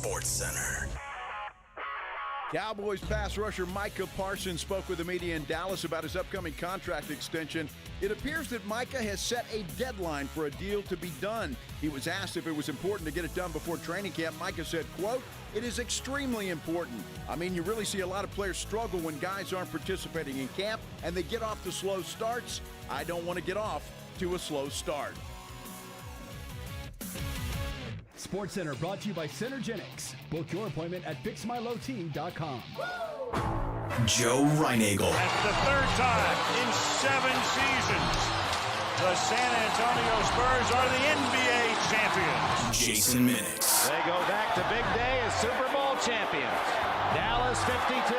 SportsCenter. Cowboys pass rusher Micah Parsons spoke with the media in Dallas about his upcoming contract extension. It appears that Micah has set a deadline for a deal to be done. He was asked if it was important to get it done before training camp. Micah said, quote, "It is extremely important. I mean, you really see a lot of players struggle when guys aren't participating in camp and they get off to slow starts. I don't want to get off to a slow start." SportsCenter brought to you by Centergenics. Book your appointment at fixmylowteam.com. Joe Reinagel. That's the third time in 7 seasons the San Antonio Spurs are the NBA champions. Jason Minix. They go back to big day as Super Bowl champions. Dallas 52,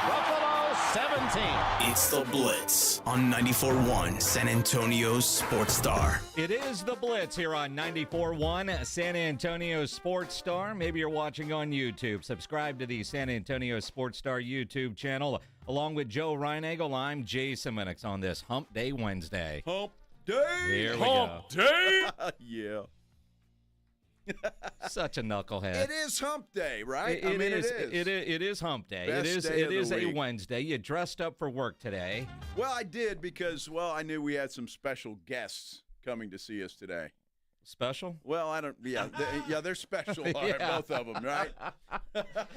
Buffalo 17. It's the Blitz on 94.1 San Antonio's Sports Star. It is the Blitz here on 94.1 San Antonio Sports Star. Maybe you're watching on YouTube. Subscribe to the San Antonio Sports Star YouTube channel. Along with Joe Reinagel, I'm Jason Minix on this Hump Day Wednesday. Hump Day! Here we Hump go. Day! Yeah. Such a knucklehead. It is Hump Day, right? It is Hump Day. Best day it of is the a week. Wednesday. You dressed up for work today. Well, I did because, I knew we had some special guests coming to see us today. Special? Well, I don't, they're special, all right, Yeah. both of them, right?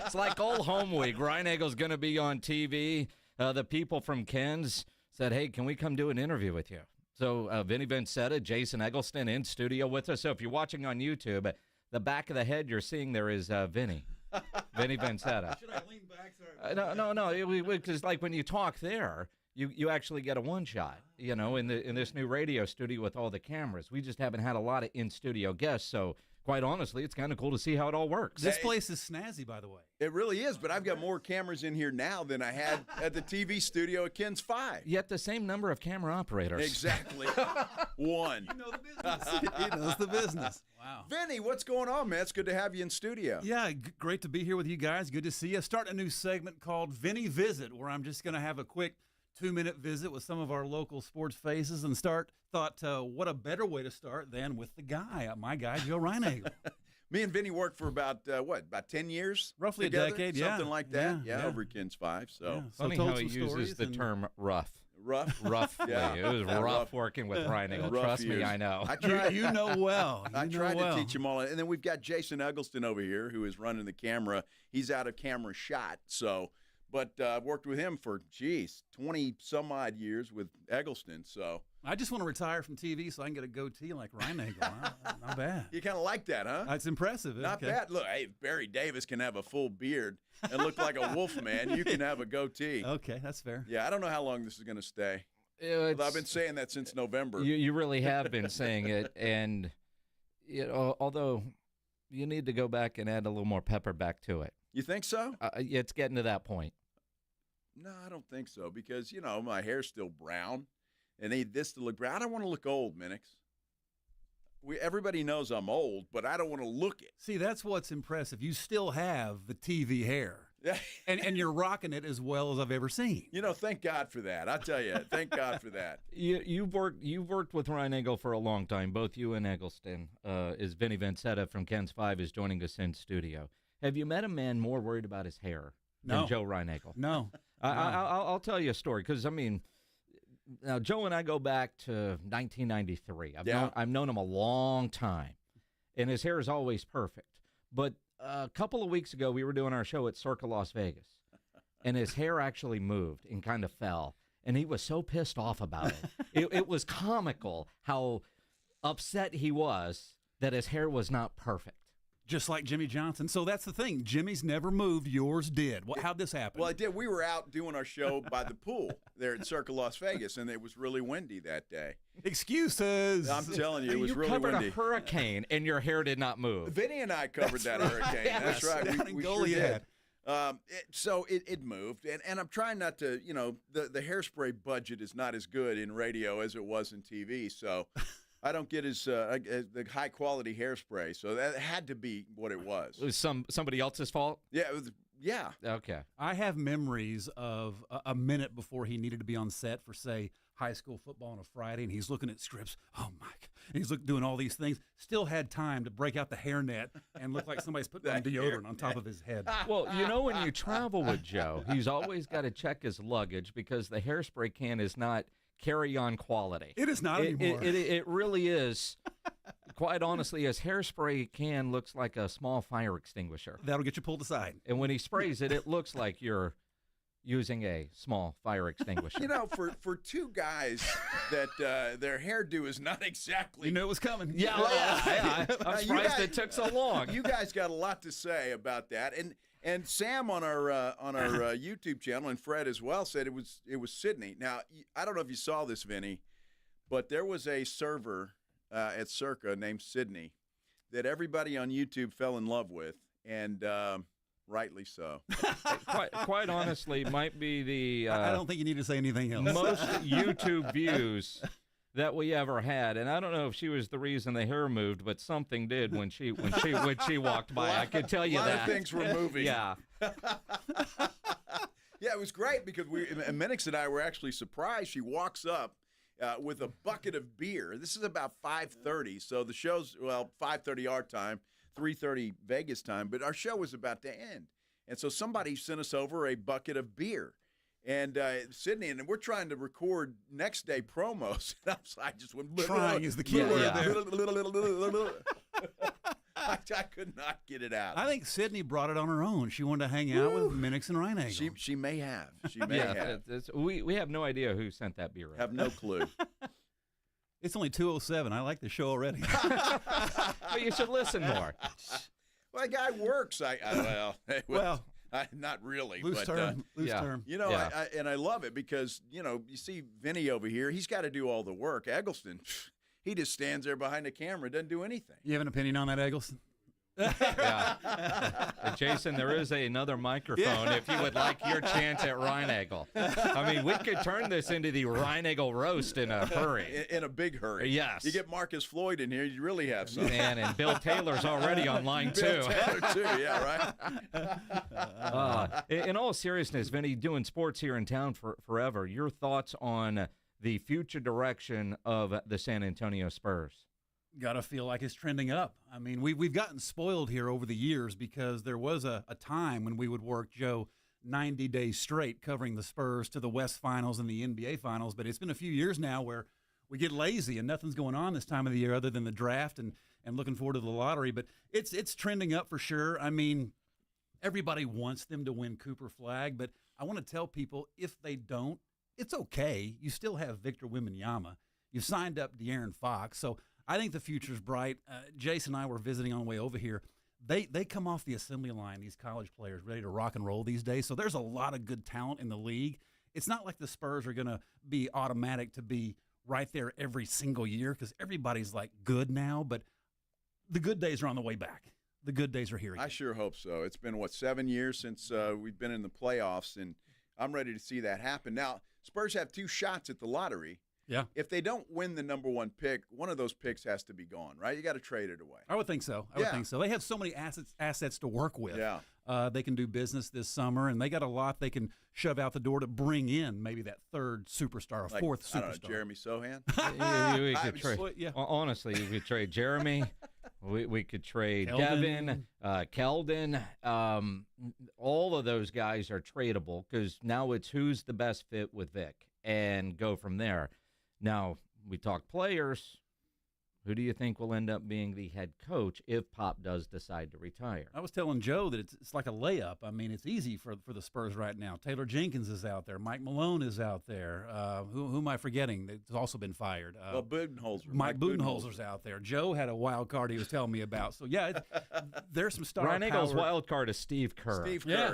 It's like old home week. Reinegel's going to be on TV. The people from Ken's said, hey, can we come do an interview with you? So Vinnie Vincetta, Jason Eggleston in studio with us. So if you're watching on YouTube, the back of the head you're seeing there is Vinnie. Vinnie Vincetta. Should I lean back? No. Because like when you talk there, you actually get a one shot. You know, in this new radio studio with all the cameras. We just haven't had a lot of in studio guests. So quite honestly, it's kind of cool to see how it all works. This place is snazzy, by the way. It really is, but I've got more cameras in here now than I had at the TV studio at Ken's 5. Yet the same number of camera operators. Exactly. One. You know the business. He knows the business. Wow. Vinny, what's going on, man? It's good to have you in studio. Yeah, great to be here with you guys. Good to see you. Starting a new segment called Vinnie Visit, where I'm just going to have a quick 2-minute visit with some of our local sports faces and thought what a better way to start than with my guy, Joe Reinagel. Me and Vinny worked for about 10 years? Roughly together? a decade, yeah. Something like that. Yeah. Over at Ken's 5. So Yeah. Funny told how he some uses stories the and- term rough. rough. Roughly. Yeah. It was rough working with Reinagel. Rough Trust me, years. I know. I tried. You know well. I tried to teach him all. And then we've got Jason Eggleston over here who is running the camera. He's out of camera shot. But I've worked with him for, 20-some-odd years with Eggleston. So I just want to retire from TV so I can get a goatee like Reinagel. Not bad. you kind of like that, huh? It's impressive. Not okay. bad. Look, hey, if Barry Davis can have a full beard and look like a wolf man, you can have a goatee. Okay, that's fair. Yeah, I don't know how long this is going to stay. It's- I've been saying that since November. You really have been saying it, and although you need to go back and add a little more pepper back to it. You think so? It's getting to that point. No, I don't think so because, my hair's still brown and I need this to look brown. I don't want to look old, Minix. Everybody knows I'm old, but I don't want to look it. See, that's what's impressive. You still have the TV hair, and you're rocking it as well as I've ever seen. Thank God for that. I tell you, thank God for that. You've worked with Reinagel for a long time. Both you and Eggleston. Is Vinnie Vincetta from Ken's 5 is joining us in studio. Have you met a man more worried about his hair than Joe Reinagel? No. I'll tell you a story because, now Joe and I go back to 1993. I've known him a long time, and his hair is always perfect. But a couple of weeks ago, we were doing our show at Circa Las Vegas, and his hair actually moved and kind of fell, and he was so pissed off about it. It was comical how upset he was that his hair was not perfect. Just like Jimmy Johnson. So that's the thing. Jimmy's never moved. Yours did. How'd this happen? Well, I did. We were out doing our show by the pool there at Circa Las Vegas, and it was really windy that day. Excuses. I'm telling you, it was You really covered windy. a hurricane, and your hair did not move. Vinny and I covered that hurricane. That's right. Down in We sure Goliad. did. So it moved, and I'm trying not to, the hairspray budget is not as good in radio as it was in TV, so I don't get as the high quality hairspray. So that had to be what it was. It was somebody else's fault? Yeah, it was. Yeah. Okay. I have memories of a minute before he needed to be on set for, say, high school football on a Friday, and he's looking at scripts. Oh, my God. And he's doing all these things. Still had time to break out the hairnet and look like somebody's putting on deodorant on top of his head. Well, when you travel with Joe, he's always got to check his luggage because the hairspray can is not carry-on quality. It is not anymore. It really is. Quite honestly, his hairspray can looks like a small fire extinguisher. That'll get you pulled aside. And when he sprays it, it looks like you're using a small fire extinguisher. For two guys that their hairdo is not exactly. You knew it was coming. Yeah, I'm surprised it took so long. You guys got a lot to say about that, and Sam on our YouTube channel and Fred as well said it was Sydney. Now I don't know if you saw this, Vinny, but there was a server at Circa named Sydney that everybody on YouTube fell in love with, and rightly so. Quite honestly, might be the I don't think you need to say anything else. most YouTube views that we ever had, and I don't know if she was the reason the hair moved, but something did when she walked by. I can tell you that. A lot of things were moving. Yeah. Yeah, it was great because Minix and I were actually surprised. She walks up with a bucket of beer. This is about 5:30, so the show's 5:30 our time, 3:30 Vegas time, but our show was about to end, and so somebody sent us over a bucket of beer. And Sydney, and we're trying to record next day promos. And I just went. Trying is the key word there. I could not get it out. I think Sydney brought it on her own. She wanted to hang out with Minix and Reinagel. She may have. She may have. We have no idea who sent that beer. Have no clue. It's only 2:07. I like the show already. But you should listen more. Well, the guy works. Not really. Loose term. I love it because, you see Vinny over here. He's got to do all the work. Eggleston, he just stands there behind the camera, doesn't do anything. You have an opinion on that, Eggleston? Yeah. Jason, there is another microphone if you would like your chance at Reinagel. I mean, we could turn this into the Reinagel roast in a hurry. In a big hurry. Yes. You get Marcus Floyd in here, you really have something. Man, and Bill Taylor's already on line Bill two. Taylor too, yeah, right? In all seriousness, Vinny, doing sports here in town forever, your thoughts on the future direction of the San Antonio Spurs? Got to feel like it's trending up. I mean, we've gotten spoiled here over the years because there was a time when we would work, Joe, 90 days straight covering the Spurs to the West Finals and the NBA Finals. But it's been a few years now where we get lazy and nothing's going on this time of the year other than the draft and looking forward to the lottery. But it's trending up for sure. I mean, everybody wants them to win Cooper Flag, but I want to tell people if they don't, it's okay. You still have Victor Wembanyama. You've signed up De'Aaron Fox. So I think the future's bright. Jason and I were visiting on the way over here. They come off the assembly line, these college players, ready to rock and roll these days. So there's a lot of good talent in the league. It's not like the Spurs are going to be automatic to be right there every single year because everybody's like good now, but the good days are on the way back. The good days are here again. I sure hope so. It's been, 7 years since we've been in the playoffs, and I'm ready to see that happen. Now, Spurs have 2 shots at the lottery. Yeah. If they don't win the number 1 pick, one of those picks has to be gone, right? You got to trade it away. I would think so. I would think so. They have so many assets to work with. Yeah. They can do business this summer, and they got a lot they can shove out the door to bring in maybe that third superstar, a fourth superstar. I don't know, Jeremy Sohan? We could trade. Honestly, we could trade Jeremy. We could trade Devin, Keldon. All of those guys are tradable because now it's who's the best fit with Vic and go from there. Now, we talk players. Who do you think will end up being the head coach if Pop does decide to retire? I was telling Joe that it's like a layup. I mean, it's easy for the Spurs right now. Taylor Jenkins is out there. Mike Malone is out there. Who am I forgetting? That's also been fired. Budenholzer. Mike Budenholzer's out there. Joe had a wild card he was telling me about. So, yeah, there's some star Ryan power. Eagles' wild card is Steve Kerr.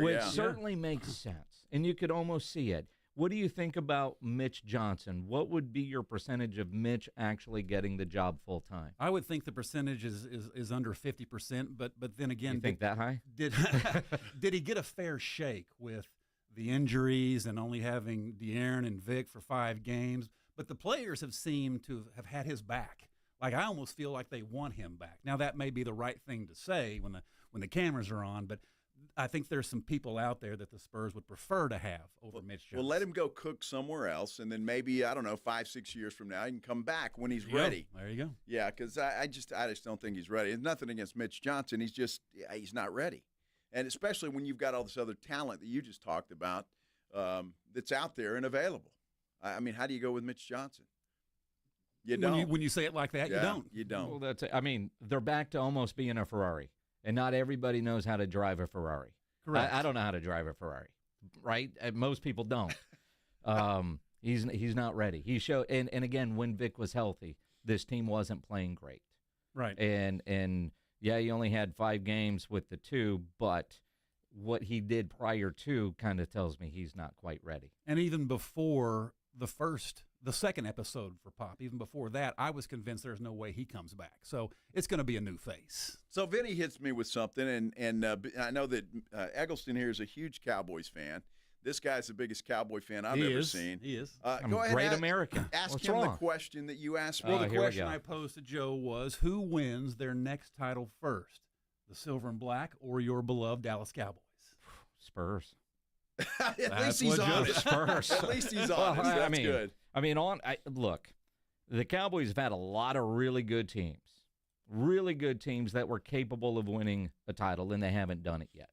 Which certainly makes sense. And you could almost see it. What do you think about Mitch Johnson? What would be your percentage of Mitch actually getting the job full time? I would think the percentage is under 50%, but then again, you think that high? Did he get a fair shake with the injuries and only having De'Aaron and Vic for 5 games? But the players have seemed to have had his back. Like I almost feel like they want him back. Now that may be the right thing to say when the cameras are on, but I think there's some people out there that the Spurs would prefer to have over Mitch Johnson. Well, let him go cook somewhere else, and then maybe, I don't know, 5-6 years from now, he can come back when he's ready. There you go. Yeah, because I just don't think he's ready. It's nothing against Mitch Johnson. He's not ready. And especially when you've got all this other talent that you just talked about that's out there and available. I mean, how do you go with Mitch Johnson? You don't. When you say it like that, you don't. You don't. Well, they're back to almost being a Ferrari. And not everybody knows how to drive a Ferrari. Correct. I don't know how to drive a Ferrari, right? Most people don't. He's not ready. He showed, and again, when Vic was healthy, this team wasn't playing great. Right. And yeah, he only had 5 games with the 2, but what he did prior to kind of tells me he's not quite ready. And even before the second episode for Pop, even before that, I was convinced there's no way he comes back. So it's going to be a new face. So Vinnie hits me with something, and I know that Eggleston here is a huge Cowboys fan. This guy's the biggest Cowboy fan I've ever seen. He is. I'm go a ahead, great American. Ask What's him wrong? the question that you asked me. Well, the here we question go. I posed to Joe was, who wins their next title first, the Silver and Black or your beloved Dallas Cowboys? Spurs. At least he's honest. Spurs. At least he's honest. That's good. Look, the Cowboys have had a lot of really good teams that were capable of winning a title, and they haven't done it yet,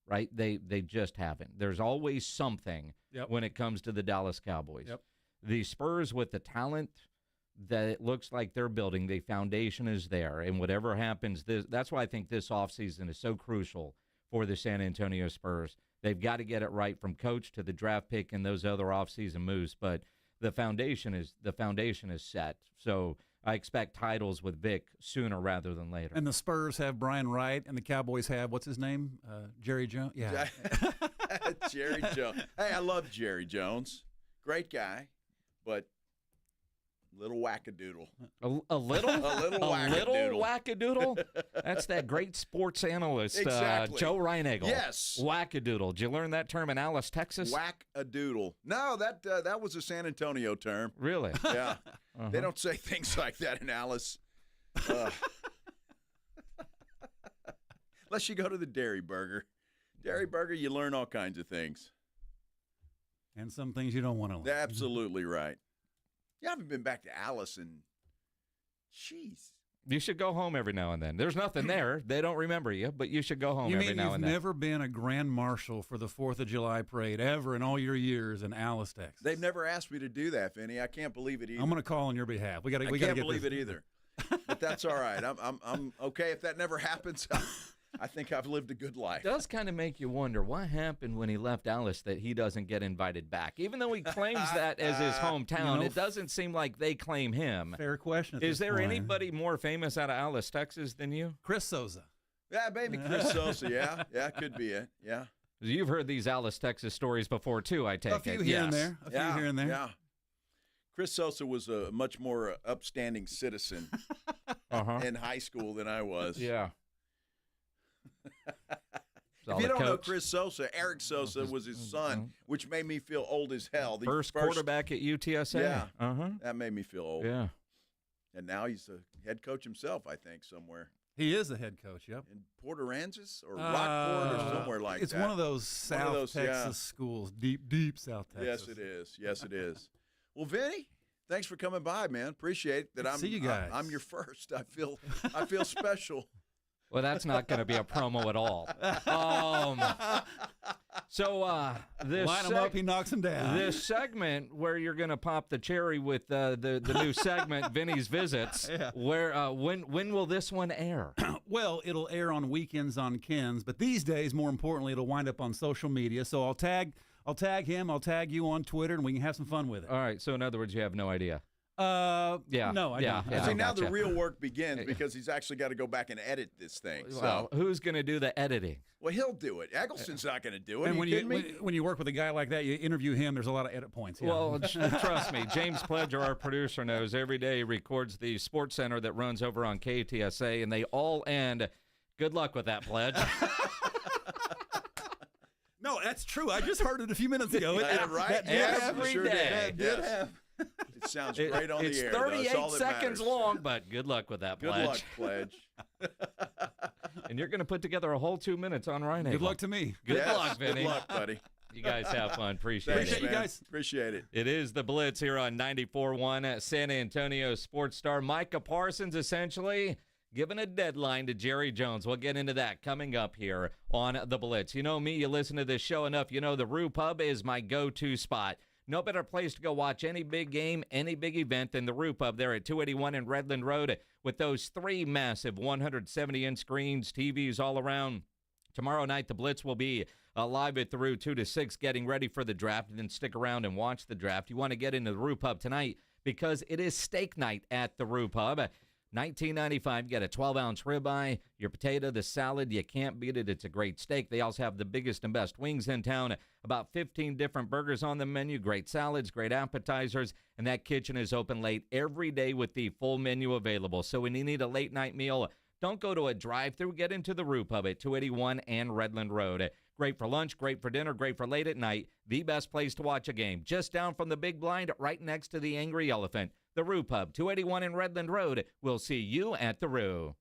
right? They just haven't. There's always something when it comes to the Dallas Cowboys. Yep. The Spurs, with the talent that it looks like they're building, the foundation is there, and whatever happens, that's why I think this offseason is so crucial for the San Antonio Spurs. They've got to get it right from coach to the draft pick and those other offseason moves, but the foundation is set. So I expect titles with Vic sooner rather than later. And the Spurs have Brian Wright, and the Cowboys have, what's his name? Jerry Jones? Yeah. Jerry Jones. Hey, I love Jerry Jones. Great guy, but little wackadoodle. A little? A little wackadoodle? That's that great sports analyst, Exactly. Joe Reinagle. Yes. Wackadoodle. Did you learn that term in Alice, Texas? Wackadoodle. No, that was a San Antonio term. Really? Yeah. They don't say things like that in Alice. Unless you go to the Dairy Burger. Dairy Burger, you learn all kinds of things. And some things you don't want to learn. Absolutely right. You haven't been back to Alice and jeez. You should go home every now and then. There's nothing there. They don't remember you, but you should go home every now and then. You mean you've never been a grand marshal for the 4th of July parade ever in all your years in Alice, Texas? They've never asked me to do that, Vinny. I can't believe it either. I'm going to call on your behalf. We got to. I can't believe it either. But that's all right. I'm okay if that never happens. I think I've lived a good life. It does kind of make you wonder what happened when he left Alice that he doesn't get invited back. Even though he claims that as his hometown, it doesn't seem like they claim him. Fair question. Is there anybody more famous out of Alice, Texas than you? Chris Souza. Yeah, maybe Chris Sosa. Yeah, could be it. Yeah. You've heard these Alice, Texas stories before, too, I take it. A few here and there. A few here and there. Yeah. Chris Sosa was a much more upstanding citizen in high school than I was. Yeah. If you don't know Chris Sosa, Eric Sosa was his son, which made me feel old as hell. The first quarterback at UTSA. Yeah. That made me feel old. Yeah. And now he's a head coach himself, I think, somewhere. He is the head coach, yep. In Port Aransas or Rockport or somewhere like that. It's one of those South Texas schools, deep South Texas. Yes, it is. Yes, it is. Well, Vinny, thanks for coming by, man. Appreciate that. See you guys. I'm your first. I feel special. Well, that's not going to be a promo at all. This line him up, he knocks him down. This segment where you're going to pop the cherry with the new segment, Vinny's Visits. Yeah. Where when will this one air? Well, it'll air on weekends on Ken's, but these days, more importantly, it'll wind up on social media. So I'll tag him, I'll tag you on Twitter, and we can have some fun with it. All right. So in other words, you have no idea. Yeah. No, I don't. See, now the real work begins because he's actually got to go back and edit this thing. Well, who's going to do the editing? Well, he'll do it. Eggleston's not going to do it. And when you work with a guy like that, you interview him, there's a lot of edit points. Yeah. Well, trust me, James Pledger, our producer, knows every day he records the Sports Center that runs over on KTSA, and they all end, good luck with that, Pledge. No, that's true. I just heard it a few minutes ago. Right? Every day. It did have. It sounds great on the air. It's 38 seconds long, but good luck with that, Pledge. Good luck, Pledge. And you're going to put together a whole 2 minutes on Ryan. Good luck to me. Good luck, Vinnie. Good luck, buddy. You guys have fun. Appreciate Thanks, it. man. You guys. Appreciate it. It is the Blitz here on 94.1 San Antonio sports star Micah Parsons essentially giving a deadline to Jerry Jones. We'll get into that coming up here on the Blitz. You know me, you listen to this show enough, you know the Roo Pub is my go-to spot. No better place to go watch any big game, any big event than the Roo Pub there at 281 in Redland Road with those 3 massive 170-inch screens, TVs all around. Tomorrow night, the Blitz will be live at the Roo 2 to 6, getting ready for the draft, and then stick around and watch the draft. You want to get into the Roo Pub tonight because it is steak night at the Roo Pub. $19.95, you get a 12-ounce ribeye, your potato, the salad, you can't beat it. It's a great steak. They also have the biggest and best wings in town, about 15 different burgers on the menu, great salads, great appetizers, and that kitchen is open late every day with the full menu available. So when you need a late-night meal, don't go to a drive-thru. Get into the Roo Pub at 281 and Redland Road. Great for lunch, great for dinner, great for late at night. The best place to watch a game. Just down from the big blind, right next to the Angry Elephant. The Roo Pub, 281 in Redland Road. We'll see you at the Roo.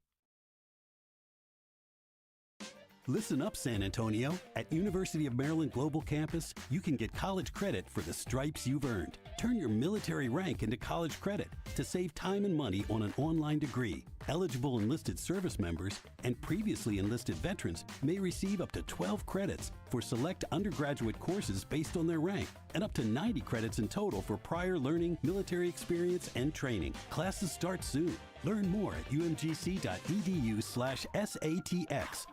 Listen up, San Antonio. At University of Maryland Global Campus, you can get college credit for the stripes you've earned. Turn your military rank into college credit to save time and money on an online degree. Eligible enlisted service members and previously enlisted veterans may receive up to 12 credits for select undergraduate courses based on their rank, and up to 90 credits in total for prior learning, military experience, and training. Classes start soon. Learn more at umgc.edu/SATX.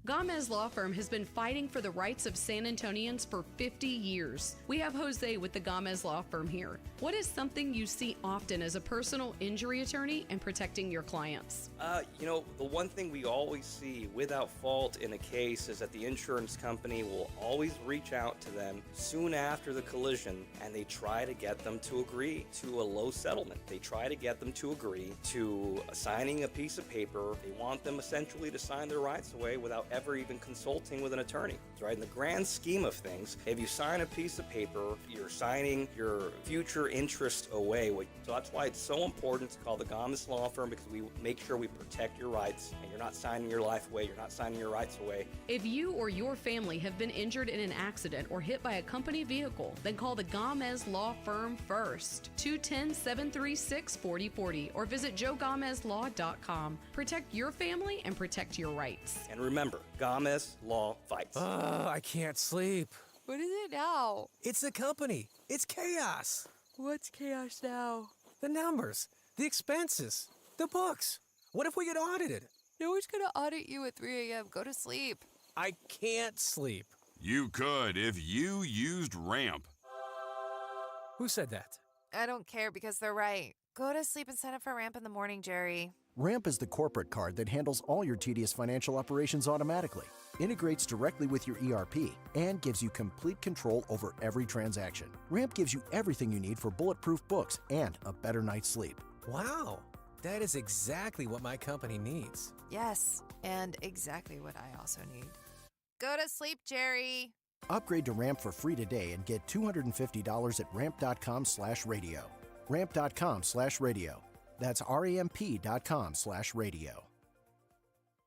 Gomez Law Firm has been fighting for the rights of San Antonians for 50 years. We have Jose with the Gomez Law Firm here. What is something you see often as a personal injury attorney and protecting your clients? The one thing we always see without fault in a case is that the insurance company will always reach out to them soon after the collision, and they try to get them to agree to a low settlement. They try to get them to agree to signing a piece of paper. They want them essentially to sign their rights away without ever even consulting with an attorney. Right? In the grand scheme of things, if you sign a piece of paper, you're signing your future interest away. So that's why it's so important to call the Gomez Law Firm, because we make sure we protect your rights, and you're not signing your life away, you're not signing your rights away. If you or your family have been injured in an accident or hit by a company vehicle, then call the Gomez Law Firm first. 210-736-4040 or visit joegomezlaw.com. Protect your family and protect your rights. And remember, Gomez Law fights. I can't sleep. What is it now? It's the company. It's chaos. What's chaos now? The numbers, the expenses, the books. What if we get audited? No one's gonna audit you at 3 a.m. Go to sleep. I can't sleep. You could if you used Ramp. Who said that? I don't care because they're right. Go to sleep and sign up for Ramp in the morning, Jerry. Ramp is the corporate card that handles all your tedious financial operations automatically, integrates directly with your ERP, and gives you complete control over every transaction. Ramp gives you everything you need for bulletproof books and a better night's sleep. Wow, that is exactly what my company needs. Yes, and exactly what I also need. Go to sleep, Jerry. Upgrade to Ramp for free today and get $250 at ramp.com/radio. Ramp.com/radio. That's ramp.com/radio.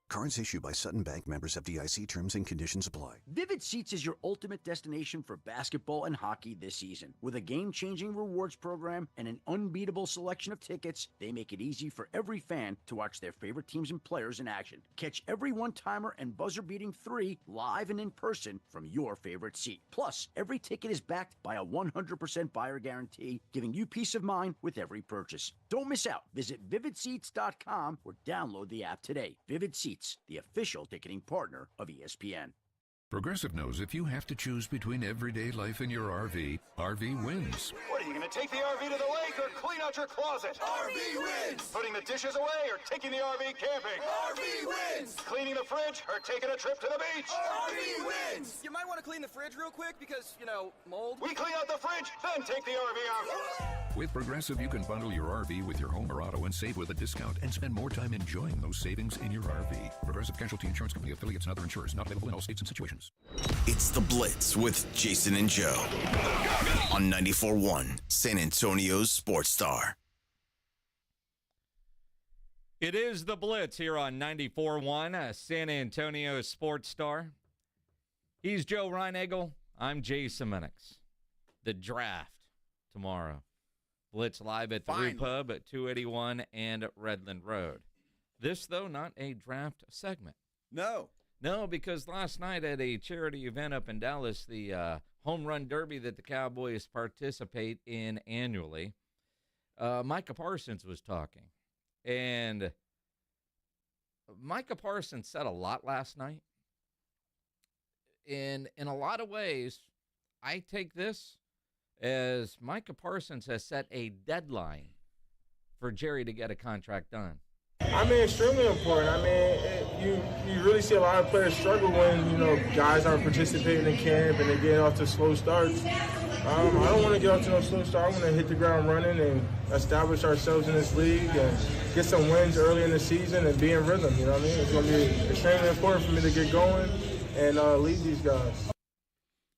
Cards issued by Sutton Bank, members FDIC. Terms and conditions apply. Vivid Seats is your ultimate destination for basketball and hockey this season. With a game-changing rewards program and an unbeatable selection of tickets, they make it easy for every fan to watch their favorite teams and players in action. Catch every one-timer and buzzer-beating 3 live and in person from your favorite seat. Plus, every ticket is backed by a 100% buyer guarantee, giving you peace of mind with every purchase. Don't miss out. Visit vividseats.com or download the app today. Vivid Seats, the official ticketing partner of ESPN. Progressive knows if you have to choose between everyday life and your RV, RV wins. What, are you going to take the RV to the lake or clean out your closet? RV wins! Putting the dishes away or taking the RV camping? RV wins! Cleaning the fridge or taking a trip to the beach? RV wins! You might want to clean the fridge real quick because, mold. We clean out the fridge, then take the RV out. With Progressive, you can bundle your RV with your home or auto and save with a discount and spend more time enjoying those savings in your RV. Progressive Casualty Insurance Company, affiliates, and other insurers. Not available in all states and situations. It's the Blitz with Jason and Joe on 94.1 San Antonio's Sports Star. It is the Blitz here on 94.1, San Antonio Sports Star. He's Joe Reinagel. I'm Jason Minix. The draft tomorrow. Blitz live at the Roo Pub at 281 and Redland Road. This, though, not a draft segment. No, because last night at a charity event up in Dallas, the home run derby that the Cowboys participate in annually, Micah Parsons was talking. And Micah Parsons said a lot last night. And in a lot of ways, I take this as Micah Parsons has set a deadline for Jerry to get a contract done. I mean, extremely important. I mean, you really see a lot of players struggle when, guys aren't participating in camp and they're getting off to slow starts. I don't want to get off to no slow start. I want to hit the ground running and establish ourselves in this league and get some wins early in the season and be in rhythm, you know what I mean? It's going to be extremely important for me to get going and lead these guys.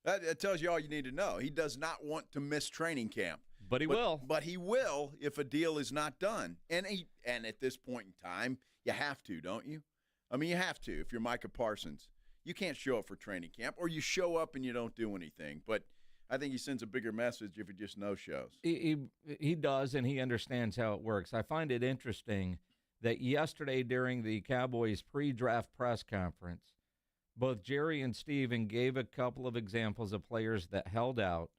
That tells you all you need to know. He does not want to miss training camp. But he will. But he will if a deal is not done. And at this point in time, you have to, don't you? I mean, you have to if you're Micah Parsons. You can't show up for training camp, or you show up and you don't do anything. But I think he sends a bigger message if he just no-shows. He does, and he understands how it works. I find it interesting that yesterday during the Cowboys pre-draft press conference, both Jerry and Steven gave a couple of examples of players that held out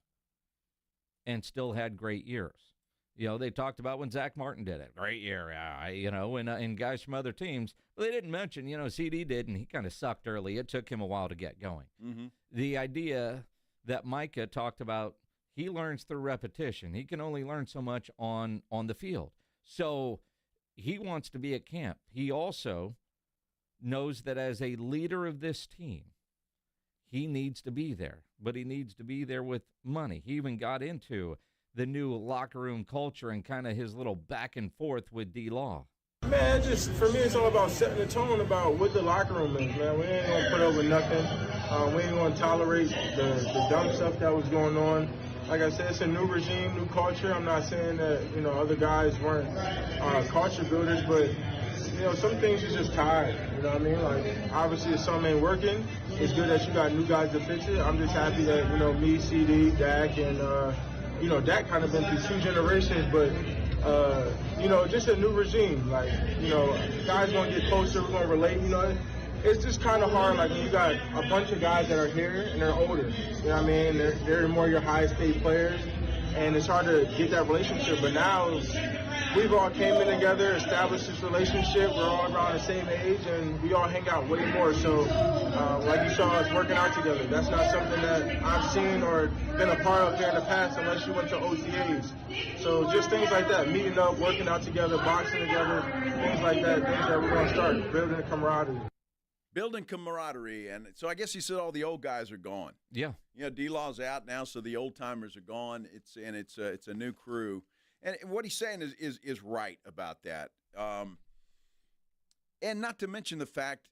and still had great years. They talked about when Zach Martin did it. Great year, and guys from other teams. Well, they didn't mention, CD did, and he kind of sucked early. It took him a while to get going. Mm-hmm. The idea that Micah talked about, he learns through repetition. He can only learn so much on the field. So he wants to be at camp. He also knows that as a leader of this team, he needs to be there, but he needs to be there with money. He even got into the new locker room culture and kind of his little back and forth with D-Law. Man, for me, it's all about setting the tone about what the locker room is, man. We ain't going to put up with nothing. We ain't going to tolerate the dumb stuff that was going on. Like I said, it's a new regime, new culture. I'm not saying that, other guys weren't culture builders, but some things are just tired, you know what I mean? Like, obviously, if something ain't working, it's good that you got new guys to fix it. I'm just happy that, me, CD, Dak, and, Dak kind of been through 2 generations, but, just a new regime. Like, guys going to get closer, we're going to relate, It's just kind of hard, like, when you got a bunch of guys that are here and they're older, you know what I mean? They're more your highest paid players, and it's hard to get that relationship, but now we've all came in together, established this relationship. We're all around the same age, and we all hang out way more. So, like you saw us working out together, that's not something that I've seen or been a part of here in the past unless you went to OTAs. So just things like that, meeting up, working out together, boxing together, things like that, things that we're going to start, building camaraderie. Building camaraderie, and so I guess he said all the old guys are gone. Yeah. D-Law's out now, so the old-timers are gone. It's a new crew. And what he's saying is right about that. And not to mention the fact,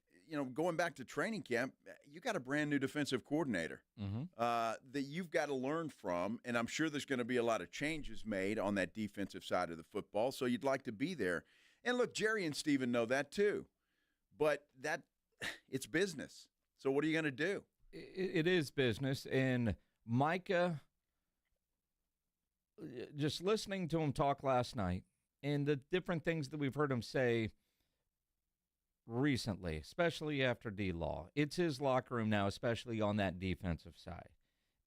going back to training camp, you got a brand new defensive coordinator that you've got to learn from, and I'm sure there's going to be a lot of changes made on that defensive side of the football, so you'd like to be there. And look, Jerry and Steven know that too. But it's business. So what are you going to do? It is business, and Micah, just listening to him talk last night and the different things that we've heard him say recently, especially after D-Law, it's his locker room now, especially on that defensive side.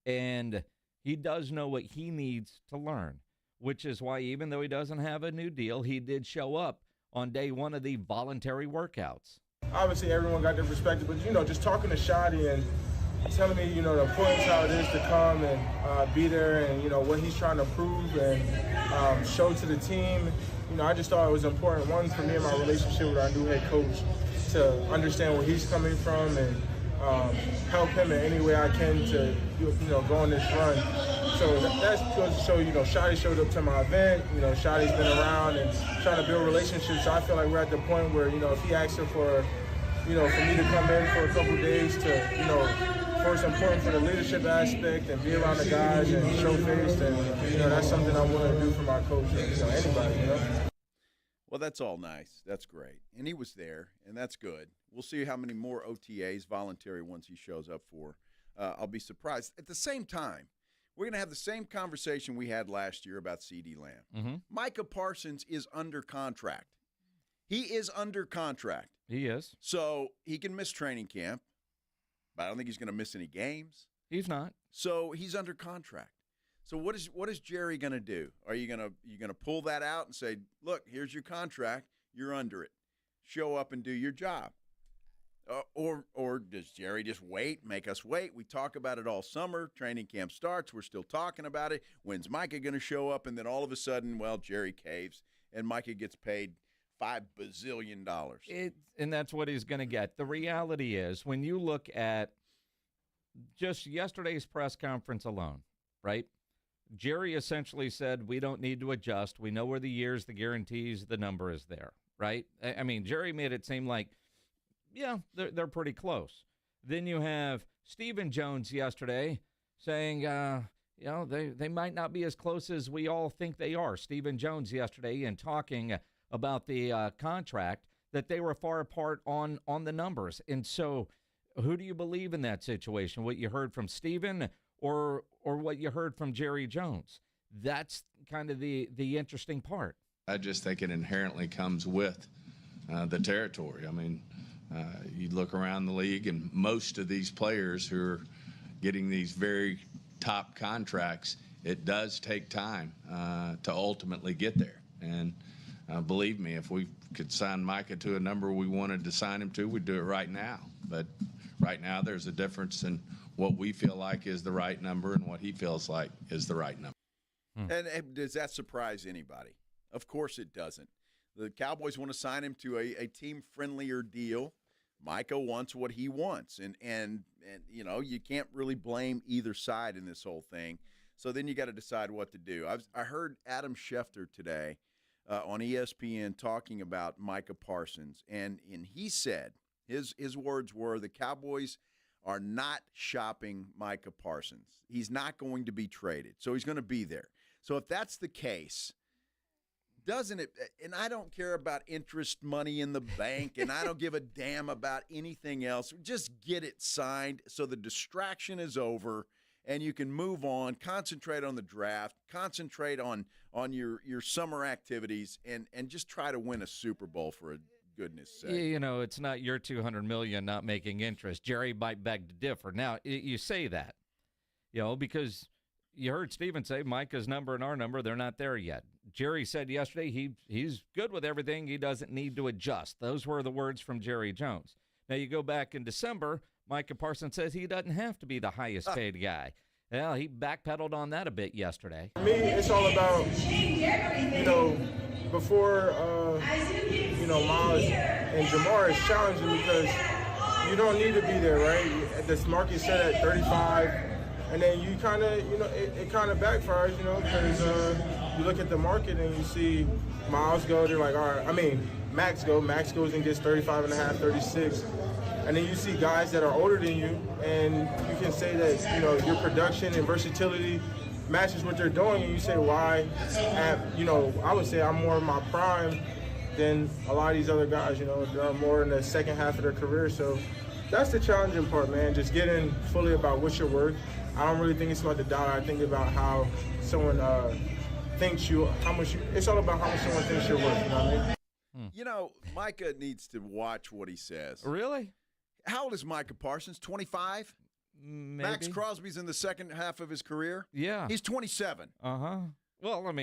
And he does know what he needs to learn, which is why even though he doesn't have a new deal, he did show up on day one of the voluntary workouts. Obviously, everyone got their perspective, but, just talking to Shadi and telling me, the importance how it is to come and be there and, what he's trying to prove and show to the team. I just thought it was important, one, for me and my relationship with our new head coach to understand where he's coming from and help him in any way I can to, go on this run. So that's goes to show, Shadi showed up to my event. Shadi's been around and trying to build relationships. So I feel like we're at the point where, if he asks her for, for me to come in for a couple of days to, first important for the leadership aspect and be around the guys and show face, and, that's something I'm willing to do for my coach and, anybody, Well, that's all nice. That's great. And he was there, and that's good. We'll see how many more OTAs, voluntary ones, he shows up for. I'll be surprised. At the same time, we're going to have the same conversation we had last year about CeeDee Lamb. Mm-hmm. Micah Parsons is under contract. He is under contract. He is. So he can miss training camp, but I don't think he's going to miss any games. He's not. So he's under contract. So what is Jerry going to do? Are you going to pull that out and say, look, here's your contract, you're under it. Show up and do your job. Or does Jerry just wait, make us wait? We talk about it all summer. Training camp starts. We're still talking about it. When's Micah going to show up? And then all of a sudden, well, Jerry caves and Micah gets paid $5 bazillion. And that's what he's going to get. The reality is, when you look at just yesterday's press conference alone, right? Jerry essentially said, we don't need to adjust. We know where the years, the guarantees, the number is there, right? I mean, Jerry made it seem like, yeah, they're pretty close. Then you have Stephen Jones yesterday saying, they might not be as close as we all think they are. Stephen Jones yesterday and talking about the contract, that they were far apart on the numbers. And so who do you believe in that situation? What you heard from Stephen or what you heard from Jerry Jones? That's kind of the interesting part. I just think it inherently comes with the territory. I mean, you look around the league, and most of these players who are getting these very top contracts, it does take time to ultimately get there. And believe me, if we could sign Micah to a number we wanted to sign him to, we'd do it right now. But right now there's a difference in what we feel like is the right number and what he feels like is the right number. And does that surprise anybody? Of course it doesn't. The Cowboys want to sign him to a team-friendlier deal. Micah wants what he wants. And you can't really blame either side in this whole thing. So then you got to decide what to do. I heard Adam Schefter today on ESPN talking about Micah Parsons, and he said his words were, the Cowboys are not shopping Micah Parsons. He's not going to be traded, so he's going to be there. So if that's the case, doesn't it, and I don't care about interest money in the bank, and I don't give a damn about anything else, just get it signed so the distraction is over and you can move on, concentrate on the draft, concentrate on your summer activities, and just try to win a Super Bowl for a goodness sake. It's not your $200 million not making interest. Jerry might beg to differ. Now, you say that, because you heard Steven say Micah's number and our number, they're not there yet. Jerry said yesterday he's good with everything. He doesn't need to adjust. Those were the words from Jerry Jones. Now, you go back in December, Micah Parsons says he doesn't have to be the highest paid guy. Well, he backpedaled on that a bit yesterday. For me, it's all about, before, Miles and Jamar is challenging because you don't need to be there, right? This market set at 35, and then you kind of, it kind of backfires, because you look at the market and you see Miles go, they're like, all right, Max goes and gets 35 and a half, 36. And then you see guys that are older than you, and you can say that, your production and versatility matches what they're doing, and you say, why, I would say I'm more in my prime than a lot of these other guys, they're more in the second half of their career. So that's the challenging part, man, just getting fully about what you're worth. I don't really think it's about the dollar. I think about how someone thinks it's all about how much someone thinks you're worth, you know what I mean? Micah needs to watch what he says. Really? How old is Micah Parsons? 25? Maybe. Max Crosby's in the second half of his career? Yeah. He's 27. Uh-huh. Well,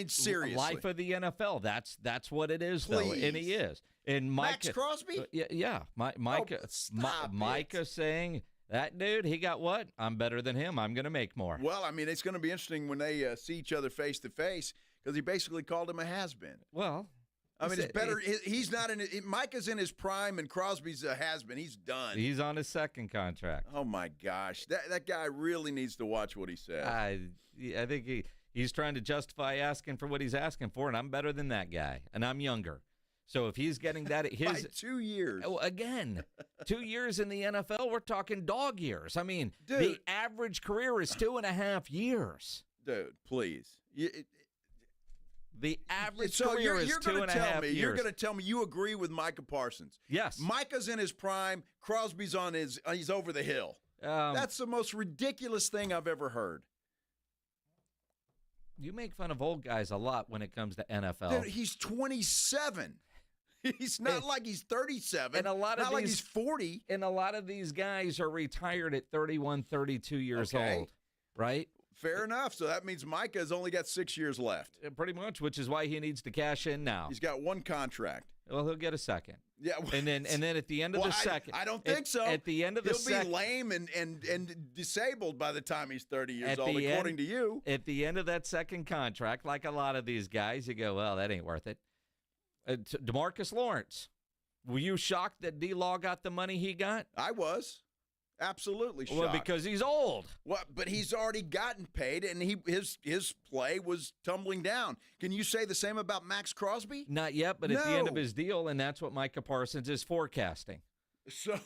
seriously. Life of the NFL. That's what it is, though, and he is. And Micah, Max Crosby? Yeah. Micah saying, that dude, he got what? I'm better than him. I'm going to make more. Well, it's going to be interesting when they see each other face to face, because he basically called him a has-been. Well, it's better. He's not in it. Micah's in his prime, and Crosby's a has-been. He's done. He's on his second contract. Oh, my gosh. That guy really needs to watch what he says. I think he's trying to justify asking for what he's asking for, and I'm better than that guy, and I'm younger. So if he's getting that at his by 2 years. Again, 2 years in the NFL, we're talking dog years. Dude, the average career is 2.5 years. Dude, please. The average career is 2.5 years. You're going to tell me you agree with Micah Parsons. Yes. Micah's in his prime. Crosby's he's over the hill. That's the most ridiculous thing I've ever heard. You make fun of old guys a lot when it comes to NFL. Dude, he's 27. He's not like he's 37. And not like he's 40. And a lot of these guys are retired at 31, 32 years old, right? Fair enough. So that means Micah's only got 6 years left. Pretty much, which is why he needs to cash in now. He's got one contract. Well, he'll get a second. Yeah. And then at the end of the second. I don't think so. At the end of the second. He'll be lame and disabled by the time he's 30 years old, according to you. At the end of that second contract, like a lot of these guys, you go, well, that ain't worth it. DeMarcus Lawrence, were you shocked that D-Law got the money he got? I was. Absolutely shocked. Well, because he's old. Well, but he's already gotten paid, and his play was tumbling down. Can you say the same about Max Crosby? Not yet, but at the end of his deal, and that's what Micah Parsons is forecasting. So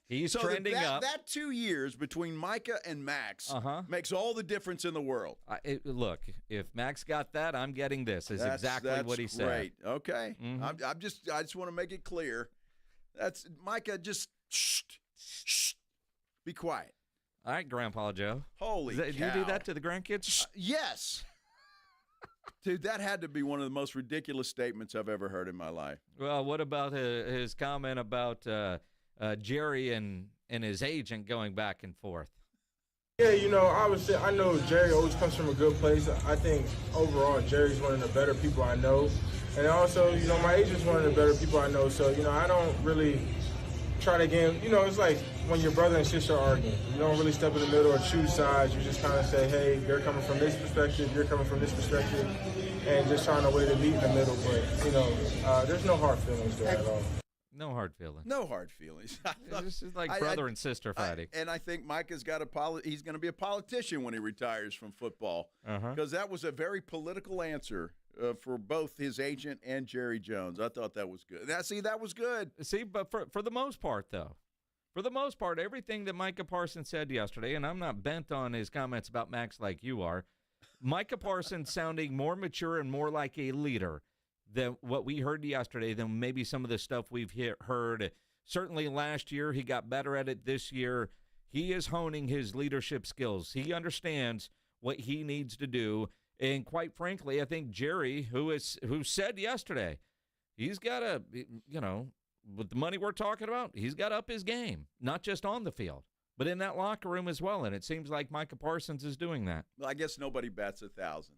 he's trending up. That 2 years between Micah and Max makes all the difference in the world. Look, if Max got that, I'm getting this. Is exactly what he said. Great. Okay. I just want to make it clear. That's Micah. Just shh. Be quiet. All right, Grandpa Joe. Holy cow. Do you do that to the grandkids? Yes. Dude, that had to be one of the most ridiculous statements I've ever heard in my life. Well, what about his comment about Jerry and his agent going back and forth? Yeah, obviously, I know Jerry always comes from a good place. I think overall, Jerry's one of the better people I know. And also, my agent's one of the better people I know. So, I don't really try to get him. It's like when your brother and sister are arguing. You don't really step in the middle or choose sides. You just kind of say, hey, they're coming from this perspective, you're coming from this perspective, and just trying a way to meet in the middle. But, there's no hard feelings there at all. No hard feelings. No hard feelings. This is like brother and sister fighting. And I think Micah's he's going to be a politician when he retires from football. Because that was a very political answer for both his agent and Jerry Jones. I thought that was good. That was good. See, but for the most part, though, everything that Micah Parsons said yesterday, and I'm not bent on his comments about Max like you are, Micah Parsons sounding more mature and more like a leader than what we heard yesterday, than maybe some of the stuff we've heard. Certainly last year, he got better at it this year. He is honing his leadership skills. He understands what he needs to do. And quite frankly, I think Jerry, who said yesterday, he's got to, with the money we're talking about, he's got to up his game, not just on the field, but in that locker room as well. And it seems like Micah Parsons is doing that. Well, I guess nobody bats 1,000.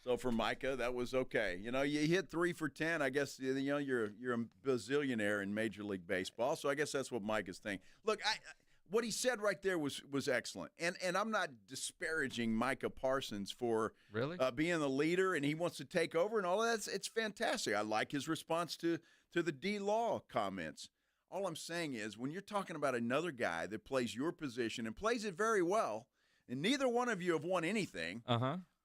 So for Micah, that was okay. You hit 3 for 10. I guess you're a bazillionaire in Major League Baseball. So I guess that's what Micah's thinking. Look, what he said right there was excellent. And I'm not disparaging Micah Parsons for being the leader and he wants to take over and all of that. It's fantastic. I like his response to the D-Law comments. All I'm saying is when you're talking about another guy that plays your position and plays it very well, and neither one of you have won anything,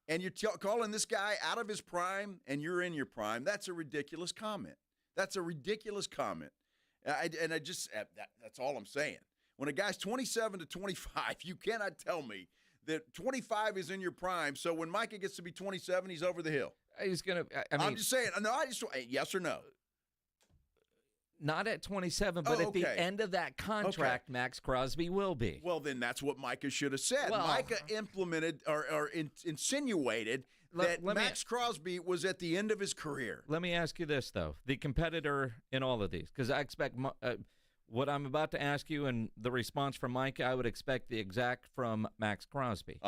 and you're calling this guy out of his prime and you're in your prime, that's a ridiculous comment. That's a ridiculous comment. That's all I'm saying. When a guy's 27 to 25, you cannot tell me that 25 is in your prime. So when Micah gets to be 27, he's over the hill. He's going to. I'm just saying. No, yes or no. Not at 27, but at the end of that contract, Max Crosby will be. Well, then that's what Micah should have said. Well, Micah implemented or insinuated that Max Crosby was at the end of his career. Let me ask you this, though. The competitor in all of these, because I expect what I'm about to ask you and the response from Micah, I would expect the exact from Max Crosby.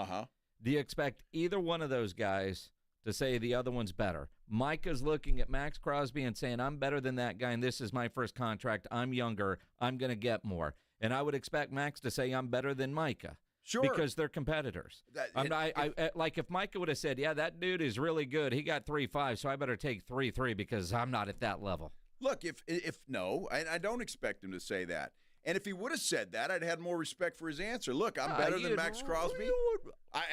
Do you expect either one of those guys to say the other one's better? Micah's looking at Max Crosby and saying, I'm better than that guy, and this is my first contract. I'm younger. I'm going to get more. And I would expect Max to say, I'm better than Micah. Sure. Because they're competitors. Like if Micah would have said, yeah, that dude is really good. He got 3.5, so I better take 3.3 because I'm not at that level. Look, I don't expect him to say that. And if he would have said that, I'd had more respect for his answer. Look, I'm better than Max Crosby.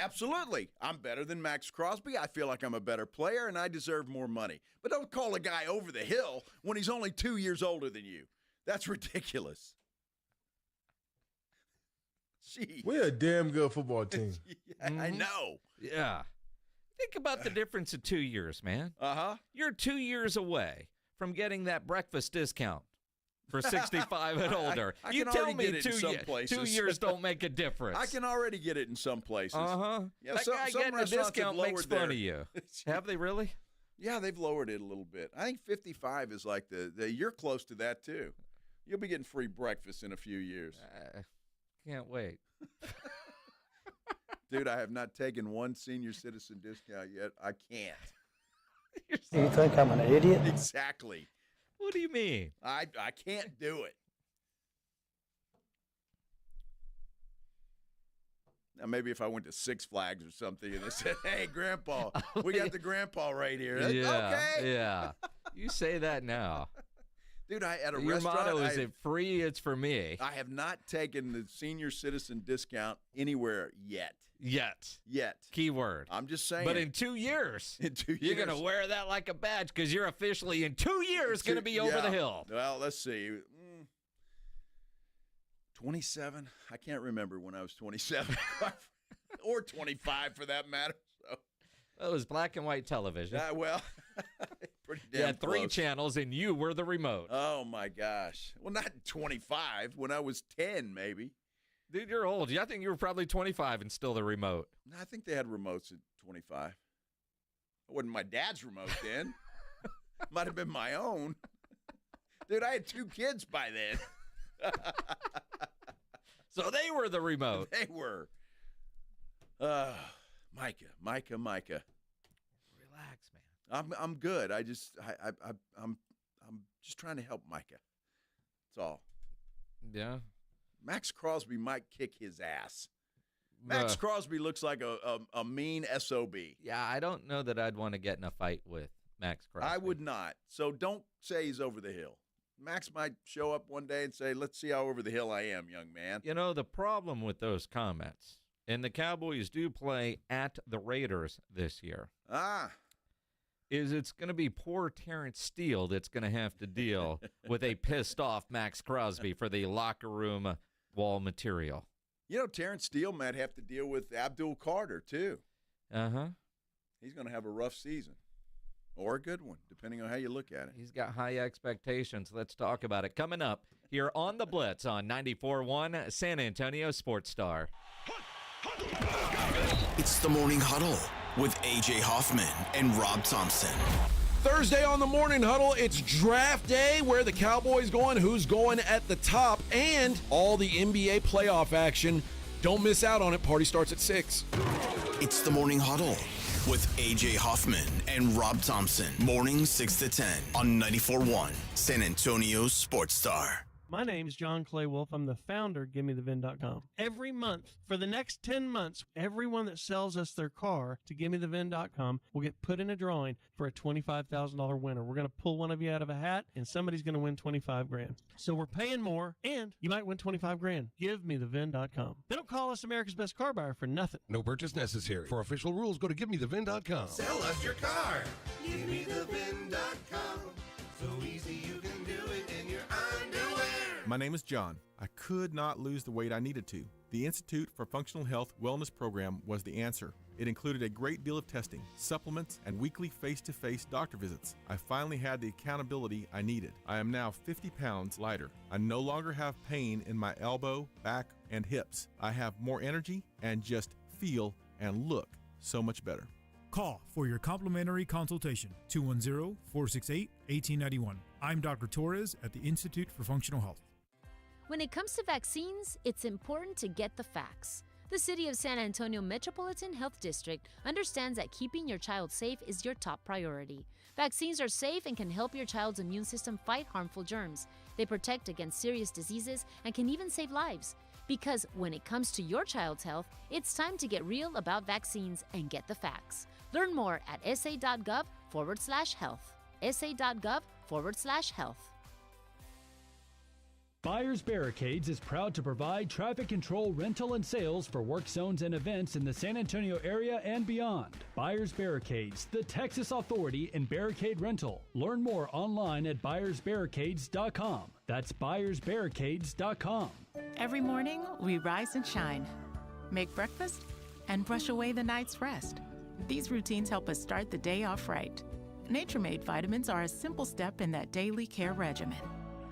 Absolutely. I'm better than Max Crosby. I feel like I'm a better player, and I deserve more money. But don't call a guy over the hill when he's only 2 years older than you. That's ridiculous. Jeez. We're a damn good football team. I know. Yeah. Think about the difference of 2 years, man. Uh-huh. You're 2 years away from getting that breakfast discount for 65 and older. I You can tell already me get it in some places. 2 years don't make a difference. I can already get it in some places. Uh-huh. Yeah, that guy getting a discount makes fun of you. Have they really? Yeah, they've lowered it a little bit. I think 55 is like you're close to that, too. You'll be getting free breakfast in a few years. Can't wait. Dude, I have not taken one senior citizen discount yet. I can't. You think I'm an idiot? Exactly. What do you mean? I can't do it. Now, maybe if I went to Six Flags or something and they said, hey, Grandpa, we got the Grandpa right here. Okay. Yeah. You say that now. Dude, at a Your restaurant. Your motto is it free, it's for me. I have not taken the senior citizen discount anywhere yet. Yet. Keyword. I'm just saying. But in 2 years. In 2 years. You're going to wear that like a badge because you're officially in 2 years going to be over the hill. Well, let's see. 27? I can't remember when I was 27. Or 25 for that matter. So. It was black and white television. Well, pretty damn You had 3 close. channels and you were the remote. Oh, my gosh. Well, not 25. When I was 10, maybe. Dude, you're old. I think you were probably 25 and still the remote. No, I think they had remotes at 25. It wasn't my dad's remote then. Might have been my own. Dude, I had 2 kids by then. So they were the remote. They were. Micah. Relax, man. I'm good. I'm just trying to help Micah. That's all. Yeah. Max Crosby might kick his ass. Max Crosby looks like a mean SOB. Yeah, I don't know that I'd want to get in a fight with Max Crosby. I would not. So don't say he's over the hill. Max might show up one day and say, let's see how over the hill I am, young man. You know, the problem with those comments, and the Cowboys do play at the Raiders this year, is it's going to be poor Terrence Steele that's going to have to deal with a pissed-off Max Crosby for the locker room wall material. You know, Terrence Steele might have to deal with Abdul Carter, too. Uh-huh. He's going to have a rough season. Or a good one, depending on how you look at it. He's got high expectations. Let's talk about it. Coming up here on The Blitz on 94.1 San Antonio Sports Star. It's the Morning Huddle with A.J. Hoffman and Rob Thompson. Thursday on the Morning Huddle, it's draft day. Where the Cowboys going, who's going at the top, and all the NBA playoff action. Don't miss out on it. Party starts at 6. It's the Morning Huddle with A.J. Hoffman and Rob Thompson. Morning 6 to 10 on 94.1 San Antonio Sports Star. My name's John Clay Wolf. I'm the founder of GimmeTheVin.com. Every month, for the next 10 months, everyone that sells us their car to GimmeTheVin.com will get put in a drawing for a $25,000 winner. We're going to pull one of you out of a hat, and somebody's going to win $25,000. So we're paying more, and you might win $25,000. GiveMeTheVin.com. They don't call us America's Best Car Buyer for nothing. No purchase necessary. For official rules, go to GiveMeTheVin.com. Sell us your car. GiveMeTheVin.com. So easy you can do it in your underwear. My name is John. I could not lose the weight I needed to. The Institute for Functional Health Wellness program was the answer. It included a great deal of testing, supplements, and weekly face-to-face doctor visits. I finally had the accountability I needed. I am now 50 pounds lighter. I no longer have pain in my elbow, back, and hips. I have more energy and just feel and look so much better. Call for your complimentary consultation, 210-468-1891. I'm Dr. Torres at the Institute for Functional Health. When it comes to vaccines, it's important to get the facts. The City of San Antonio Metropolitan Health District understands that keeping your child safe is your top priority. Vaccines are safe and can help your child's immune system fight harmful germs. They protect against serious diseases and can even save lives. Because when it comes to your child's health, it's time to get real about vaccines and get the facts. Learn more at sa.gov/health. sa.gov/health. Buyers Barricades is proud to provide traffic control, rental, and sales for work zones and events in the San Antonio area and beyond. Buyers Barricades, the Texas authority in barricade rental. Learn more online at buyersbarricades.com. That's buyersbarricades.com. Every morning, we rise and shine, make breakfast, and brush away the night's rest. These routines help us start the day off right. Nature-Made vitamins are a simple step in that daily care regimen.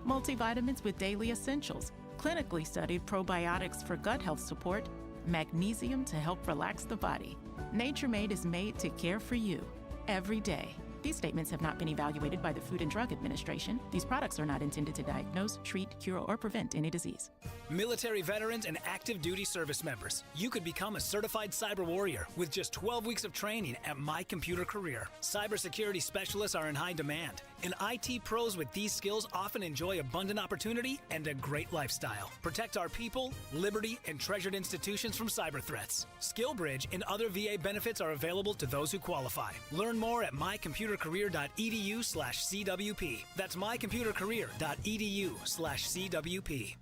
Multivitamins with daily essentials, clinically studied probiotics for gut health support, magnesium to help relax the body. Nature-Made is made to care for you every day. These statements have not been evaluated by the Food and Drug Administration. These products are not intended to diagnose, treat, cure, or prevent any disease. Military veterans and active duty service members, you could become a certified cyber warrior with just 12 weeks of training at My Computer Career. Cybersecurity specialists are in high demand, and IT pros with these skills often enjoy abundant opportunity and a great lifestyle. Protect our people, liberty, and treasured institutions from cyber threats. SkillBridge and other VA benefits are available to those who qualify. Learn more at mycomputercareer.edu/CWP. That's mycomputercareer.edu/CWP.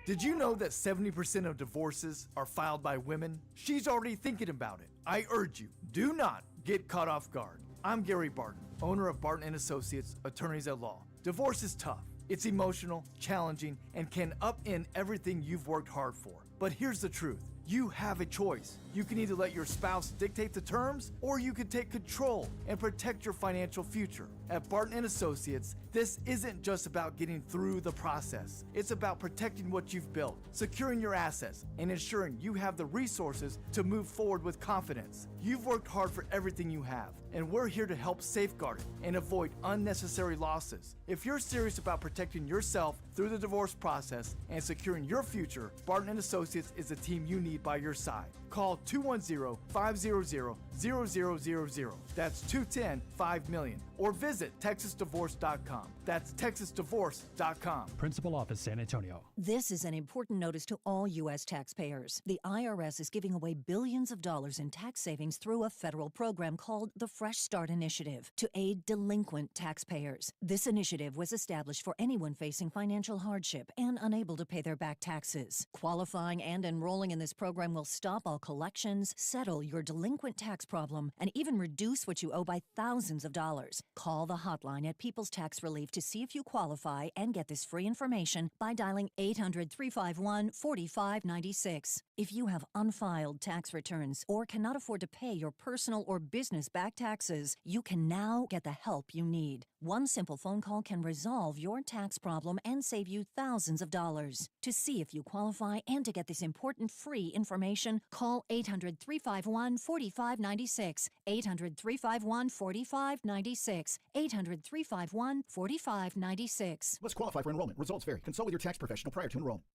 Did you know that 70% of divorces are filed by women? She's already thinking about it. I urge you, do not get caught off guard. I'm Gary Barton, owner of Barton & Associates, attorneys at law. Divorce is tough. It's emotional, challenging, and can upend everything you've worked hard for. But here's the truth. You have a choice. You can either let your spouse dictate the terms, or you can take control and protect your financial future. At Barton & Associates, this isn't just about getting through the process. It's about protecting what you've built, securing your assets, and ensuring you have the resources to move forward with confidence. You've worked hard for everything you have, and we're here to help safeguard it and avoid unnecessary losses. If you're serious about protecting yourself through the divorce process and securing your future, Barton & Associates is the team you need by your side. Call 210-500-0000. That's 210-5-million. Or visit TexasDivorce.com. That's TexasDivorce.com. Principal Office, San Antonio. This is an important notice to all U.S. taxpayers. The IRS is giving away billions of dollars in tax savings through a federal program called the Fresh Start Initiative to aid delinquent taxpayers. This initiative was established for anyone facing financial hardship and unable to pay their back taxes. Qualifying and enrolling in this program will stop all collections, settle your delinquent tax problem, and even reduce what you owe by thousands of dollars. Call the hotline at People's Tax Relief to see if you qualify and get this free information by dialing 800-351-4596. If you have unfiled tax returns or cannot afford to pay your personal or business back taxes, you can now get the help you need. One simple phone call can resolve your tax problem and save you thousands of dollars. To see if you qualify and to get this important free information, call 800-351-4596. 800-351-4596. 800-351-4596. Must qualify for enrollment. Results vary. Consult with your tax professional prior to enrollment.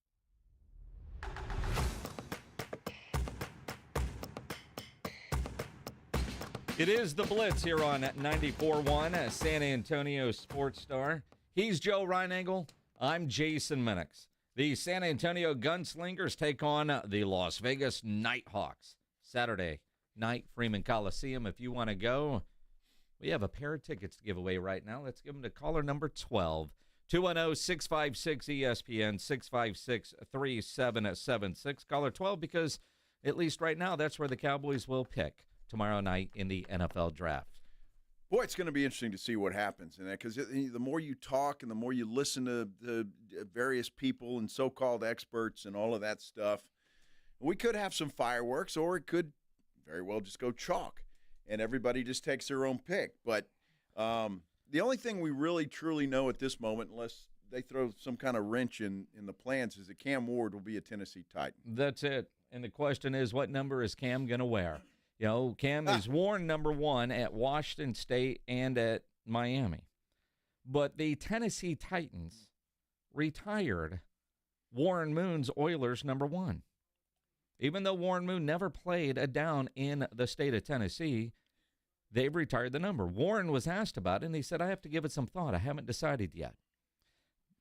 It is the Blitz here on 94.1 San Antonio Sports Star. He's Joe Reinagel. I'm Jason Minix. The San Antonio Gunslingers take on the Las Vegas Nighthawks Saturday night, Freeman Coliseum. If you want to go, we have a pair of tickets to give away right now. Let's give them to caller number 12. 210-656-ESPN, 656-3776. Caller 12, because at least right now, that's where the Cowboys will pick tomorrow night in the NFL draft. Boy, it's going to be interesting to see what happens in that, because the more you talk and the more you listen to the various people and so-called experts and all of that stuff, we could have some fireworks, or it could very well just go chalk and everybody just takes their own pick. But the only thing we really truly know at this moment, unless they throw some kind of wrench in the plans, is that Cam Ward will be a Tennessee Titan. That's it. And the question is, what number is Cam going to wear? You know, Cam is worn number 1 at Washington State and at Miami. But the Tennessee Titans retired Warren Moon's Oilers number 1. Even though Warren Moon never played a down in the state of Tennessee, they've retired the number. Warren was asked about it, and he said, I have to give it some thought. I haven't decided yet.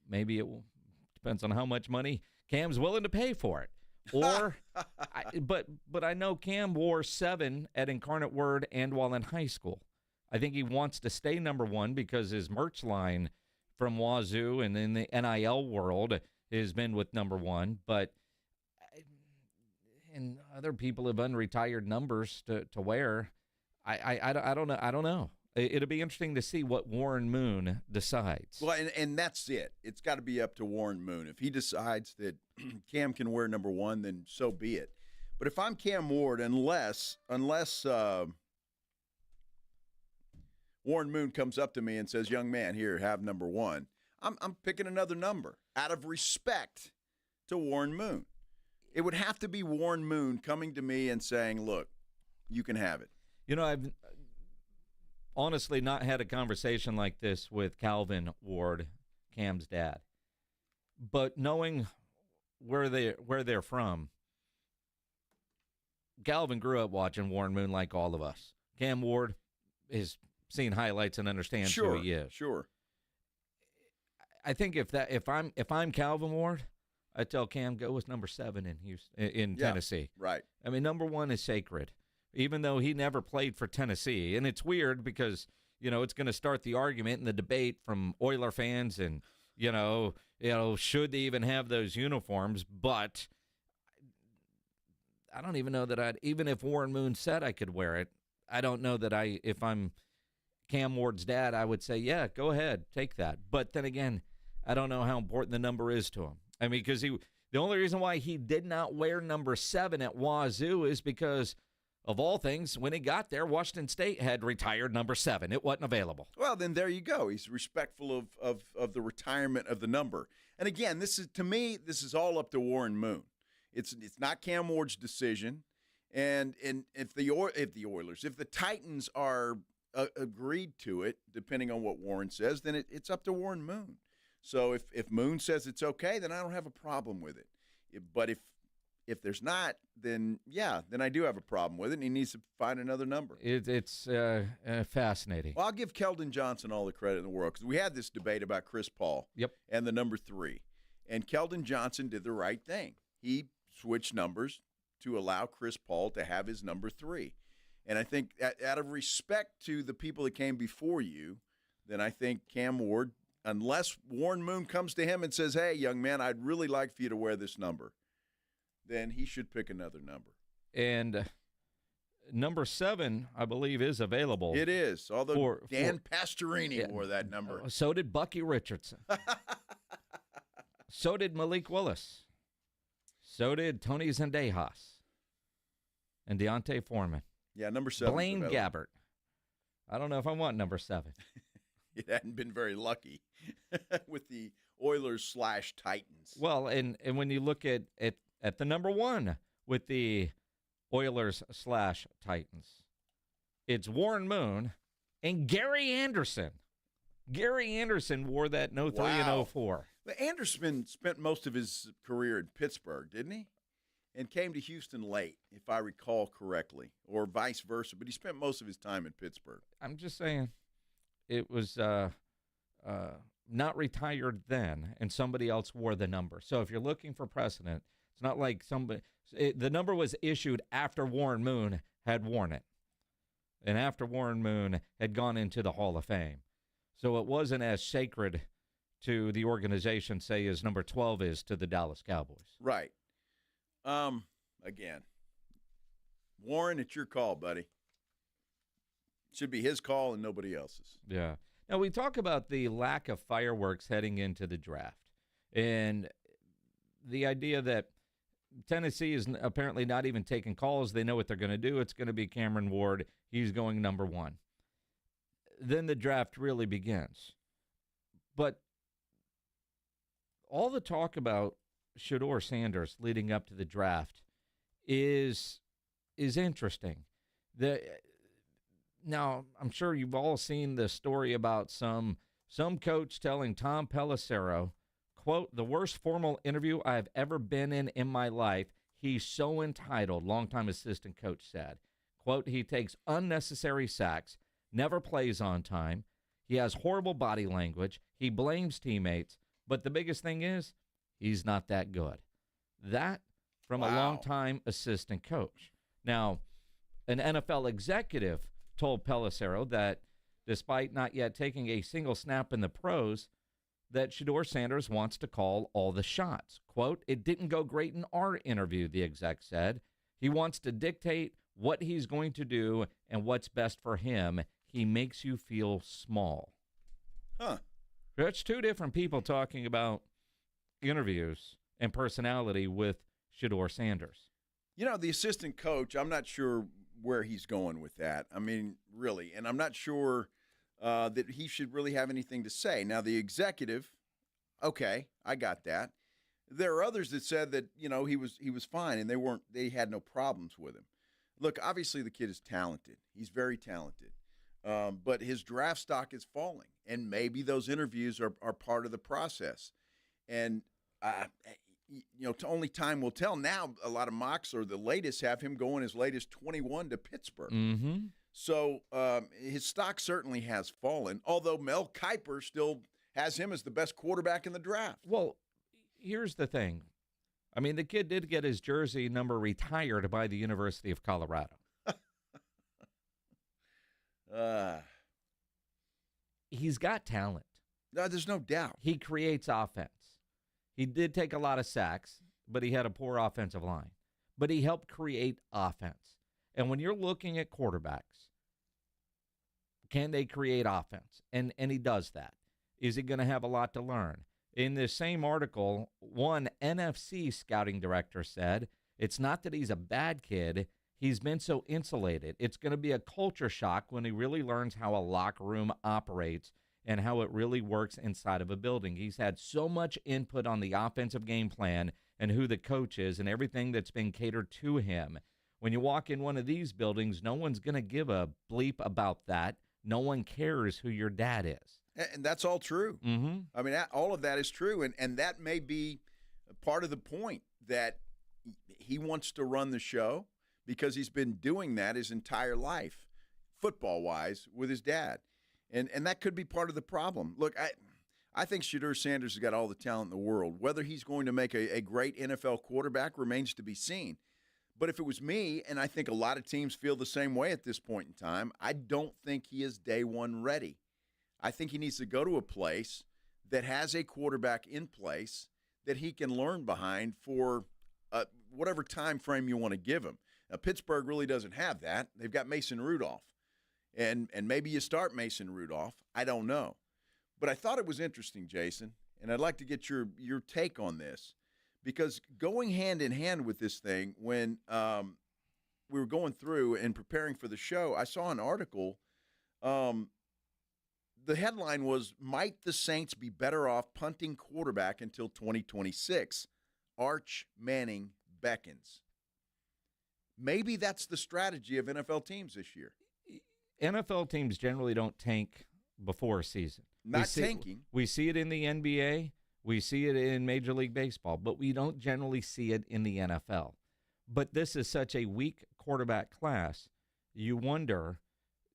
Maybe it will, depends on how much money Cam's willing to pay for it. Or, but I know Cam wore 7 at Incarnate Word and while in high school. I think he wants to stay number 1 because his merch line from Wazoo and in the NIL world has been with number 1. But and other people have unretired numbers to wear. I don't know. I don't know. It'll be interesting to see what Warren Moon decides. Well, and that's it. It's got to be up to Warren Moon. If he decides that Cam can wear number 1, then so be it. But if I'm Cam Ward, unless Warren Moon comes up to me and says, young man, here, have number 1, I'm picking another number out of respect to Warren Moon. It would have to be Warren Moon coming to me and saying, look, you can have it. You know, I've honestly not had a conversation like this with Calvin Ward, Cam's dad. But knowing where they're from, Calvin grew up watching Warren Moon like all of us. Cam Ward has seen highlights and understands who he is. Sure. I think if I'm Calvin Ward, I tell Cam, go with number 7 in Tennessee. Right. I mean, number 1 is sacred, even though he never played for Tennessee. And it's weird because, you know, it's going to start the argument and the debate from Oiler fans and, you know, should they even have those uniforms? But I don't even know that even if Warren Moon said I could wear it, I don't know that if I'm Cam Ward's dad, I would say, yeah, go ahead, take that. But then again, I don't know how important the number is to him. I mean, because the only reason why he did not wear number 7 at Wazoo is because, of all things, when he got there, Washington State had retired number 7. It wasn't available. Well, then there you go. He's respectful of the retirement of the number. And again, this is all up to Warren Moon. It's not Cam Ward's decision. And if the Titans are agreed to it, depending on what Warren says, then it's up to Warren Moon. So if Moon says it's okay, then I don't have a problem with it. But if there's not, then I do have a problem with it, and he needs to find another number. It's fascinating. Well, I'll give Keldon Johnson all the credit in the world because we had this debate about Chris Paul and the number 3. And Keldon Johnson did the right thing. He switched numbers to allow Chris Paul to have his number 3. And I think out of respect to the people that came before you, then I think Cam Ward, unless Warren Moon comes to him and says, hey, young man, I'd really like for you to wear this number, then he should pick another number. And number 7, I believe, is available. It is, although Dan Pastorini wore that number. So did Bucky Richardson. So did Malik Willis. So did Tony Zendejas and Deontay Foreman. Yeah, number 7. Blaine Gabbert. I don't know if I want number 7. It hadn't been very lucky with the Oilers/Titans. Well, and when you look at the number 1 with the Oilers/Titans, it's Warren Moon and Gary Anderson. Gary Anderson wore that 03 and 04. But Anderson spent most of his career in Pittsburgh, didn't he? And came to Houston late, if I recall correctly, or vice versa. But he spent most of his time in Pittsburgh. I'm just saying it was not retired then, and somebody else wore the number. So if you're looking for precedent, it's not like the number was issued after Warren Moon had worn it, and after Warren Moon had gone into the Hall of Fame. So it wasn't as sacred to the organization, say, as number 12 is to the Dallas Cowboys. Right. Again, Warren, it's your call, buddy. Should be his call and nobody else's. Yeah. Now, we talk about the lack of fireworks heading into the draft and the idea that Tennessee is apparently not even taking calls. They know what they're going to do. It's going to be Cameron Ward. He's going number 1. Then the draft really begins. But all the talk about Shadur Sanders leading up to the draft is interesting. Now, I'm sure you've all seen the story about some coach telling Tom Pelissero, quote, the worst formal interview I've ever been in my life. He's so entitled, longtime assistant coach said. Quote, he takes unnecessary sacks, never plays on time. He has horrible body language. He blames teammates. But the biggest thing is, he's not that good. That from a longtime assistant coach. Now, an NFL executive told Pelissero that despite not yet taking a single snap in the pros, that Shadur Sanders wants to call all the shots. Quote, it didn't go great in our interview, the exec said. He wants to dictate what he's going to do and what's best for him. He makes you feel small. Huh. That's 2 different people talking about interviews and personality with Shadur Sanders. The assistant coach, I'm not sure where he's going with that. I mean, really. And I'm not sure that he should really have anything to say. Now, the executive, okay, I got that. There are others that said that, he was fine and they had no problems with him. Look, obviously the kid is talented. He's very talented. But his draft stock is falling. And maybe those interviews are part of the process. And, only time will tell. Now, a lot of mocks or the latest have him going as late as 21 to Pittsburgh. Mm-hmm. So his stock certainly has fallen, although Mel Kiper still has him as the best quarterback in the draft. Well, here's the thing. I mean, the kid did get his jersey number retired by the University of Colorado. He's got talent. No, there's no doubt. He creates offense. He did take a lot of sacks, but he had a poor offensive line. But he helped create offense. And when you're looking at quarterbacks, can they create offense? And he does that. Is he going to have a lot to learn? In this same article, one NFC scouting director said, it's not that he's a bad kid. He's been so insulated. It's going to be a culture shock when he really learns how a locker room operates and how it really works inside of a building. He's had so much input on the offensive game plan and who the coach is and everything that's been catered to him. When you walk in one of these buildings, no one's going to give a bleep about that. No one cares who your dad is. And that's all true. Mm-hmm. I mean, all of that is true. And that may be part of the point, that he wants to run the show because he's been doing that his entire life, football-wise, with his dad. And that could be part of the problem. Look, I think Shadur Sanders has got all the talent in the world. Whether he's going to make a great NFL quarterback remains to be seen. But if it was me, and I think a lot of teams feel the same way at this point in time, I don't think he is day one ready. I think he needs to go to a place that has a quarterback in place that he can learn behind for whatever time frame you want to give him. Now, Pittsburgh really doesn't have that. They've got Mason Rudolph. And maybe you start Mason Rudolph. I don't know. But I thought it was interesting, Jason, and I'd like to get your take on this, because going hand in hand with this thing, when we were going through and preparing for the show, I saw an article. The headline was, might the Saints be better off punting quarterback until 2026? Arch Manning beckons. Maybe that's the strategy of NFL teams this year. NFL teams generally don't tank before a season. Tanking. We see it in the NBA. We see it in Major League Baseball, but we don't generally see it in the NFL. But this is such a weak quarterback class. You wonder,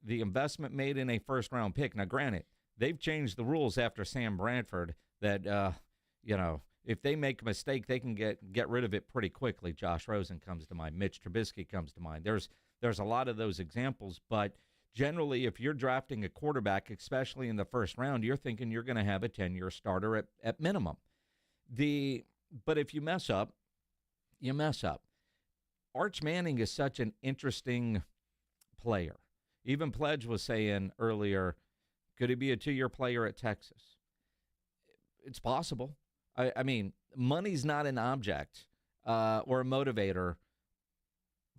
the investment made in a first-round pick. Now, granted, they've changed the rules after Sam Bradford that, if they make a mistake, they can get rid of it pretty quickly. Josh Rosen comes to mind. Mitch Trubisky comes to mind. There's a lot of those examples, but generally, if you're drafting a quarterback, especially in the first round, you're thinking you're going to have a 10-year starter at minimum. But if you mess up, you mess up. Arch Manning is such an interesting player. Even Pledge was saying earlier, could he be a 2-year player at Texas? It's possible. I mean, money's not an object or a motivator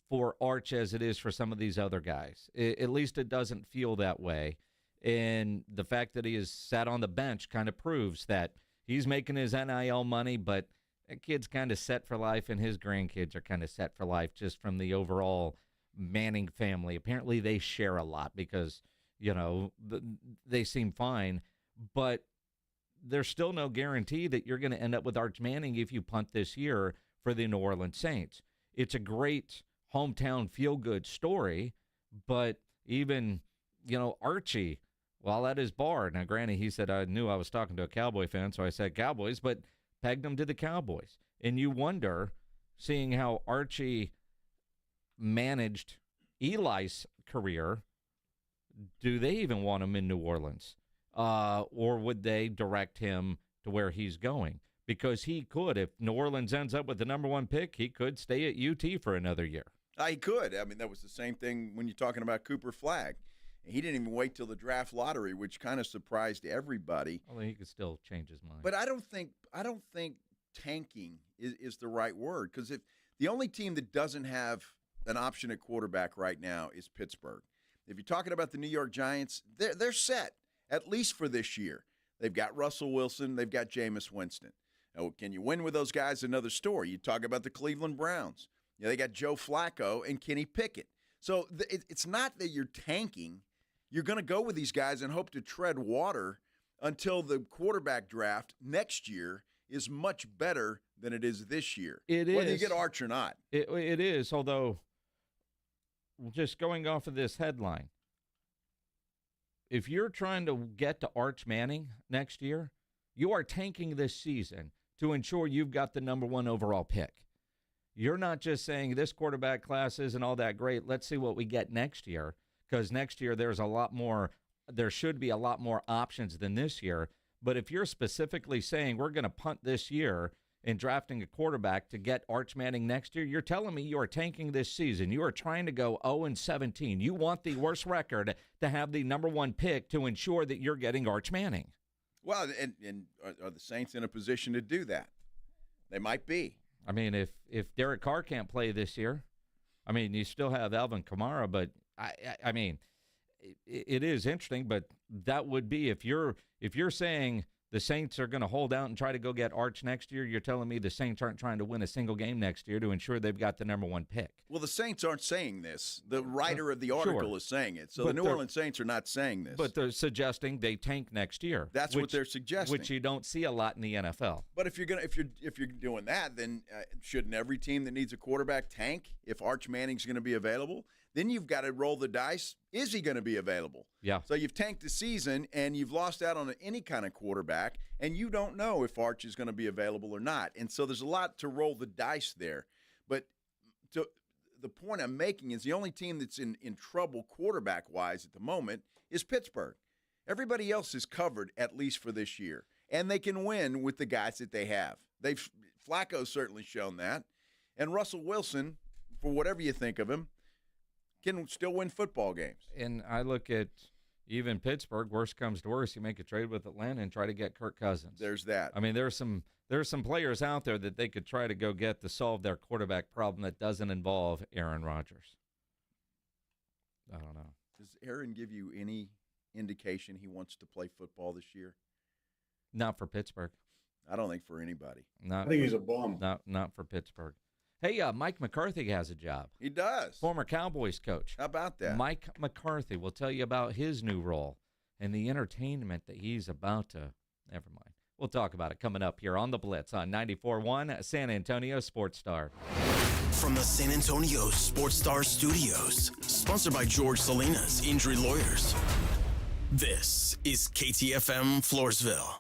for Arch as it is for some of these other guys. At least it doesn't feel that way. And the fact that he is sat on the bench kind of proves that he's making his NIL money, but that kid's kind of set for life, and his grandkids are kind of set for life just from the overall Manning family. Apparently they share a lot because, they seem fine, but there's still no guarantee that you're going to end up with Arch Manning if you punt this year for the New Orleans Saints. It's a great hometown feel-good story, but even, Archie, while at his bar, now granted, he said, I knew I was talking to a Cowboy fan, so I said Cowboys, but pegged him to the Cowboys. And you wonder, seeing how Archie managed Eli's career, do they even want him in New Orleans? Or would they direct him to where he's going? Because he could, if New Orleans ends up with the number 1 pick, he could stay at UT for another year. He could. I mean, that was the same thing when you're talking about Cooper Flagg. He didn't even wait till the draft lottery, which kind of surprised everybody. Although he could still change his mind. But I don't think tanking is the right word, because if The only team that doesn't have an option at quarterback right now is Pittsburgh. If you're talking about the New York Giants, they're set, at least for this year. They've got Russell Wilson. They've got Jameis Winston. Now, can you win with those guys? Another story. You talk about the Cleveland Browns. They got Joe Flacco and Kenny Pickett. So it's not that you're tanking. You're going to go with these guys and hope to tread water until the quarterback draft next year is much better than it is this year. Whether you get Arch or not. It is, although just going off of this headline, if you're trying to get to Arch Manning next year, you are tanking this season to ensure you've got the number 1 overall pick. You're not just saying this quarterback class isn't all that great. Let's see what we get next year, because next year there should be a lot more options than this year. But if you're specifically saying we're going to punt this year in drafting a quarterback to get Arch Manning next year, you're telling me you are tanking this season. You are trying to go 0-17. You want the worst record to have the number 1 pick to ensure that you're getting Arch Manning. Well, and are the Saints in a position to do that? They might be. I mean, if Derek Carr can't play this year, I mean, you still have Alvin Kamara, but I mean, it is interesting. But that would be if you're saying the Saints are going to hold out and try to go get Arch next year, you're telling me the Saints aren't trying to win a single game next year to ensure they've got the number 1 pick. Well, the Saints aren't saying this. The writer of the article is saying it. So the New Orleans Saints are not saying this. But they're suggesting they tank next year. That's what they're suggesting. Which you don't see a lot in the NFL. But if you're doing that, then shouldn't every team that needs a quarterback tank if Arch Manning's going to be available? Then you've got to roll the dice. Is he going to be available? Yeah. So you've tanked the season, and you've lost out on any kind of quarterback, and you don't know if Arch is going to be available or not. And so there's a lot to roll the dice there. But the point I'm making is the only team that's in trouble quarterback-wise at the moment is Pittsburgh. Everybody else is covered, at least for this year. And they can win with the guys that they have. Flacco's certainly shown that. And Russell Wilson, for whatever you think of him, can still win football games. And I look at even Pittsburgh, worst comes to worst, you make a trade with Atlanta and try to get Kirk Cousins. There's that. I mean, there's some players out there that they could try to go get to solve their quarterback problem that doesn't involve Aaron Rodgers. I don't know. Does Aaron give you any indication he wants to play football this year? Not for Pittsburgh. I don't think for anybody. I think he's a bum. Not for Pittsburgh. Hey, Mike McCarthy has a job. He does. Former Cowboys coach. How about that? Mike McCarthy will tell you about his new role and the entertainment that he's about to. Never mind. We'll talk about it coming up here on The Blitz on 94.1 San Antonio Sports Star. From the San Antonio Sports Star Studios, sponsored by George Salinas Injury Lawyers. This is KTFM Floresville.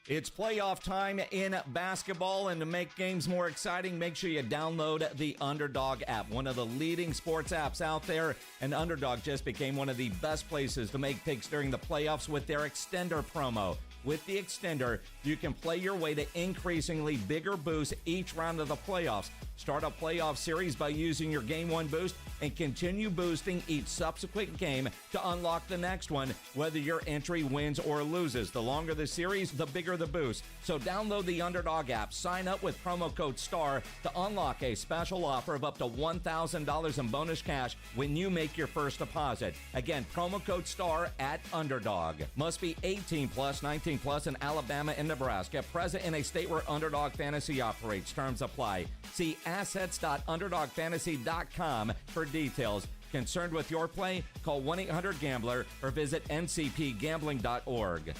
It's playoff time in basketball, and to make games more exciting, make sure you download the Underdog app, one of the leading sports apps out there. And Underdog just became one of the best places to make picks during the playoffs with their extender promo. With the extender, you can play your way to increasingly bigger boosts each round of the playoffs. Start a playoff series by using your Game 1 boost and continue boosting each subsequent game to unlock the next one, whether your entry wins or loses. The longer the series, the bigger the boost. So download the Underdog app, sign up with promo code STAR to unlock a special offer of up to $1,000 in bonus cash when you make your first deposit. Again, promo code STAR at Underdog. Must be 18 plus, 19 plus in Alabama and Nebraska. Present in a state where Underdog Fantasy operates. Terms apply. See assets.underdogfantasy.com for details. Concerned with your play? Call 1-800-GAMBLER or visit ncpgambling.org.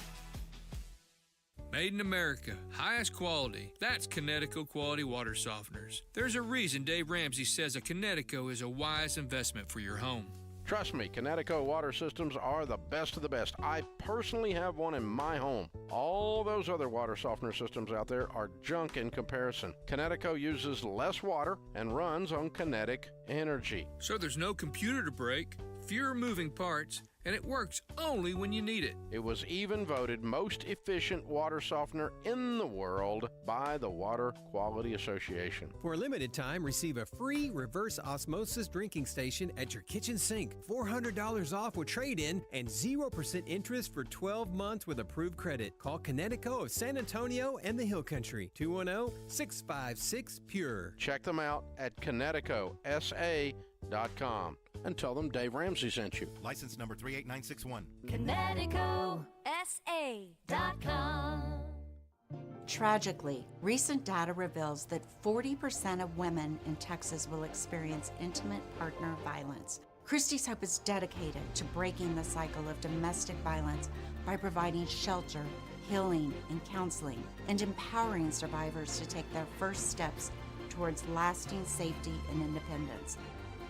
Made in America, highest quality. That's Connecticut Quality Water Softeners. There's a reason Dave Ramsey says a Connecticut is a wise investment for your home. Trust me, Connecticut water systems are the best of the best. I personally have one in my home. All those other water softener systems out there are junk in comparison. Connecticut uses less water and runs on kinetic energy. So there's no computer to break, fewer moving parts, and it works only when you need it. It was even voted most efficient water softener in the world by the Water Quality Association. For a limited time, receive a free reverse osmosis drinking station at your kitchen sink, $400 off with trade-in, and 0% interest for 12 months with approved credit. Call Connecticut of San Antonio and the Hill Country, 210-656-PURE. Check them out at ConnecticutSA.com and tell them Dave Ramsey sent you. License number 38961. ConnecticutSA.com. Tragically, recent data reveals that 40% of women in Texas will experience intimate partner violence. Christie's Hope is dedicated to breaking the cycle of domestic violence by providing shelter, healing, and counseling, and empowering survivors to take their first steps towards lasting safety and independence.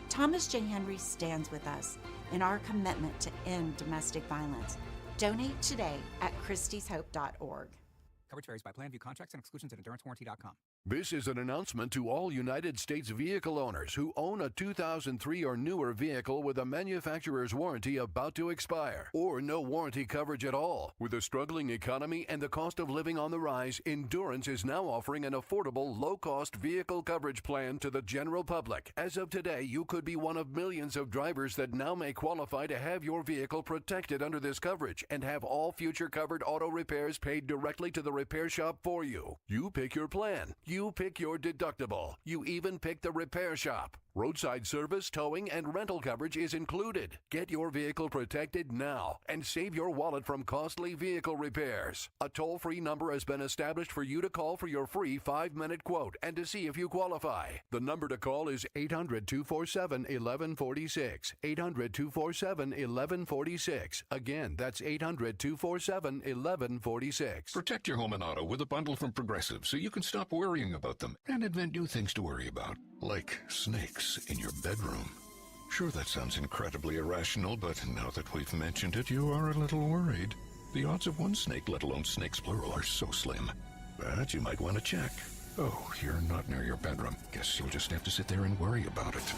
Thomas J. Henry stands with us in our commitment to end domestic violence. Donate today at christieshope.org. Coverage varies by plan. View contracts and exclusions at endurancewarranty.com. This is an announcement to all United States vehicle owners who own a 2003 or newer vehicle with a manufacturer's warranty about to expire, or no warranty coverage at all. With a struggling economy and the cost of living on the rise, Endurance is now offering an affordable, low-cost vehicle coverage plan to the general public. As of today, you could be one of millions of drivers that now may qualify to have your vehicle protected under this coverage and have all future covered auto repairs paid directly to the repair shop for you. You pick your plan. You pick your deductible. You even pick the repair shop. Roadside service, towing, and rental coverage is included. Get your vehicle protected now and save your wallet from costly vehicle repairs. A toll-free number has been established for you to call for your free 5-minute quote and to see if you qualify. The number to call is 800-247-1146. 800-247-1146. Again, that's 800-247-1146. Protect your home and auto with a bundle from Progressive so you can stop worrying about them and invent new things to worry about, like snakes in your bedroom. Sure, that sounds incredibly irrational, but now that we've mentioned it, you are a little worried. The odds of one snake, let alone snakes plural, are so slim. But you might want to check. Oh, you're not near your bedroom. Guess you'll just have to sit there and worry about it.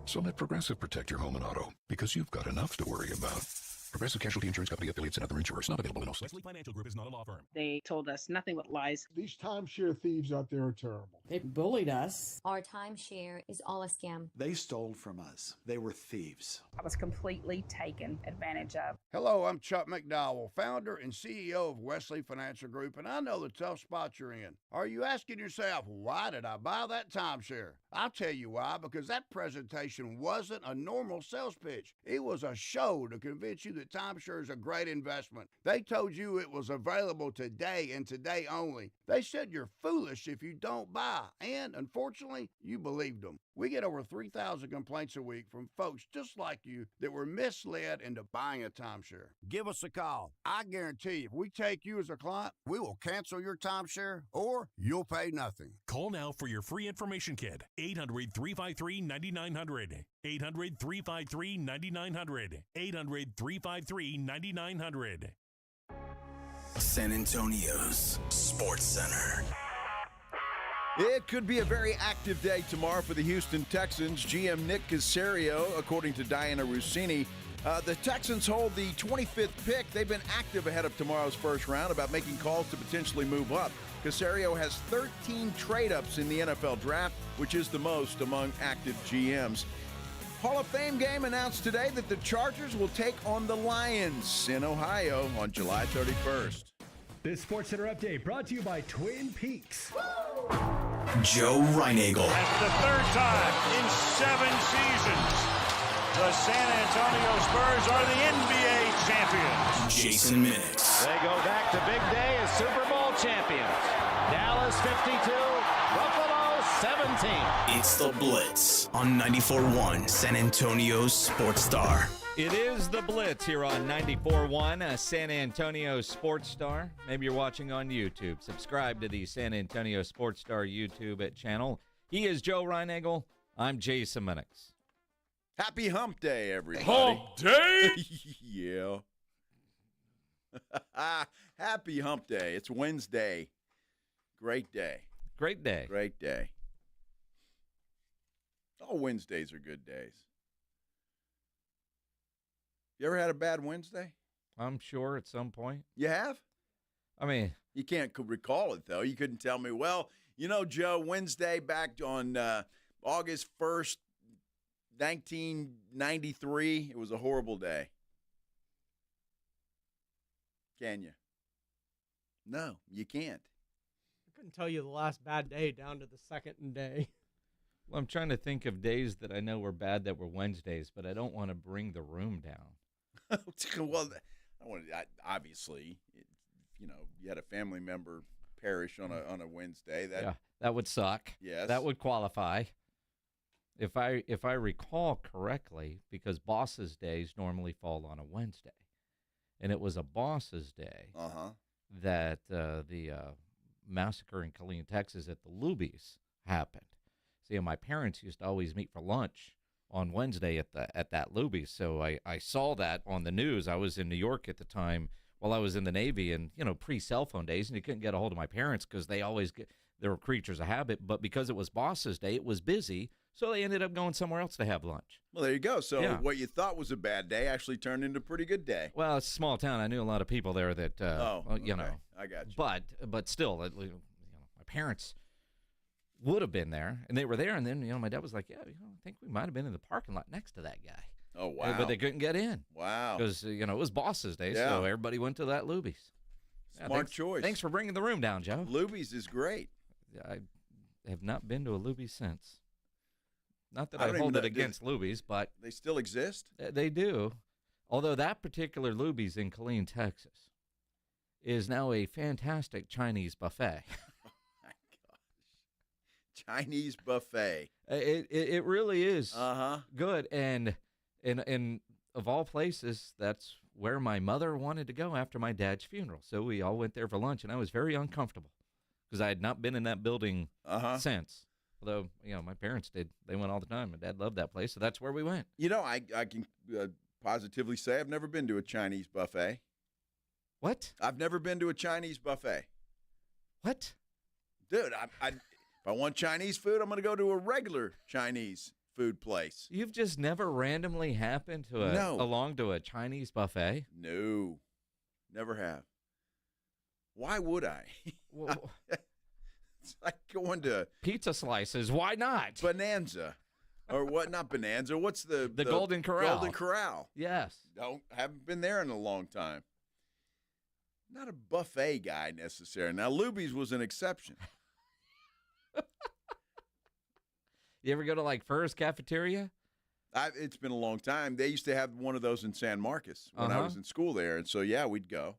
So let Progressive protect your home and auto, because you've got enough to worry about. Progressive Casualty Insurance Company, affiliates, and other insurers. Not available in all states. Wesley Financial Group is not a law firm. They told us nothing but lies. These timeshare thieves out there are terrible. They bullied us. Our timeshare is all a scam. They stole from us. They were thieves. I was completely taken advantage of. Hello, I'm Chuck McDowell, founder and CEO of Wesley Financial Group, and I know the tough spot you're in. Are you asking yourself, why did I buy that timeshare? I'll tell you why, because that presentation wasn't a normal sales pitch. It was a show to convince you that timeshare is a great investment. They told you it was available today and today only. They said you're foolish if you don't buy, and unfortunately, you believed them. We get over 3,000 complaints a week from folks just like you that were misled into buying a timeshare. Give us a call. I guarantee if we take you as a client, we will cancel your timeshare or you'll pay nothing. Call now for your free information kit. 800-353-9900. 800-353-9900. 800-353-9900. San Antonio's Sports Center. It could be a very active day tomorrow for the Houston Texans. GM Nick Caserio, according to Diana Rossini. The Texans hold the 25th pick. They've been active ahead of tomorrow's first round about making calls to potentially move up. Caserio has 13 trade-ups in the NFL draft, which is the most among active GMs. Hall of Fame game announced today that the Chargers will take on the Lions in Ohio on July 31st. This Sports Center update brought to you by Twin Peaks. Joe Reinagel. That's the third time in 7 seasons the San Antonio Spurs are the NBA champions. Jason Minix. They go back to big day as Super Bowl champions. Dallas 52, Buffalo 17. It's the Blitz on 94.1 San Antonio's Sports Star. It is the Blitz here on 94.1 San Antonio Sports Star. Maybe you're watching on YouTube. Subscribe to the San Antonio Sports Star YouTube channel. He is Joe Reinagel. I'm Jason Minix. Happy Hump Day, everybody. Hump Day? Yeah. Happy Hump Day. It's Wednesday. Great day. Great day. Great day. All Wednesdays are good days. You ever had a bad Wednesday? I'm sure at some point. You have? I mean, you can't recall it, though. You couldn't tell me, well, Joe, Wednesday back on August 1st, 1993, it was a horrible day. Can you? No, you can't. I couldn't tell you the last bad day down to the second day. Well, I'm trying to think of days that I know were bad that were Wednesdays, but I don't want to bring the room down. Well, obviously, you had a family member perish on a Wednesday. That would suck. Yes, that would qualify. If I recall correctly, because bosses' days normally fall on a Wednesday, and it was a boss's day that the massacre in Killeen, Texas, at the Lubies happened. See, my parents used to always meet for lunch on Wednesday at that Lubies, so I saw that on the news. I was in New York at the time while I was in the Navy, and pre-cell phone days, and you couldn't get a hold of my parents because they were creatures of habit. But because it was boss's day, it was busy, so they ended up going somewhere else to have lunch. Well, there you go. So what you thought was a bad day actually turned into a pretty good day. Well, it's a small town. I knew a lot of people there that I got you. But still, my parents would have been there, and they were there, and then my dad was like, I think we might have been in the parking lot next to that guy. Oh, wow. But they couldn't get in. Wow. Because it was boss's day, so everybody went to that Lubies. Smart choice. Thanks for bringing the room down, Joe. Lubies is great. I have not been to a Lubies since. Not that I hold it against Lubies, but they still exist. They do. Although that particular Lubies in Killeen, Texas, is now a fantastic Chinese buffet. Chinese buffet. It really is good, and of all places, that's where my mother wanted to go after my dad's funeral. So we all went there for lunch, and I was very uncomfortable because I had not been in that building since. Although my parents did; they went all the time. My dad loved that place, so that's where we went. I can positively say I've never been to a Chinese buffet. What? I've never been to a Chinese buffet. What? Dude, if I want Chinese food, I'm going to go to a regular Chinese food place. You've just never randomly happened to along to a Chinese buffet? No, never have. Why would I? Well, it's like going to pizza slices. Why not? Bonanza, or what? Not Bonanza. What's the Golden Corral? Golden Corral. Yes. Haven't been there in a long time. Not a buffet guy necessarily. Now Luby's was an exception. You ever go to like Furr's Cafeteria? It's been a long time. They used to have one of those in San Marcos when I was in school there, and so we'd go.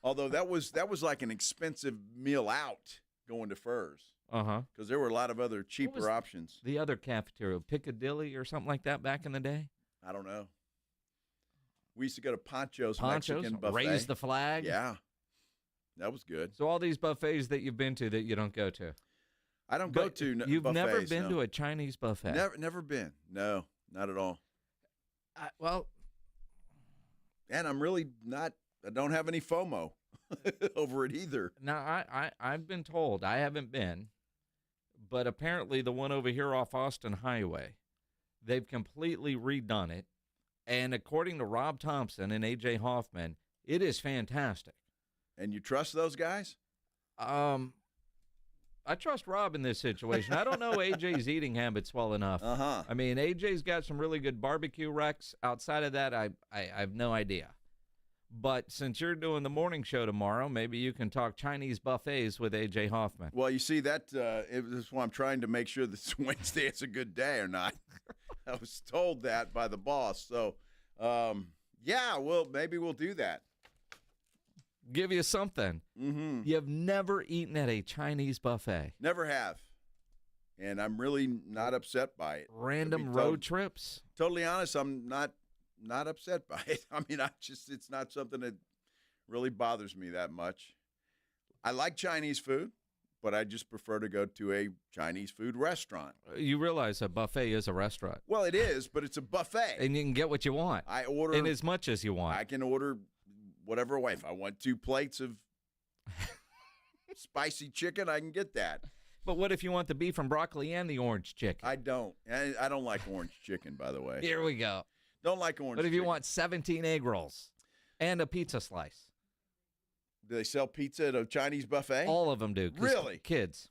Although that was like an expensive meal out going to Furr's. Because there were a lot of other cheaper options. The other cafeteria, Piccadilly or something like that back in the day? I don't know. We used to go to Pancho's Mexican buffet. Raise the flag? Yeah. That was good. So all these buffets that you've been to that you don't go to? I don't go to buffets. You've never been to a Chinese buffet? Never been. No, not at all. And I'm really not, I don't have any FOMO over it either. Now, I've been told, I haven't been, but apparently the one over here off Austin Highway, they've completely redone it. And according to Rob Thompson and A.J. Hoffman, it is fantastic. And you trust those guys? I trust Rob in this situation. I don't know AJ's eating habits well enough. I mean, AJ's got some really good barbecue recs. Outside of that, I have no idea. But since you're doing the morning show tomorrow, maybe you can talk Chinese buffets with AJ Hoffman. Well, you see, that's why I'm trying to make sure this Wednesday is a good day or not. I was told that by the boss. So, well, maybe we'll do that. Give you something. Mm-hmm. You've never eaten at a Chinese buffet. Never have. And I'm really not upset by it. Random road trips? Totally honest, I'm not upset by it. I mean, it's not something that really bothers me that much. I like Chinese food, but I just prefer to go to a Chinese food restaurant. You realize a buffet is a restaurant. Well, it is, but it's a buffet. And you can get what you want. I order. And as much as you want. I can order whatever way. If I want 2 plates of spicy chicken, I can get that. But what if you want the beef and broccoli and the orange chicken? I don't. I don't like orange chicken, by the way. Here we go. Don't like orange But if you chicken. want 17 egg rolls and a pizza slice. Do they sell pizza at a Chinese buffet? All of them do. 'Cause Really? Kids.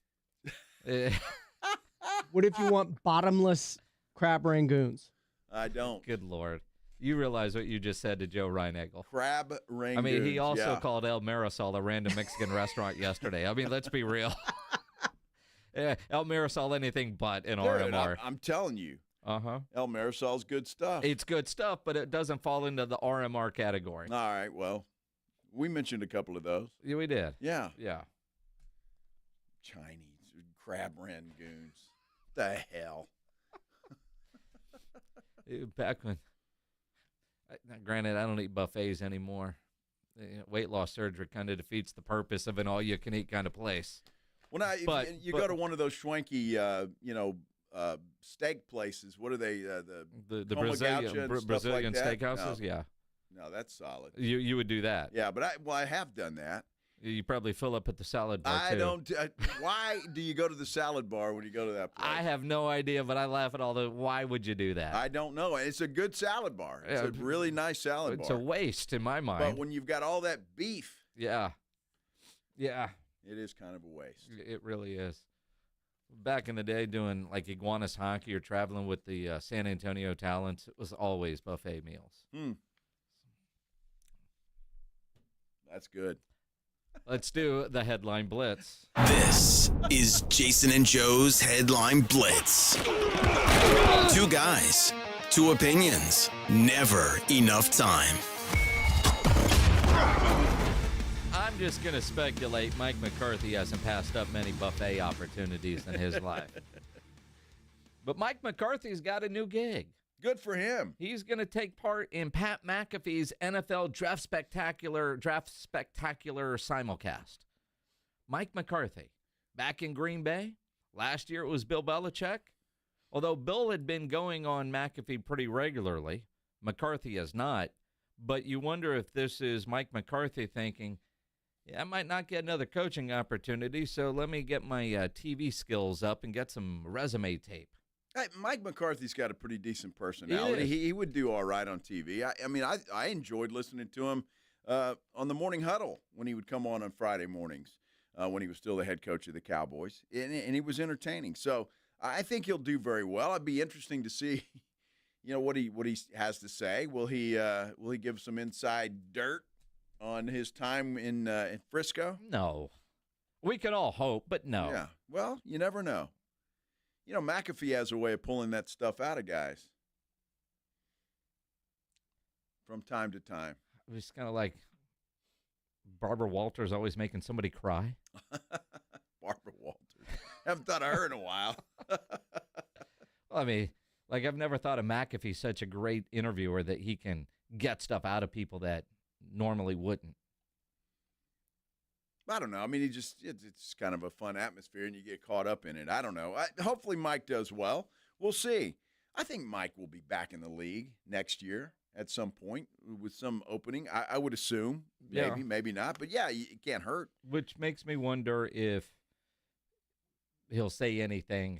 What if you want bottomless crab rangoons? I don't. Good Lord. You realize what you just said to Joe Reinagel. Crab rangoons. I mean, he also yeah. called El Marisol a random Mexican restaurant yesterday. I mean, let's be real. Yeah, El Marisol anything but an Dude, RMR. I'm telling you. Uh-huh. El Marisol's good stuff. It's good stuff, but it doesn't fall into the RMR category. All right, well, we mentioned a couple of those. Yeah, we did. Yeah. Yeah. Chinese crab rangoons. The hell? Back when, granted, I don't eat buffets anymore. Weight loss surgery kind of defeats the purpose of an all-you-can-eat kind of place. Well, now, if you go to one of those schwanky, steak places. What are they? The Coma Brazilian, Gaucha and stuff Brazilian like that? steakhouses, No. yeah. No, that's solid. You would do that. Yeah, but I have done that. You probably fill up at the salad bar, I too. don't. Why do you go to the salad bar when you go to that place? I have no idea, but I laugh at all the, why would you do that? I don't know. It's a good salad bar. It's a really nice salad bar. It's a waste in my mind. But when you've got all that beef. Yeah. Yeah. It is kind of a waste. It really is. Back in the day doing like Iguanas hockey or traveling with the San Antonio Talents, it was always buffet meals. That's good. Let's do the Headline Blitz. This is Jason and Joe's Headline Blitz. Two guys, two opinions, never enough time. I'm just going to speculate Mike McCarthy hasn't passed up many buffet opportunities in his life. But Mike McCarthy's got a new gig. Good for him. He's going to take part in Pat McAfee's NFL Draft Spectacular simulcast. Mike McCarthy, back in Green Bay. Last year it was Bill Belichick. Although Bill had been going on McAfee pretty regularly, McCarthy has not. But you wonder if this is Mike McCarthy thinking, yeah, I might not get another coaching opportunity, so let me get my TV skills up and get some resume tape. Hey, Mike McCarthy's got a pretty decent personality. He would do all right on TV. I enjoyed listening to him on the Morning Huddle when he would come on Friday mornings when he was still the head coach of the Cowboys, and he was entertaining. So I think he'll do very well. It'd be interesting to see, what he has to say. Will he give some inside dirt on his time in Frisco? No, we can all hope, but no. Yeah. Well, you never know. McAfee has a way of pulling that stuff out of guys from time to time. It's kind of like Barbara Walters always making somebody cry. Barbara Walters. Haven't thought of her in a while. Well, I mean, I've never thought of McAfee such a great interviewer that he can get stuff out of people that normally wouldn't. I don't know. I mean, it's kind of a fun atmosphere, and you get caught up in it. I don't know. Hopefully Mike does well. We'll see. I think Mike will be back in the league next year at some point with some opening. I would assume. Maybe, maybe not. But, yeah, it can't hurt. Which makes me wonder if he'll say anything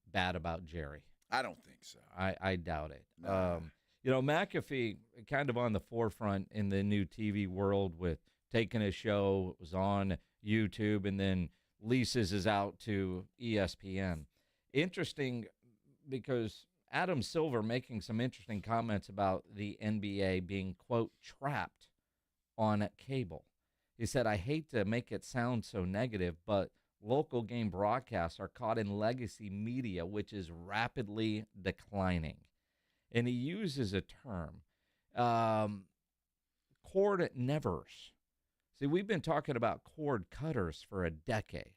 bad about Jerry. I don't think so. I doubt it. No. McAfee kind of on the forefront in the new TV world with taking a show, it was on YouTube, and then leases is out to ESPN. Interesting because Adam Silver making some interesting comments about the NBA being, quote, trapped on cable. He said, I hate to make it sound so negative, but local game broadcasts are caught in legacy media, which is rapidly declining. And he uses a term, cord nevers. See, we've been talking about cord cutters for a decade,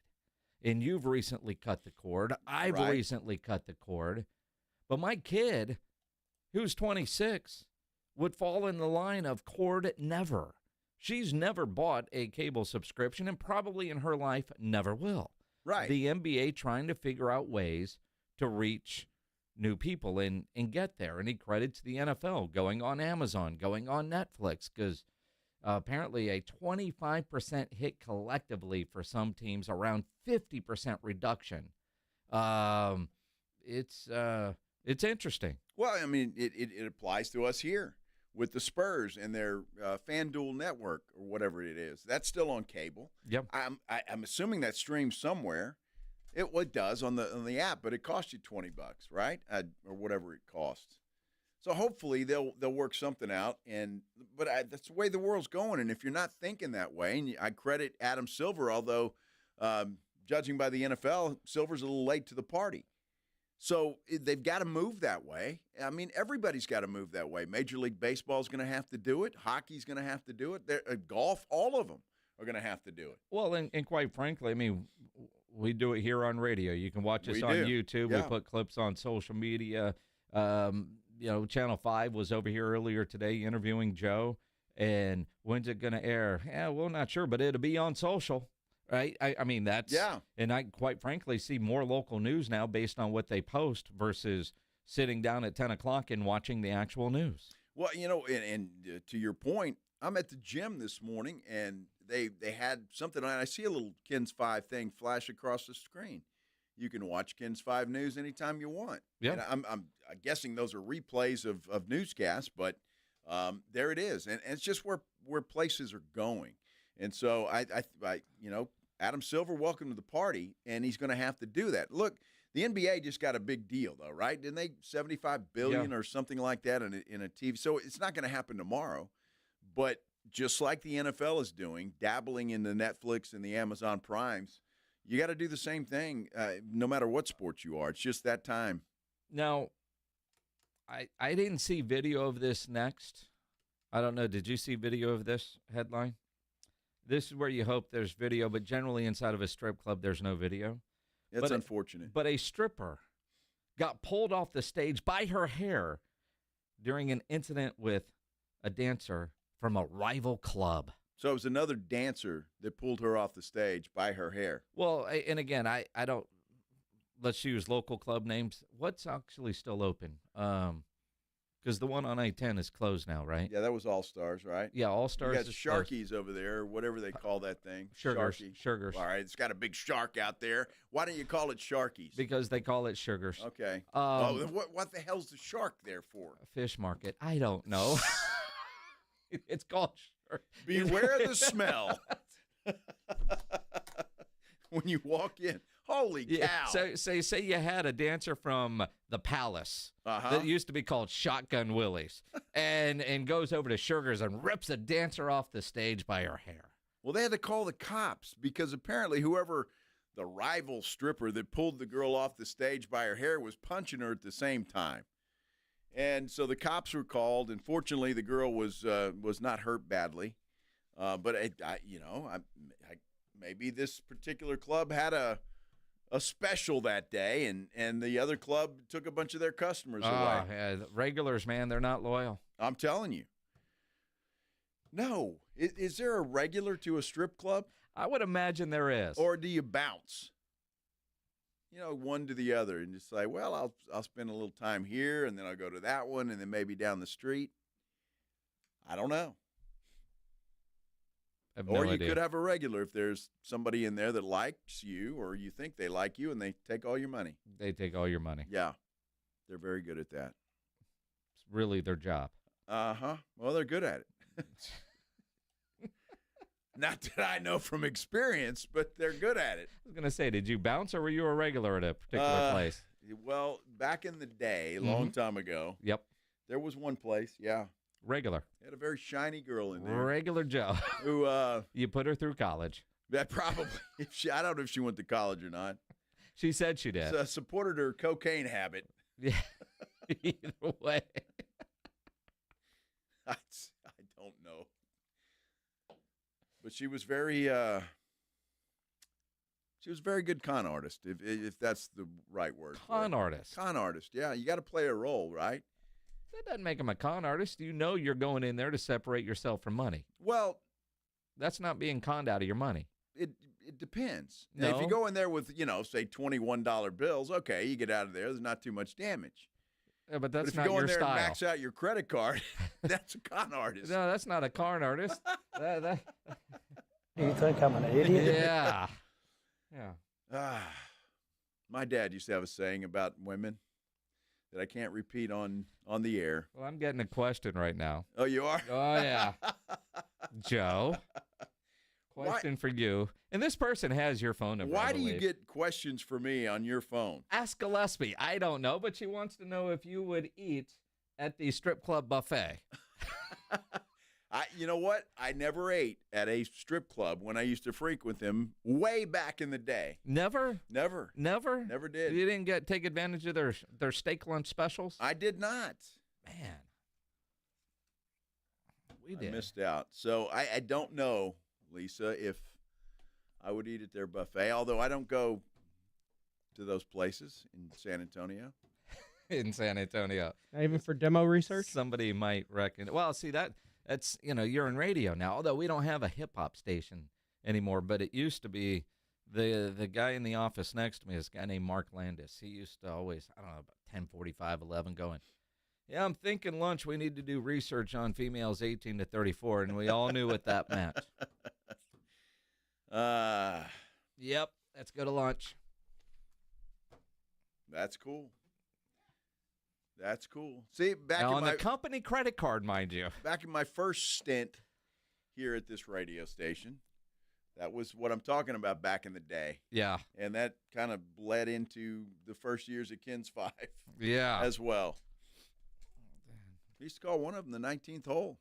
and you've recently cut the cord. I've recently cut the cord. But my kid, who's 26, would fall in the line of cord never. She's never bought a cable subscription and probably in her life never will. Right. The NBA trying to figure out ways to reach new people and get there. And he credits the NFL going on Amazon, going on Netflix, because apparently a 25% hit collectively for some teams, around 50% reduction. It's interesting. Well, I mean, it applies to us here with the Spurs and their FanDuel network or whatever it is. That's still on cable. Yep. I'm assuming that streams somewhere. It does on the app, but it costs you $20, right? Or whatever it costs. So hopefully they'll work something out. But that's the way the world's going. And if you're not thinking that way, and I credit Adam Silver, although judging by the NFL, Silver's a little late to the party. So they've got to move that way. I mean, everybody's got to move that way. Major League Baseball is going to have to do it. Hockey's going to have to do it. Golf, all of them are going to have to do it. Well, and quite frankly, I mean, we do it here on radio. You can watch us on YouTube. Yeah. We put clips on social media. Channel 5 was over here earlier today interviewing Joe. And when's it going to air? Yeah, we're not sure, but it'll be on social. Right? I mean, that's – yeah. And I quite frankly see more local news now based on what they post versus sitting down at 10 o'clock and watching the actual news. Well, and to your point, I'm at the gym this morning, and they had something on. I see a little KENS 5 thing flash across the screen. You can watch KENS 5 News anytime you want. Yeah. And I'm guessing those are replays of newscasts, but there it is. And it's just where places are going. And so I Adam Silver, welcome to the party, and he's going to have to do that. Look, the NBA just got a big deal, though, right? Didn't they $75 billion or something like that in a TV? So it's not going to happen tomorrow. But just like the NFL is doing, dabbling in the Netflix and the Amazon Primes, you got to do the same thing, no matter what sport you are. It's just that time. Now, I didn't see video of this next. I don't know. Did you see video of this headline? This is where you hope there's video, but generally inside of a strip club, there's no video. That's unfortunate. But a stripper got pulled off the stage by her hair during an incident with a dancer from a rival club. So it was another dancer that pulled her off the stage by her hair. Well, and again, I don't – let's use local club names. What's actually still open? Because the one on I-10 is closed now, right? Yeah, that was All-Stars, right? Yeah, All-Stars. You got Sharkies over there, or whatever they call that thing. Sugars. All right, it's got a big shark out there. Why don't you call it Sharkies? Because they call it Sugars. Okay. What the hell's the shark there for? A fish market. I don't know. It's called shark. Beware the smell when you walk in. Holy cow. So say you had a dancer from the Palace that used to be called Shotgun Willies and goes over to Sugars and rips a dancer off the stage by her hair. Well, they had to call the cops because apparently whoever the rival stripper that pulled the girl off the stage by her hair was punching her at the same time. And so the cops were called, and fortunately the girl was not hurt badly. But maybe this particular club had a special that day, and the other club took a bunch of their customers away. Yeah, the regulars, man, they're not loyal. I'm telling you. No. Is there a regular to a strip club? I would imagine there is. Or do you bounce? One to the other, and just say, well, I'll spend a little time here, and then I'll go to that one, and then maybe down the street. I don't know. Or you could have a regular if there's somebody in there that likes you or you think they like you and they take all your money. They take all your money. Yeah. They're very good at that. It's really their job. Uh-huh. Well, they're good at it. Not that I know from experience, but they're good at it. I was going to say, did you bounce or were you a regular at a particular place? Well, back in the day, a long time ago. Yep. There was one place, yeah. Regular. They had a very shiny girl in there. Regular Joe. Who you put her through college. That probably. I don't know if she went to college or not. She said she did. Supported her cocaine habit. Yeah. Either way. I don't know. But she was very good con artist, if that's the right word. Con artist. Con artist, yeah. You got to play a role, right? That doesn't make him a con artist. You know you're going in there to separate yourself from money. Well, that's not being conned out of your money. It depends. No. If you go in there with, say, $21 bills, okay, you get out of there. There's not too much damage. Yeah, but that's not your style. If you go in there and max style. out your credit card, that's a con artist. No, that's not a con artist. You think I'm an idiot? Yeah. Yeah. My dad used to have a saying about women. that I can't repeat on the air. Well, I'm getting a question right now. Oh, you are? Oh, yeah. Joe, question for you. And this person has your phone number. Why do you get questions for me on your phone? Ask Gillespie. I don't know, but she wants to know if you would eat at the strip club buffet. You know what? I never ate at a strip club when I used to frequent them way back in the day. Never? Never. Never? Never did. You didn't take advantage of their steak lunch specials? I did not. Man. We I did. missed out. So I don't know, Lisa, if I would eat at their buffet, although I don't go to those places in San Antonio. In San Antonio. Not even for demo research? Somebody might reckon. Well, see, that's, you're in radio now, although we don't have a hip-hop station anymore, but it used to be the guy in the office next to me, this guy named Mark Landis. He used to always, I don't know, about 10:45, 11, going, yeah, I'm thinking lunch, we need to do research on females 18 to 34, and we all knew what that meant. Yep, let's go to lunch. That's cool. That's cool. See, back now, in on my the company credit card, mind you. Back in my first stint here at this radio station, that was what I'm talking about back in the day. Yeah. And that kind of bled into the first years of Ken's 5. Yeah. As well. We used to call one of them the 19th hole.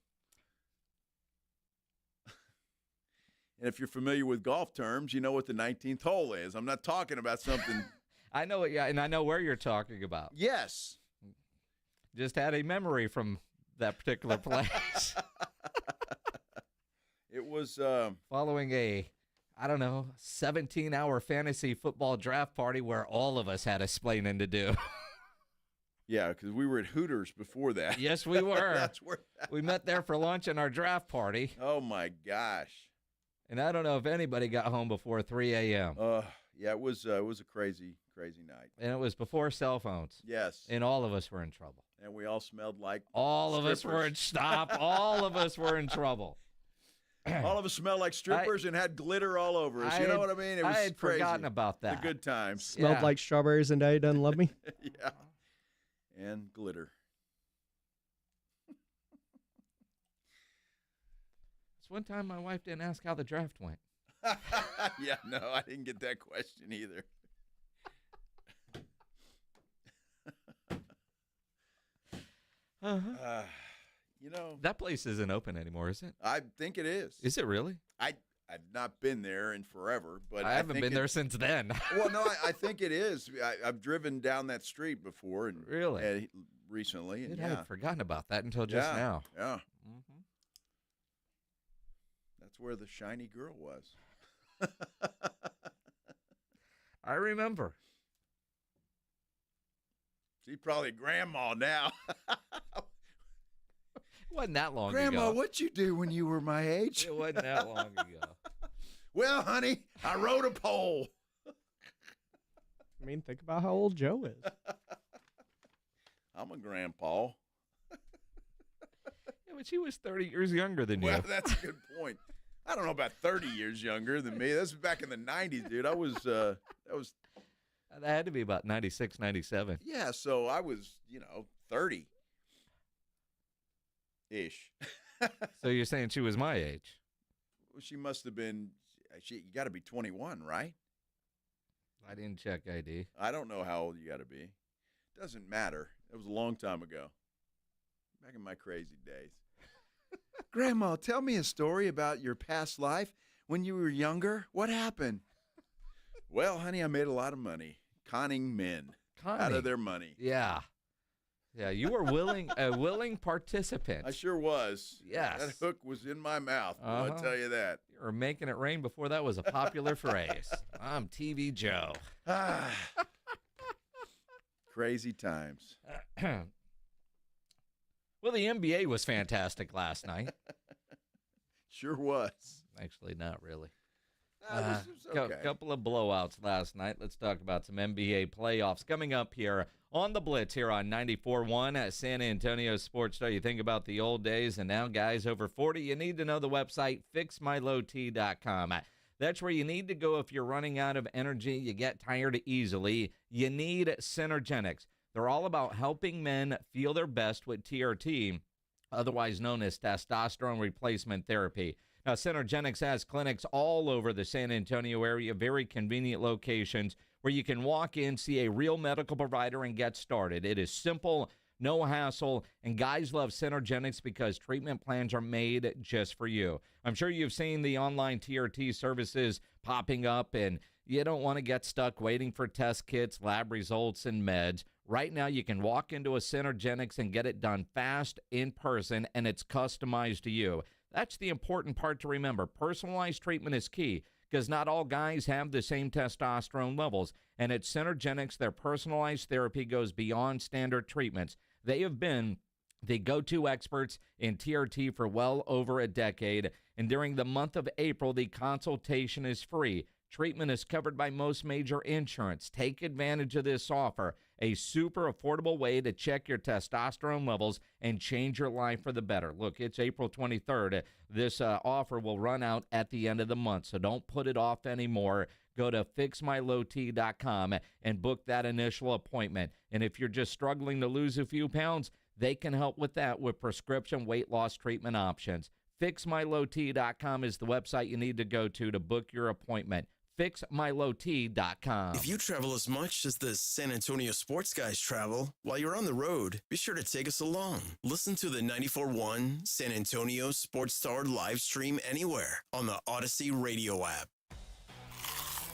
And if you're familiar with golf terms, you know what the 19th hole is. I'm not talking about something. I know it, yeah, and I know where you're talking about. Yes. Just had a memory from that particular place. It was following a, 17-hour fantasy football draft party where all of us had explaining to do. Yeah, because we were at Hooters before that. Yes, we were. That's where we met there for lunch in our draft party. Oh, my gosh. And I don't know if anybody got home before 3 a.m. Yeah, it was a crazy, crazy night. And it was before cell phones. Yes. And all of us were in trouble. And we all smelled like all strippers. of us were in stop. All of us were in trouble. All of us smelled like strippers and had glitter all over us. You know what I mean? It was I had crazy. forgotten about that. The good times. Smelled like strawberries and Daddy Doesn't Love Me. Yeah. And glitter. It's one time my wife didn't ask how the draft went. Yeah, no, I didn't get that question either. That place isn't open anymore, is it? I think it is. Is it really? I've not been there in forever, but I haven't been there since then. Well, no, I think it is. I've driven down that street before, and really recently. And I had forgotten about that until just now. Yeah. Mm-hmm. That's where the shiny girl was. I remember. She's probably grandma now. It wasn't that long ago. Grandma, what'd you do when you were my age? It wasn't that long ago. Well, honey, I rode a pole. I mean, think about how old Joe is. I'm a grandpa. Yeah, but she was 30 years younger than you. Well, that's a good point. I don't know about 30 years younger than me. This was back in the 90s, dude. That had to be about 96, 97. Yeah, so I was, 30-ish. So you're saying she was my age? Well, she must have been, you got to be 21, right? I didn't check ID. I don't know how old you got to be. Doesn't matter. It was a long time ago. Back in my crazy days. Grandma, tell me a story about your past life when you were younger. What happened? Well, honey, I made a lot of money conning men out of their money. Yeah. Yeah, you were a willing participant. I sure was. Yes. That hook was in my mouth. I'll tell you that. You were making it rain before that was a popular phrase. I'm TV Joe. Crazy times. Well, the NBA was fantastic last night. Sure was. Actually, not really. This was okay. Couple of blowouts last night. Let's talk about some NBA playoffs coming up here on the Blitz here on 94.1 at San Antonio Sports Star. You think about the old days, and now guys over 40, you need to know the website fixmylowt.com. That's where you need to go if you're running out of energy, you get tired easily. You need Synergenics. They're all about helping men feel their best with TRT, otherwise known as testosterone replacement therapy. Now, Synergenics has clinics all over the San Antonio area, very convenient locations where you can walk in, see a real medical provider, and get started. It is simple, no hassle, and guys love Synergenics because treatment plans are made just for you. I'm sure you've seen the online TRT services popping up, and you don't want to get stuck waiting for test kits, lab results, and meds. Right now, you can walk into a Synergenics and get it done fast, in person, and it's customized to you. That's the important part to remember. Personalized treatment is key because not all guys have the same testosterone levels. And at Synergenics, their personalized therapy goes beyond standard treatments. They have been the go-to experts in TRT for well over a decade. And during the month of April, the consultation is free. Treatment is covered by most major insurance. Take advantage of this offer, a super affordable way to check your testosterone levels and change your life for the better. Look, it's April 23rd. This offer will run out at the end of the month, so don't put it off anymore. Go to fixmylowt.com and book that initial appointment. And if you're just struggling to lose a few pounds, they can help with that with prescription weight loss treatment options. Fixmylowt.com is the website you need to go to book your appointment. FixMyLowT.com. If you travel as much as the San Antonio sports guys travel, while you're on the road, be sure to take us along. Listen to the 94.1 San Antonio Sports Star live stream anywhere on the Odyssey radio app.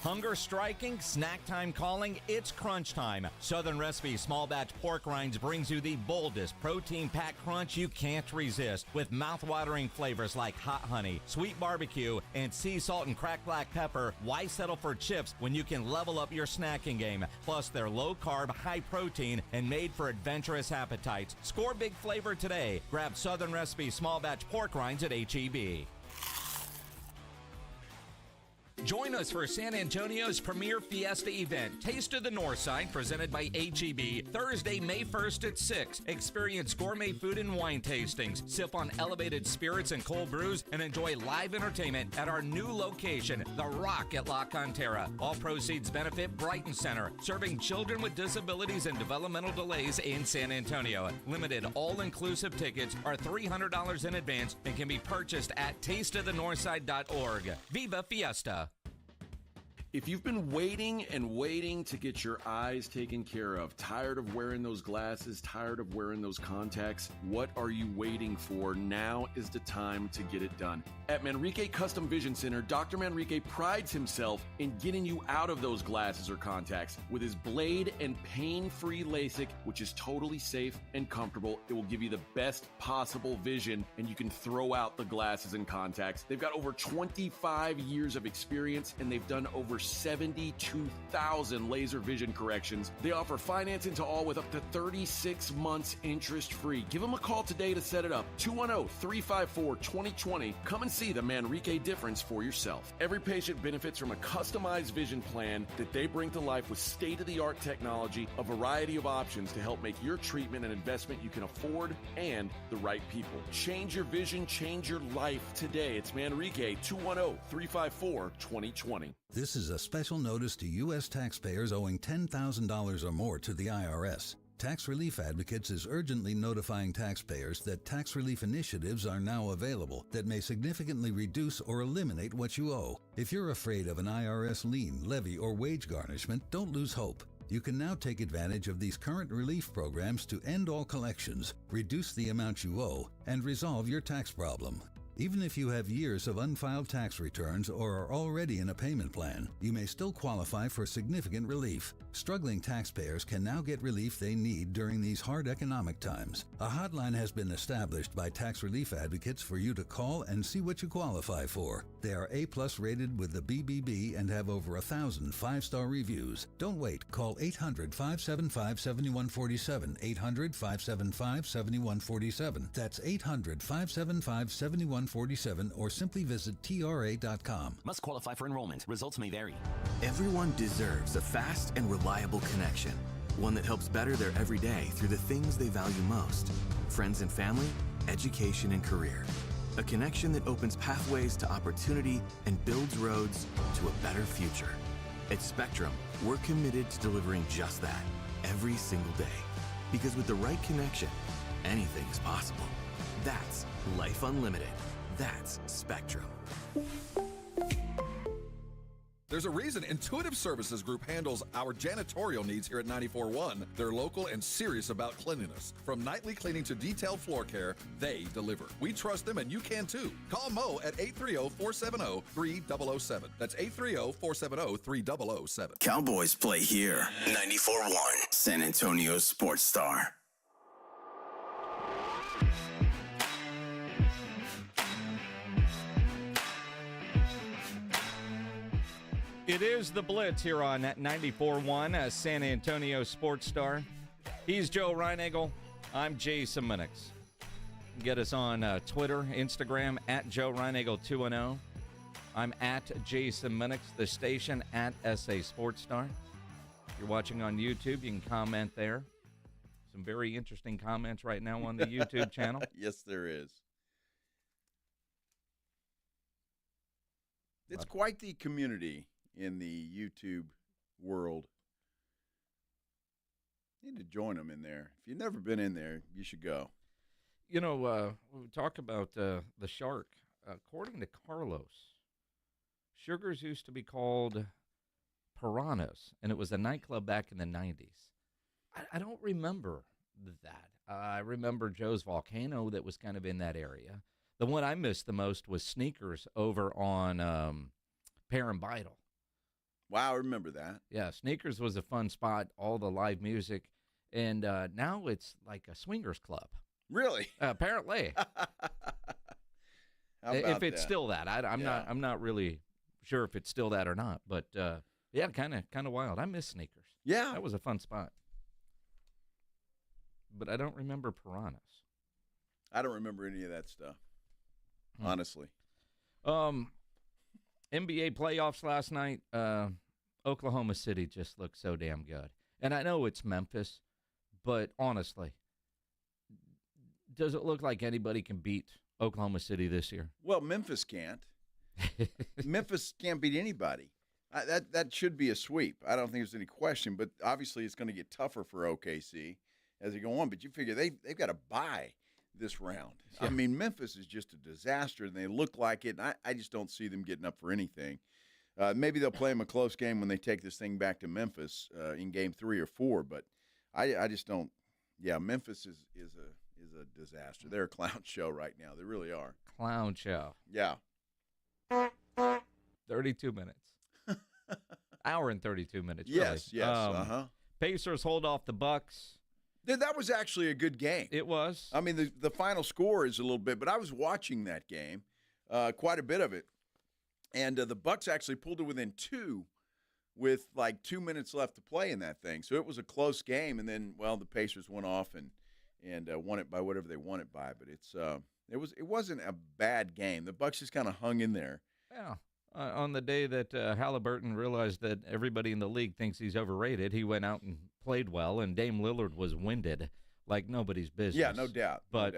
Hunger striking, snack time calling, it's crunch time. Southern Recipe Small Batch Pork Rinds brings you the boldest protein-packed crunch you can't resist with mouth-watering flavors like hot honey, sweet barbecue, and sea salt and cracked black pepper. Why settle for chips when you can level up your snacking game? Plus, they're low-carb, high-protein, and made for adventurous appetites. Score big flavor today. Grab Southern Recipe Small Batch Pork Rinds at H-E-B. Join us for San Antonio's premier fiesta event, Taste of the Northside, presented by H-E-B, Thursday, May 1st at 6. Experience gourmet food and wine tastings, sip on elevated spirits and cold brews, and enjoy live entertainment at our new location, The Rock at La Cantera. All proceeds benefit Brighton Center, serving children with disabilities and developmental delays in San Antonio. Limited all-inclusive tickets are $300 in advance and can be purchased at tasteofthenorthside.org. Viva Fiesta! If you've been waiting and waiting to get your eyes taken care of, tired of wearing those glasses, tired of wearing those contacts, what are you waiting for? Now is the time to get it done. At Manrique Custom Vision Center, Dr. Manrique prides himself in getting you out of those glasses or contacts with his blade and pain-free LASIK, which is totally safe and comfortable. It will give you the best possible vision, and you can throw out the glasses and contacts. They've got over 25 years of experience, and they've done over 72,000 laser vision corrections. They offer financing to all with up to 36 months interest-free. Give them a call today to set it up. 210-354-2020. Come and see the Manrique difference for yourself. Every patient benefits from a customized vision plan that they bring to life with state-of-the-art technology, a variety of options to help make your treatment an investment you can afford and the right people. Change your vision, change your life today. It's Manrique, 210-354-2020. This is a special notice to U.S. taxpayers owing $10,000 or more to the IRS. Tax Relief Advocates is urgently notifying taxpayers that tax relief initiatives are now available that may significantly reduce or eliminate what you owe. If you're afraid of an IRS lien, levy, or wage garnishment, don't lose hope. You can now take advantage of these current relief programs to end all collections, reduce the amount you owe, and resolve your tax problem. Even if you have years of unfiled tax returns or are already in a payment plan, you may still qualify for significant relief. Struggling taxpayers can now get relief they need during these hard economic times. A hotline has been established by Tax Relief Advocates for you to call and see what you qualify for. They are A+ rated with the BBB and have over 1,000 5-star reviews. Don't wait. Call 800-575-7147. 800-575-7147. That's 800-575-7147 or simply visit TRA.com. Must qualify for enrollment. Results may vary. Everyone deserves a fast and reliable connection. One that helps better their everyday through the things they value most. Friends and family, education and career. A connection that opens pathways to opportunity and builds roads to a better future. At Spectrum, we're committed to delivering just that. every single day. Because with the right connection, anything is possible. That's life unlimited. That's Spectrum. There's a reason Intuitive Services Group handles our janitorial needs here at 94.1. They're local and serious about cleanliness. From nightly cleaning to detailed floor care, they deliver. We trust them, and you can too. Call Mo at 830-470-3007. That's 830-470-3007. Cowboys play here. 94.1 San Antonio Sports Star. It is the Blitz here on 94.1 San Antonio Sports Star. He's Joe Reinagle. I'm Jason Minix. Get us on Twitter, Instagram, at Joe Reinagle 210. I'm at Jason Minix, the station at SA Sports Star. If you're watching on YouTube, you can comment there. Some very interesting comments right now on the YouTube channel. Yes, there is. It's quite the community in the YouTube world. You need to join them in there. If you've never been in there, you should go. You know, we talk about the shark. According to Carlos, Sugars used to be called Piranhas, and it was a nightclub back in the 90s. I don't remember that. I remember Joe's Volcano that was kind of in that area. The one I missed the most was Sneakers over on Pear and Beidle. Wow, I remember that. Yeah, Sneakers was a fun spot, all the live music, and now it's like a swingers club. Really? Apparently. If it's still that. I'm not really sure if it's still that or not, but yeah, kind of wild. I miss Sneakers. Yeah. That was a fun spot. But I don't remember Piranhas. I don't remember any of that stuff, honestly. NBA playoffs last night, Oklahoma City just looked so damn good. And I know it's Memphis, but honestly, does it look like anybody can beat Oklahoma City this year? Well, Memphis can't. Memphis can't beat anybody. That should be a sweep. I don't think there's any question, but obviously it's going to get tougher for OKC as they go on. But you figure they've got to bye this round. Yeah. I mean, Memphis is just a disaster, and they look like it. And I just don't see them getting up for anything. Maybe they'll play them a close game when they take this thing back to Memphis in game 3 or 4. But I just don't. Yeah, Memphis is a disaster. They're a clown show right now. They really are. Clown show. Yeah. 32 minutes. Hour and 32 minutes. Really. Yes. Yes. Pacers hold off the Bucks. That was actually a good game. It was. I mean, the final score is a little bit, but I was watching that game, quite a bit of it, and the Bucks actually pulled it within 2 with like 2 minutes left to play in that thing. So it was a close game, and then the Pacers went off and won it by whatever they won it by. But it wasn't a bad game. The Bucks just kind of hung in there. Yeah. On the day that Halliburton realized that everybody in the league thinks he's overrated, he went out and played well, and Dame Lillard was winded like nobody's business. Yeah, no doubt. But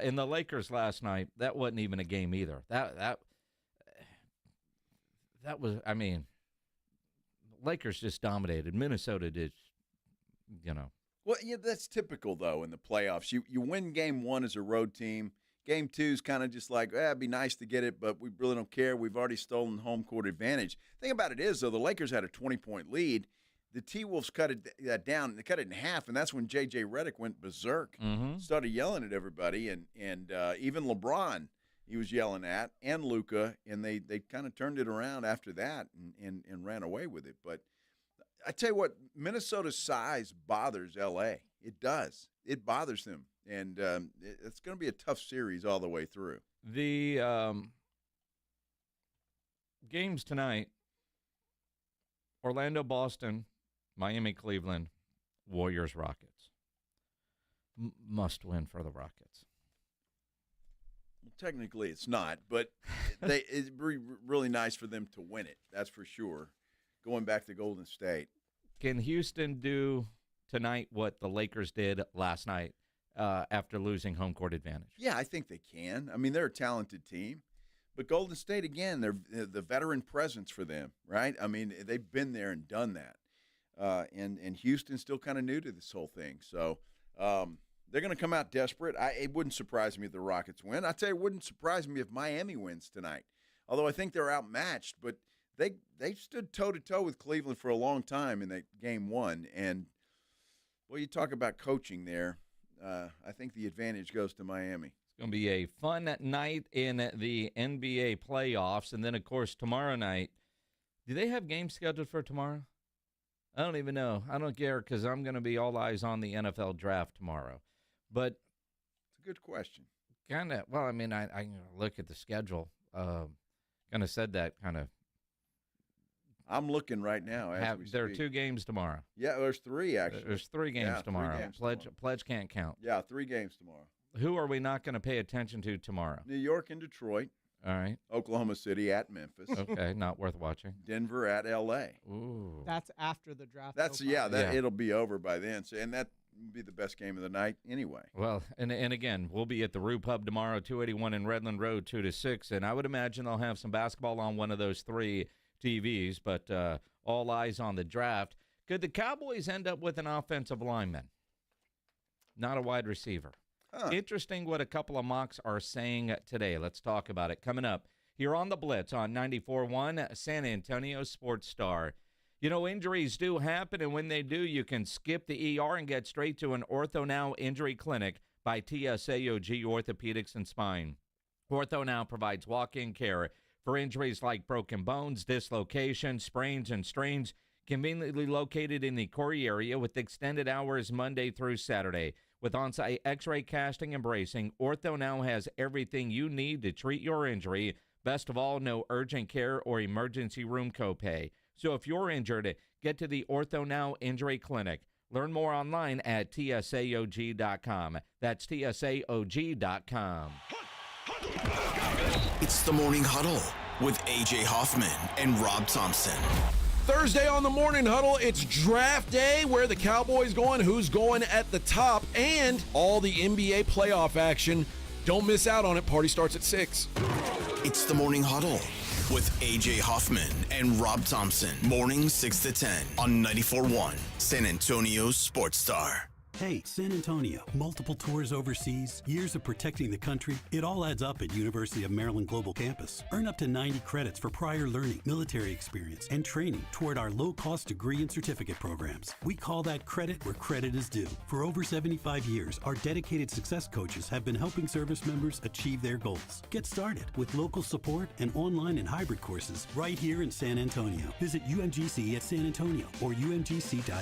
in the Lakers last night, that wasn't even a game either. That was, I mean, Lakers just dominated. Minnesota did, Well, yeah, that's typical, though, in the playoffs. You win game 1 as a road team. Game 2 is kind of just like, it'd be nice to get it, but we really don't care. We've already stolen home court advantage. The thing about it is, though, the Lakers had a 20-point lead. The T-Wolves cut that down. They cut it in half, and that's when J.J. Redick went berserk, started yelling at everybody, and even LeBron he was yelling at, and Luka, and they kind of turned it around after that and ran away with it. But I tell you what, Minnesota's size bothers L.A. It does. It bothers them. And it's going to be a tough series all the way through. The games tonight, Orlando, Boston, Miami, Cleveland, Warriors, Rockets. Must win for the Rockets. Well, technically it's not, but it's really nice for them to win it. That's for sure. Going back to Golden State. Can Houston do tonight what the Lakers did last night? After losing home court advantage. Yeah, I think they can. I mean, they're a talented team. But Golden State, again, they're the veteran presence for them, right? I mean, they've been there and done that. and Houston's still kind of new to this whole thing. So they're going to come out desperate. It wouldn't surprise me if the Rockets win. I'd say it wouldn't surprise me if Miami wins tonight, although I think they're outmatched. But they stood toe-to-toe with Cleveland for a long time in that game one. And, well, you talk about coaching there. I think the advantage goes to Miami. It's going to be a fun night in the NBA playoffs. And then, of course, tomorrow night. Do they have games scheduled for tomorrow? I don't even know. I don't care because I'm going to be all eyes on the NFL draft tomorrow. But it's a good question. Kind of. Well, I mean, I look at the schedule. Kind of said that kind of. I'm looking right now. There are 2 games tomorrow. Yeah, there's 3 actually. There's 3 games tomorrow. 3 games Pledge can't count. Yeah, 3 games tomorrow. Who are we not going to pay attention to tomorrow? New York and Detroit. All right. Oklahoma City at Memphis. Okay, not worth watching. Denver at L.A. Ooh. That's after the draft. It'll be over by then. So, and that would be the best game of the night anyway. Well, and again, we'll be at the Roo Pub tomorrow, 281 in Redland Road, 2 to 6, and I would imagine they'll have some basketball on one of those 3 TVs, but all eyes on the draft. Could the Cowboys end up with an offensive lineman? Not a wide receiver. Huh. Interesting what a couple of mocks are saying today. Let's talk about it. Coming up here on the Blitz on 94.1 San Antonio Sports Star. You know, injuries do happen, and when they do, you can skip the ER and get straight to an Ortho Now injury clinic by TSAOG Orthopedics and Spine. Ortho Now provides walk-in care for injuries like broken bones, dislocations, sprains, and strains, conveniently located in the Corey area with extended hours Monday through Saturday. With on-site x-ray casting and bracing, Ortho Now has everything you need to treat your injury. Best of all, no urgent care or emergency room copay. So if you're injured, get to the Ortho Now Injury Clinic. Learn more online at tsaog.com. That's tsaog.com. It's the Morning Huddle with A.J. Hoffman and Rob Thompson. Thursday on the Morning Huddle, it's draft day. Where the Cowboys going, who's going at the top, and all the NBA playoff action. Don't miss out on it. Party starts at 6. It's the Morning Huddle with A.J. Hoffman and Rob Thompson. Morning 6 to 10 on 94.1 San Antonio Sports Star. Hey, San Antonio, multiple tours overseas, years of protecting the country, it all adds up at University of Maryland Global Campus. Earn up to 90 credits for prior learning, military experience, and training toward our low-cost degree and certificate programs. We call that credit where credit is due. For over 75 years, our dedicated success coaches have been helping service members achieve their goals. Get started with local support and online and hybrid courses right here in San Antonio. Visit UMGC at San Antonio or umgc.edu/SATX.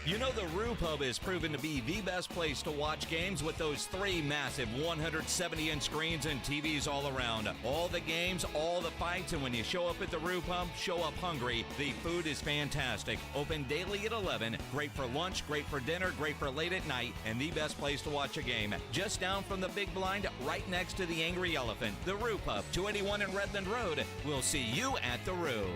You know the Roo Pub is proven to be the best place to watch games with those 3 massive 170-inch screens and TVs all around. All the games, all the fights, and when you show up at the Roo Pub, show up hungry. The food is fantastic. Open daily at 11. Great for lunch, great for dinner, great for late at night, and the best place to watch a game. Just down from the big blind, right next to the Angry Elephant. The Roo Pub, 281 in Redland Road. We'll see you at the Roo.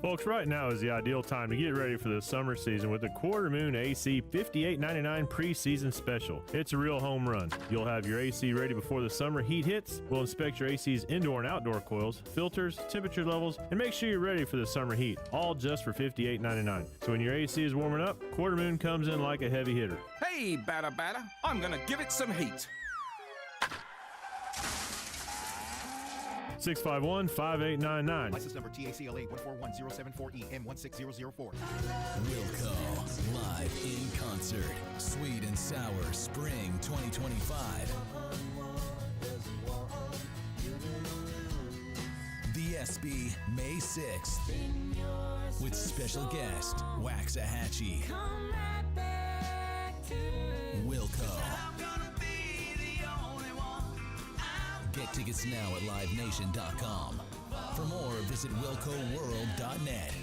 Folks, right now is the ideal time to get ready for the summer season with the Quarter Moon AC $58.99 preseason special. It's a real home run. You'll have your AC ready before the summer heat hits. We'll inspect your AC's indoor and outdoor coils, filters, temperature levels, and make sure you're ready for the summer heat, all just for $58.99. So when your AC is warming up, Quarter Moon comes in like a heavy hitter. Hey, batter, I'm gonna give it some heat. 651-5899. License number TACLA 141074E M16004. Wilco, live in concert. Sweet and Sour Spring 2025. The ESPY, May 6th. With special guest, Waxahachie. Wilco. Get tickets now at livenation.com. For more, visit wilcoworld.net.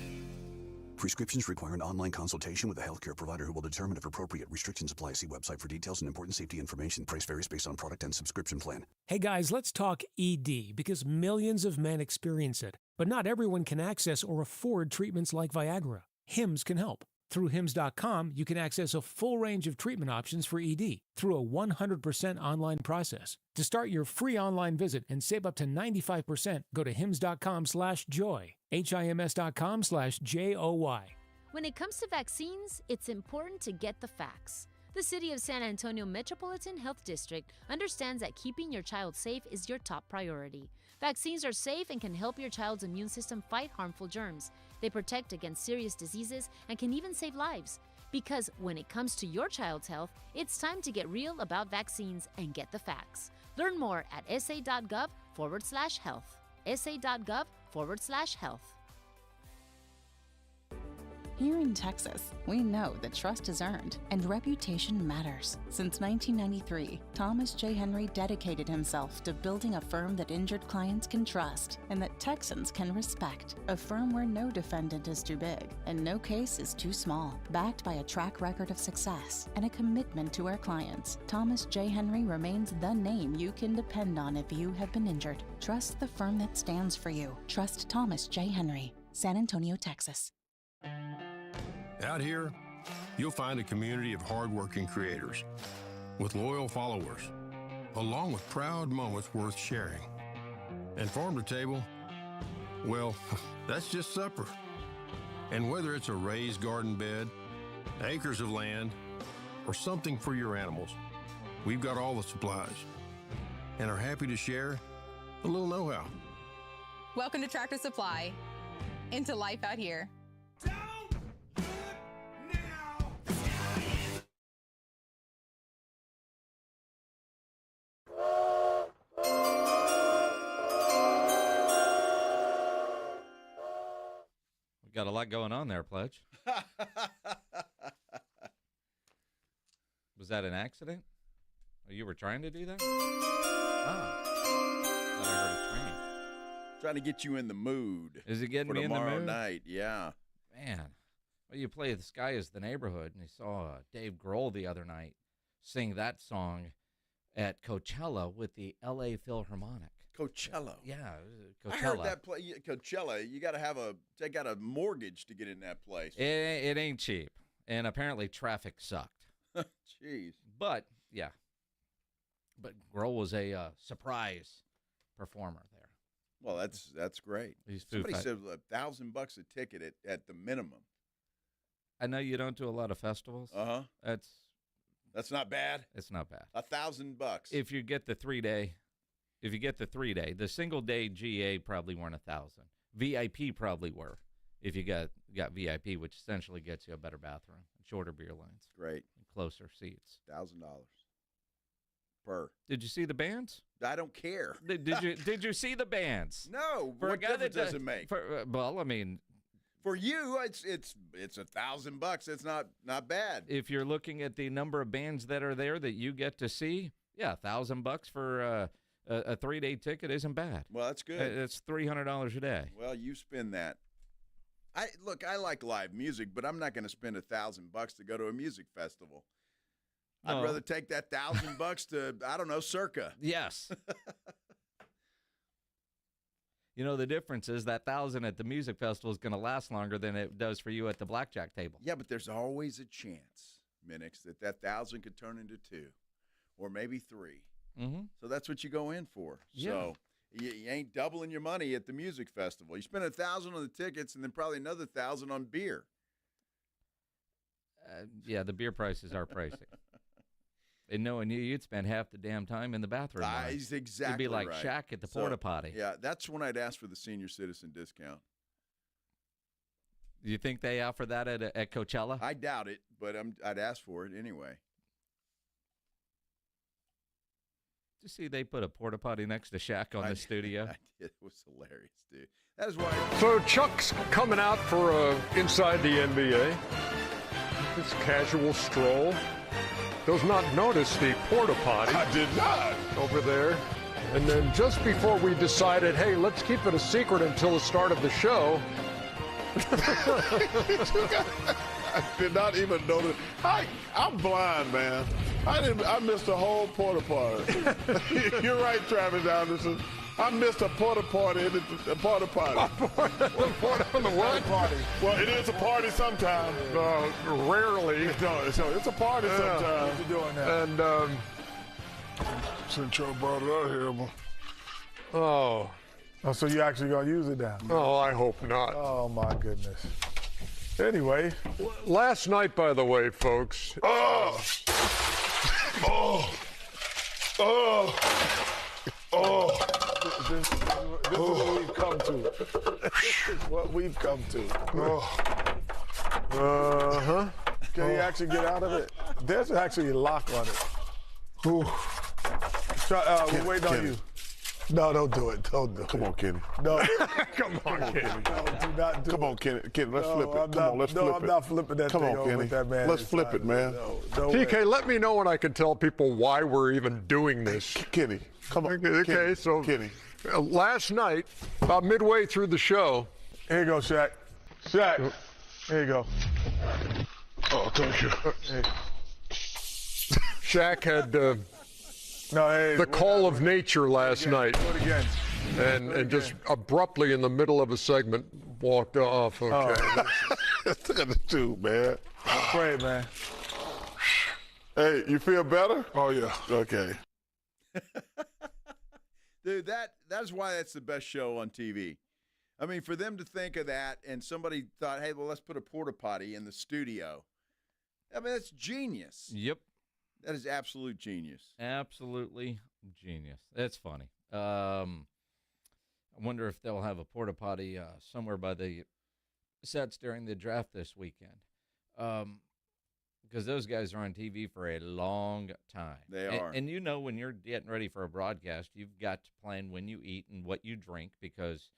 Prescriptions require an online consultation with a healthcare provider who will determine if appropriate. Restrictions apply. See website for details and important safety information. Price varies based on product and subscription plan. Hey guys, let's talk ED because millions of men experience it. But not everyone can access or afford treatments like Viagra. Hims can help. Through HIMS.com, you can access a full range of treatment options for ED through a 100% online process. To start your free online visit and save up to 95%, go to HIMS.com/joy, HIMS.com/JOY. When it comes to vaccines, it's important to get the facts. The City of San Antonio Metropolitan Health District understands that keeping your child safe is your top priority. Vaccines are safe and can help your child's immune system fight harmful germs. They protect against serious diseases and can even save lives. Because when it comes to your child's health, it's time to get real about vaccines and get the facts. Learn more at sa.gov/health. sa.gov/health. Here in Texas, we know that trust is earned and reputation matters. Since 1993, Thomas J. Henry dedicated himself to building a firm that injured clients can trust and that Texans can respect. A firm where no defendant is too big and no case is too small. Backed by a track record of success and a commitment to our clients, Thomas J. Henry remains the name you can depend on if you have been injured. Trust the firm that stands for you. Trust Thomas J. Henry, San Antonio, Texas. Out here, you'll find a community of hardworking creators with loyal followers, along with proud moments worth sharing. And farm to table, well, that's just supper. And whether it's a raised garden bed, acres of land, or something for your animals, we've got all the supplies and are happy to share a little know-how. Welcome to Tractor Supply, into life out here. Got a lot going on there, Pledge. Was that an accident? Oh, you were trying to do that? Oh. I heard a train. Trying to get you in the mood. Is it getting for me in the tomorrow mood? night? Yeah. Man. Well, you play This Guy Is the Neighborhood, and you saw Dave Grohl the other night sing that song at Coachella with the L.A. Philharmonic. Coachella. Yeah, Coachella. I heard that play. Coachella. You got to have they got a mortgage to get in that place. It ain't cheap, and apparently traffic sucked. Jeez. But yeah, but Grohl was a surprise performer there. Well, that's great. Somebody said $1,000 a ticket at the minimum. I know you don't do a lot of festivals. That's not bad. It's not bad. $1,000. If you get the 3-day. If you get the 3-day, the single-day GA probably weren't $1,000. VIP probably were if you got VIP, which essentially gets you a better bathroom, shorter beer lines. Great. And closer seats. $1,000 per. Did you see the bands? I don't care. Did you see the bands? No. What difference does it make? Well, I mean, for you, it's $1,000. It's not bad. If you're looking at the number of bands that are there that you get to see, yeah, $1,000 for a 3-day ticket isn't bad. Well, that's good. It's $300 a day. Well, you spend that. I like live music, but I'm not going to spend $1,000 to go to a music festival. No. I'd rather take that $1,000 to, I don't know, Circa. Yes. You know, the difference is that $1,000 at the music festival is going to last longer than it does for you at the blackjack table. Yeah, but there's always a chance, Minix, that $1,000 could turn into 2 or maybe 3. Mm-hmm. So that's what you go in for. Yeah. So you ain't doubling your money at the music festival. You spend $1,000 on the tickets and then probably another $1,000 on beer. Yeah, the beer prices are pricey. And knowing you'd spend half the damn time in the bathroom. He's exactly You'd be like right. Shaq at the porta-potty. Yeah, that's when I'd ask for the senior citizen discount. Do you think they offer that at Coachella? I doubt it, but I'd ask for it anyway. Did you see they put a porta-potty next to Shaq on the studio? I did. It was hilarious, dude. That is why. So Chuck's coming out for Inside the NBA. This casual stroll. Does not notice the porta-potty. I did not. Over there. And then just before we decided, hey, let's keep it a secret until the start of the show. I did not even notice. I'm blind, man. I missed the whole porta-potty. You're right, Travis Anderson. I missed a porta-potty. The porta-potty. On the what? Party. Well, it is a party sometimes. Rarely. No, it's a party sometimes. What you doing now? And since you brought it out here, but... Oh, so you actually gonna use it now? Oh, I hope not. Oh my goodness. Anyway, last night, by the way, folks. This is what we've come to. This is what we've come to. Can you actually get out of it? There's actually a lock on it. We're waiting on you. No, don't do it. Don't do it. Come on, Kenny. No. Come on, Kenny. No, do not do Come on, Kenny. Kenny, let's flip it. Come on, let's flip it. I'm not flipping that thing over with that man. Let's flip it, man. No TK, way. let me know when I can tell people why we're even doing this. Kenny, come on. Okay, Kenny. so Kenny. Last night, about midway through the show. Here you go, Shaq. Shaq. Here you go. Oh, thank you. Shaq had the call of nature last night. Do it again. And just abruptly in the middle of a segment walked off. Okay. Look at the two, man. Pray, man. Hey, you feel better? Oh, yeah. Okay. Dude, that's why that's the best show on TV. I mean, for them to think of that and somebody thought, hey, well, let's put a porta potty in the studio. I mean, that's genius. Yep. That is absolute genius. Absolutely genius. That's funny. I wonder if they'll have a porta potty somewhere by the sets during the draft this weekend. Because those guys are on TV for a long time. They are. And you know when you're getting ready for a broadcast, you've got to plan when you eat and what you drink because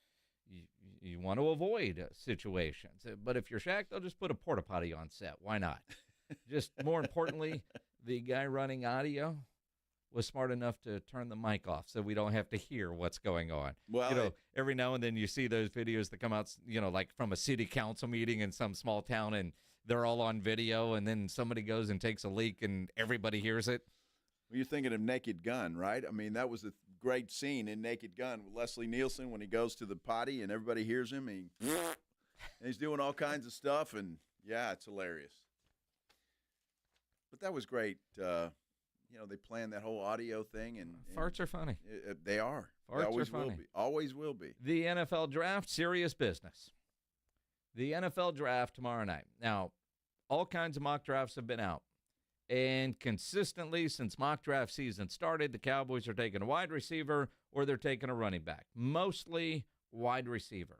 you want to avoid situations. But if you're Shaq, they'll just put a porta potty on set. Why not? Just more importantly, the guy running audio was smart enough to turn the mic off so we don't have to hear what's going on. Well, every now and then you see those videos that come out, like from a city council meeting in some small town, and they're all on video, and then somebody goes and takes a leak, and everybody hears it. Well, you're thinking of Naked Gun, right? I mean, that was a great scene in Naked Gun with Leslie Nielsen when he goes to the potty and everybody hears him. And he's doing all kinds of stuff, and, yeah, it's hilarious. But that was great. They planned that whole audio thing. And farts are funny. They are. Farts they always are funny. will be. Always will be. The NFL draft, serious business. The NFL draft tomorrow night. Now, all kinds of mock drafts have been out. And consistently, since mock draft season started, the Cowboys are taking a wide receiver or they're taking a running back. Mostly wide receiver.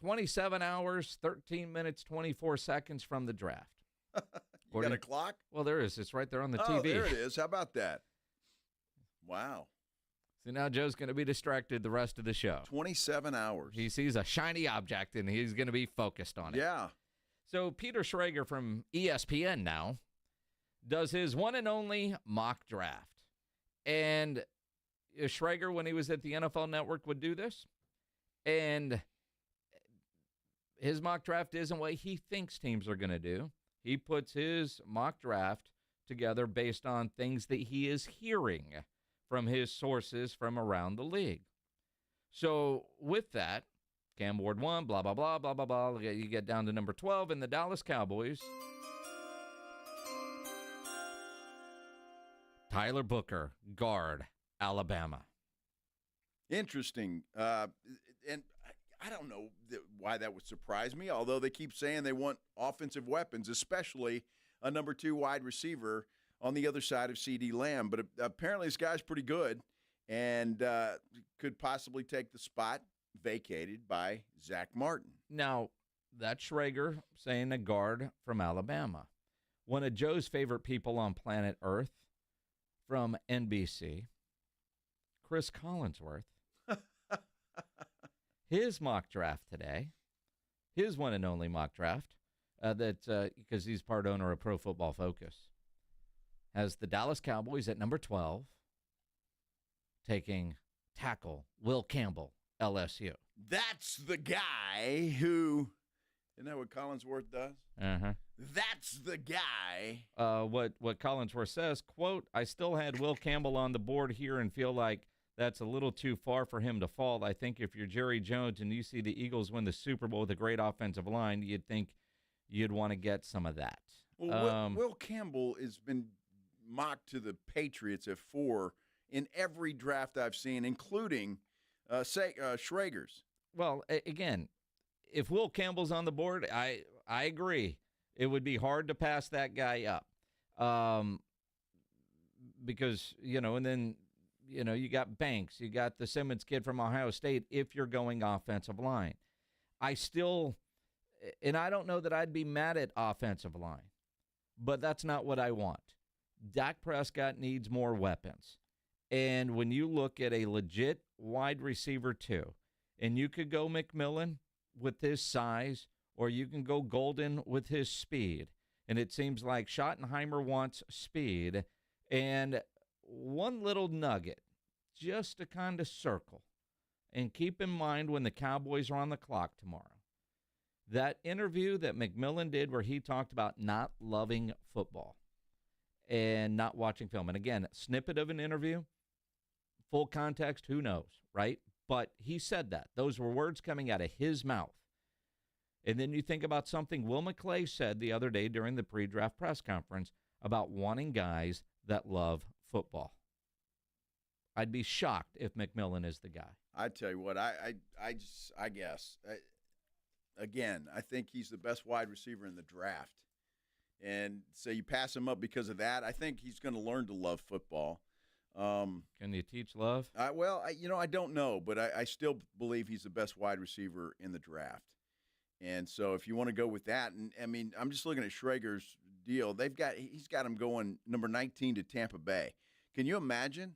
27 hours, 13 minutes, 24 seconds from the draft. You got a clock? Well, there is. It's right there on the Oh, TV. there it is. How about that? Wow. So now Joe's going to be distracted the rest of the show. 27 hours. He sees a shiny object, and he's going to be focused on it. Yeah. So Peter Schrager from ESPN now does his one and only mock draft. And Schrager, when he was at the NFL Network, would do this. And his mock draft isn't what he thinks teams are going to do. He puts his mock draft together based on things that he is hearing from his sources from around the league. So with that, Cam Ward 1, blah, blah, blah, blah, blah, blah. You get down to number 12 in the Dallas Cowboys. Tyler Booker, guard, Alabama. Interesting. And I don't know why that would surprise me, although they keep saying they want offensive weapons, especially a number 2 wide receiver on the other side of C.D. Lamb. But apparently this guy's pretty good and could possibly take the spot vacated by Zach Martin. Now, that's Schrager saying a guard from Alabama. One of Joe's favorite people on planet Earth from NBC, Chris Collinsworth. His mock draft today, his one and only mock draft, because he's part owner of Pro Football Focus, has the Dallas Cowboys at number 12, taking tackle Will Campbell, LSU. That's the guy who, isn't that what Collinsworth does? Uh-huh. That's the guy. What Collinsworth says, quote, I still had Will Campbell on the board here and feel like that's a little too far for him to fall. I think if you're Jerry Jones and you see the Eagles win the Super Bowl with a great offensive line, you'd think you'd want to get some of that. Well, Will Campbell has been mocked to the Patriots at 4 in every draft I've seen, including Schrager's. Well, again, if Will Campbell's on the board, I agree. It would be hard to pass that guy up. Because, and then, you got Banks, you got the Simmons kid from Ohio State if you're going offensive line. I don't know that I'd be mad at offensive line, but that's not what I want. Dak Prescott needs more weapons. And when you look at a legit wide receiver 2, and you could go McMillan with his size, or you can go Golden with his speed, and it seems like Schottenheimer wants speed, and one little nugget just to kind of circle and keep in mind when the Cowboys are on the clock tomorrow. That interview that McMillan did where he talked about not loving football and not watching film. And again, snippet of an interview, full context, who knows, right? But he said that. Those were words coming out of his mouth. And then you think about something Will McClay said the other day during the pre-draft press conference about wanting guys that love football. I'd be shocked if McMillan is the guy. I tell you what, I guess. Again, I think he's the best wide receiver in the draft. And so you pass him up because of that. I think he's going to learn to love football. Can you teach love? I don't know, but I still believe he's the best wide receiver in the draft. And so if you want to go with that, and I mean, I'm just looking at Schrager's deal. He's got him going number 19 to Tampa Bay. Can you imagine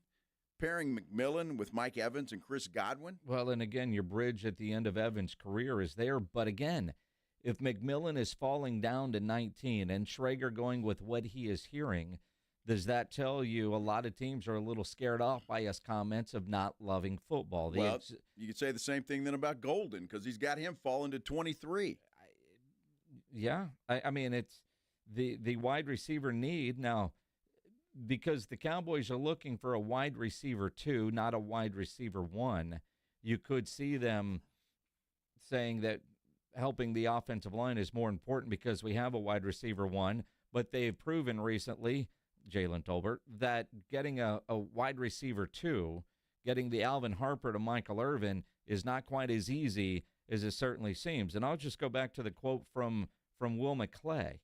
pairing McMillan with Mike Evans and Chris Godwin? Well, and again, your bridge at the end of Evans' career is there. But again, if McMillan is falling down to 19 and Schrager going with what he is hearing, does that tell you a lot of teams are a little scared off by his comments of not loving football? Well, you could say the same thing then about Golden because he's got him falling to 23. Yeah. I mean, it's the wide receiver need now because the Cowboys are looking for a wide receiver 2, not a wide receiver 1. You could see them saying that helping the offensive line is more important because we have a wide receiver 1, but they've proven recently, Jalen Tolbert, that getting a wide receiver 2, getting the Alvin Harper to Michael Irvin is not quite as easy as it certainly seems. And I'll just go back to the quote from Will McClay.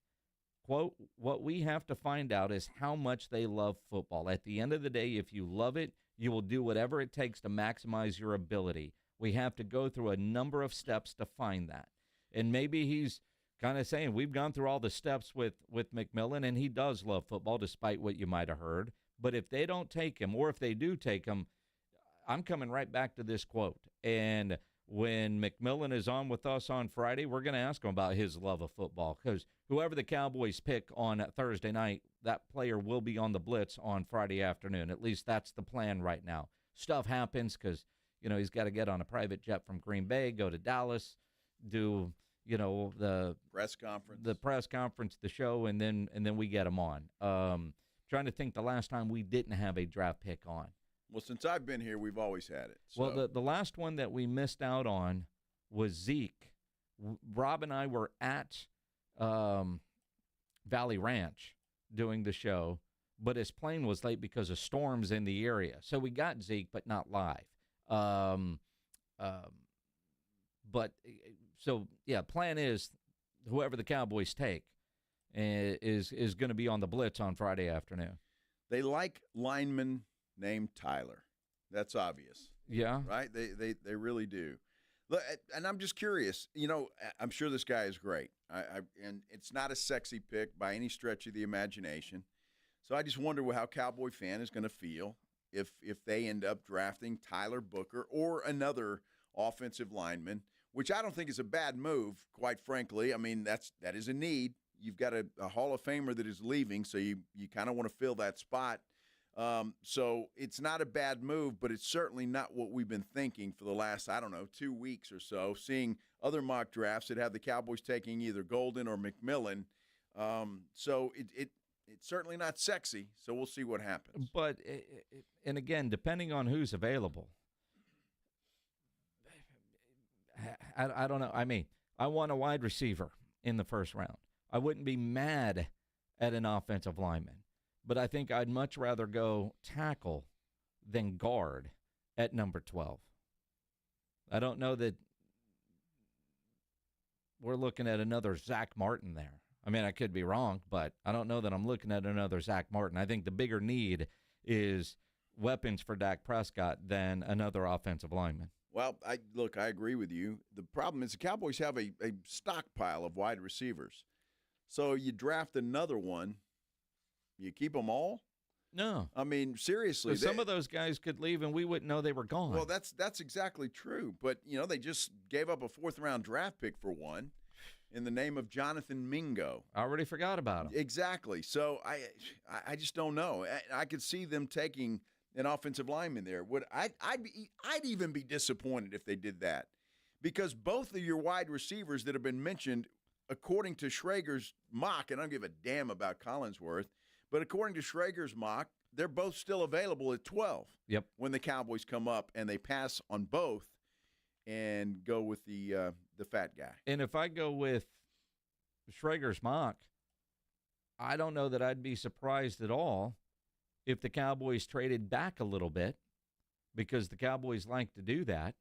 Quote, what we have to find out is how much they love football. At the end of the day, if you love it, you will do whatever it takes to maximize your ability. We have to go through a number of steps to find that. And maybe he's kind of saying we've gone through all the steps with McMillan, and he does love football despite what you might have heard. But if they don't take him, or if they do take him, I'm coming right back to this quote. And when McMillan is on with us on Friday, we're going to ask him about his love of football because whoever the Cowboys pick on Thursday night, that player will be on the Blitz on Friday afternoon. At least that's the plan right now. Stuff happens because, he's got to get on a private jet from Green Bay, go to Dallas, do, the press conference, the show, and then we get him on. Trying to think the last time we didn't have a draft pick on. Well, since I've been here, we've always had it. So. Well, the last one that we missed out on was Zeke. Rob and I were at Valley Ranch doing the show, but his plane was late because of storms in the area. So we got Zeke, but not live. Plan is whoever the Cowboys take is going to be on the Blitz on Friday afternoon. They like linemen named Tyler. That's obvious. Yeah. Right? They really do. And I'm just curious. I'm sure this guy is great. And it's not a sexy pick by any stretch of the imagination. So I just wonder how Cowboy fan is going to feel if they end up drafting Tyler Booker or another offensive lineman, which I don't think is a bad move, quite frankly. I mean, that is a need. You've got a Hall of Famer that is leaving, so you kind of want to fill that spot. So it's not a bad move, but it's certainly not what we've been thinking for the last, 2 weeks or so, seeing other mock drafts that have the Cowboys taking either Golden or McMillan. So It's certainly not sexy, so we'll see what happens. But, and again, depending on who's available, I don't know. I mean, I want a wide receiver in the first round. I wouldn't be mad at an offensive lineman, but I think I'd much rather go tackle than guard at number 12. I don't know that we're looking at another Zach Martin there. I mean, I could be wrong, but I don't know that I'm looking at another Zach Martin. I think the bigger need is weapons for Dak Prescott than another offensive lineman. Well, I agree with you. The problem is the Cowboys have a stockpile of wide receivers. So you draft another one, you keep them all? No. I mean, seriously. Some of those guys could leave and we wouldn't know they were gone. Well, that's exactly true. But, they just gave up a fourth-round draft pick for one in the name of Jonathan Mingo. I already forgot about him. Exactly. So I just don't know. I could see them taking an offensive lineman there. I'd even be disappointed if they did that, because both of your wide receivers that have been mentioned, according to Schrager's mock, and I don't give a damn about Collinsworth, but according to Schrager's mock, they're both still available at 12. Yep. When the Cowboys come up and they pass on both and go with the fat guy. And if I go with Schrager's mock, I don't know that I'd be surprised at all if the Cowboys traded back a little bit, because the Cowboys like to do that,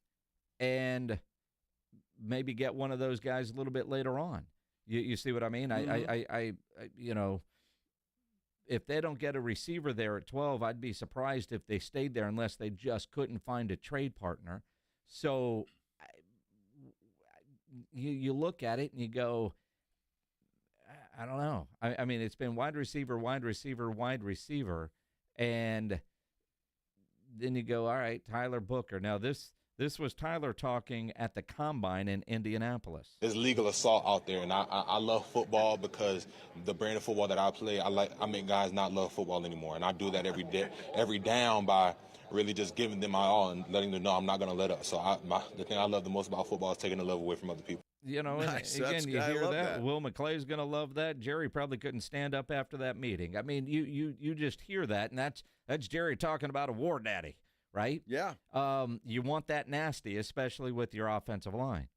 and maybe get one of those guys a little bit later on. You see what I mean? Mm-hmm. If they don't get a receiver there at 12, I'd be surprised if they stayed there unless they just couldn't find a trade partner. So you look at it and you go, I don't know. I mean, it's been wide receiver, and then you go, all right, Tyler Booker. Now, this was Tyler talking at the Combine in Indianapolis. There's legal assault out there, and I love football because the brand of football that I play, I make guys not love football anymore, and I do that every down by really just giving them my all and letting them know I'm not going to let up. So the thing I love the most about football is taking the love away from other people. Nice. Again, you hear that. Will McClay's going to love that. Jerry probably couldn't stand up after that meeting. I mean, you just hear that, and that's Jerry talking about a war daddy, right? Yeah. You want that nasty, especially with your offensive line.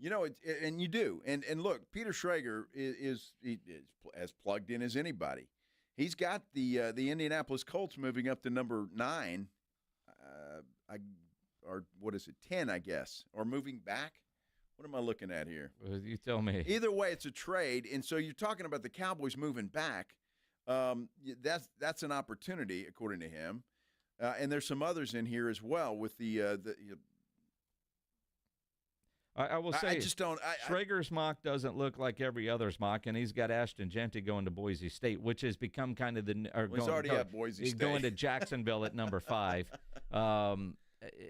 And you do. And look, Peter Schrager is as plugged in as anybody. He's got the Indianapolis Colts moving up to number 9, or what is it, 10, I guess, or moving back. What am I looking at here? You tell me. Either way, it's a trade, and so you're talking about the Cowboys moving back. That's an opportunity, according to him. And there's some others in here as well with I will say, I just don't. Schrager's mock doesn't look like every other's mock, and he's got Ashton Genty going to Boise State, which has become kind of he's already at Boise State. Going to Jacksonville at number 5,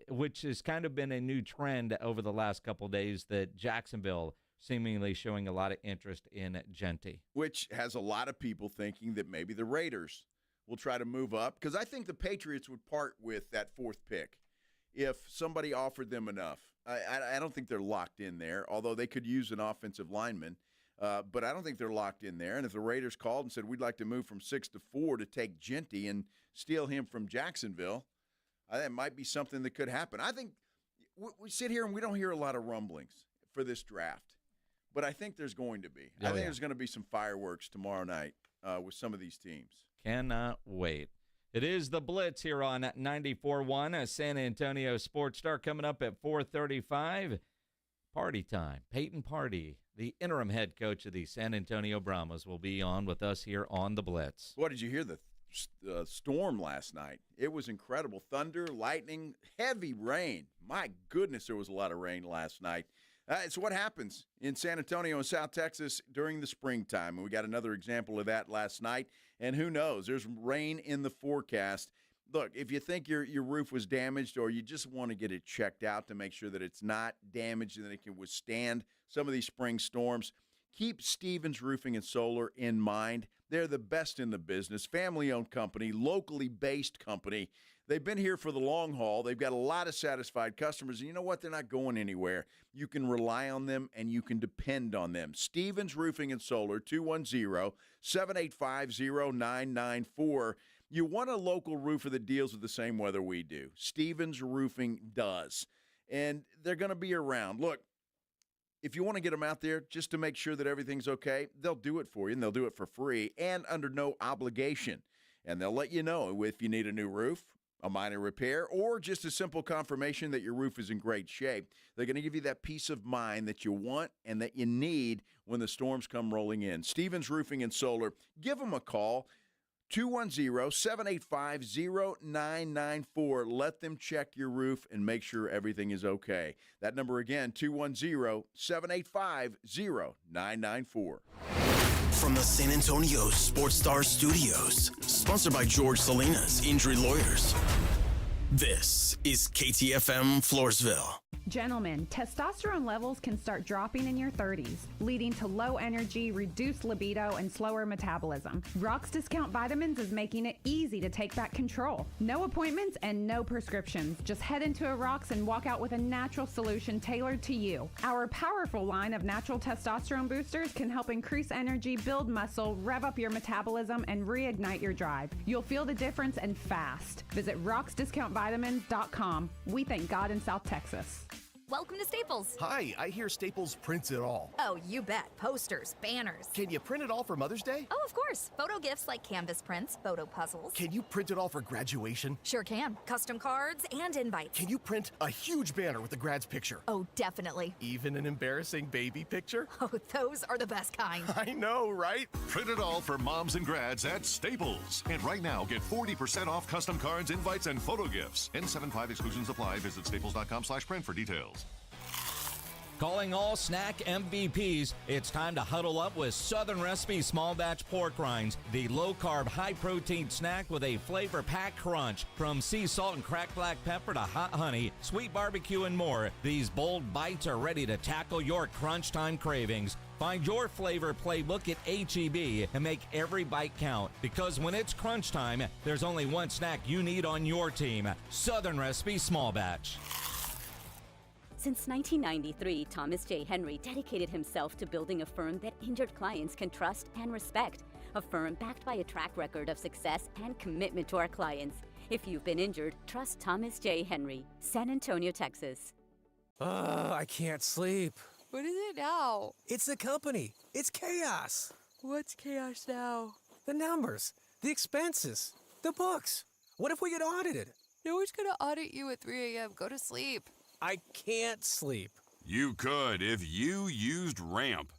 which has kind of been a new trend over the last couple of days, that Jacksonville seemingly showing a lot of interest in Genty. Which has a lot of people thinking that maybe the Raiders will try to move up, because I think the Patriots would part with that 4th pick if somebody offered them enough. I don't think they're locked in there, although they could use an offensive lineman. But I don't think they're locked in there. And if the Raiders called and said, we'd like to move from 6 to 4 to take Genty and steal him from Jacksonville, that might be something that could happen. I think we sit here and we don't hear a lot of rumblings for this draft. But I think there's going to be. I think there's going to be some fireworks tomorrow night with some of these teams. Cannot wait. It is the Blitz here on 94.1, San Antonio Sports Star, coming up at 4:35. Party time. Payton Pardee, the interim head coach of the San Antonio Brahmas, will be on with us here on the Blitz. What did you hear? The storm last night. It was incredible. Thunder, lightning, heavy rain. My goodness, there was a lot of rain last night. It's what happens in San Antonio and South Texas during the springtime. And we got another example of that last night. And who knows? There's rain in the forecast. Look, if you think your roof was damaged, or you just want to get it checked out to make sure that it's not damaged and that it can withstand some of these spring storms, keep Stevens Roofing and Solar in mind. They're the best in the business, family-owned company, locally based company. They've been here for the long haul. They've got a lot of satisfied customers. And you know what? They're not going anywhere. You can rely on them, and you can depend on them. Stevens Roofing and Solar, 210-785-0994. You want a local roofer that deals with the same weather we do. Stevens Roofing does. And they're going to be around. Look, if you want to get them out there just to make sure that everything's okay, they'll do it for you, and they'll do it for free and under no obligation. And they'll let you know if you need a new roof, a minor repair, or just a simple confirmation that your roof is in great shape. They're going to give you that peace of mind that you want and that you need when the storms come rolling in. Stevens Roofing and Solar, give them a call, 210-785-0994. Let them check your roof and make sure everything is okay. That number again, 210-785-0994. From the San Antonio Sports Star Studios, sponsored by George Salinas Injury Lawyers. This is KTFM Floresville. Gentlemen, testosterone levels can start dropping in your 30s, leading to low energy, reduced libido, and slower metabolism. Rock's Discount Vitamins is making it easy to take back control. No appointments and no prescriptions. Just head into a Rock's and walk out with a natural solution tailored to you. Our powerful line of natural testosterone boosters can help increase energy, build muscle, rev up your metabolism, and reignite your drive. You'll feel the difference and fast. Visit rocksdiscountvitamins.com. We thank God in South Texas. Welcome to Staples. Hi, I hear Staples prints it all. Oh, you bet. Posters, banners. Can you print it all for Mother's Day? Oh, of course. Photo gifts like canvas prints, photo puzzles. Can you print it all for graduation? Sure can. Custom cards and invites. Can you print a huge banner with the grad's picture? Oh, definitely. Even an embarrassing baby picture? Oh, those are the best kind. I know, right? Print it all for moms and grads at Staples. And right now, get 40% off custom cards, invites, and photo gifts. N75 exclusions apply. Visit staples.com/print for details. Calling all snack MVPs, it's time to huddle up with Southern Recipe Small Batch Pork Rinds, the low-carb, high-protein snack with a flavor-packed crunch. From sea salt and cracked black pepper to hot honey, sweet barbecue, and more, these bold bites are ready to tackle your crunch time cravings. Find your flavor playbook at H-E-B and make every bite count, because when it's crunch time, there's only one snack you need on your team: Southern Recipe Small Batch. Since 1993, Thomas J. Henry dedicated himself to building a firm that injured clients can trust and respect. A firm backed by a track record of success and commitment to our clients. If you've been injured, trust Thomas J. Henry, San Antonio, Texas. I can't sleep. What is it now? It's the company. It's chaos. What's chaos now? The numbers, the expenses, the books. What if we get audited? No one's gonna audit you at 3 a.m. Go to sleep. I can't sleep. You could if you used Ramp.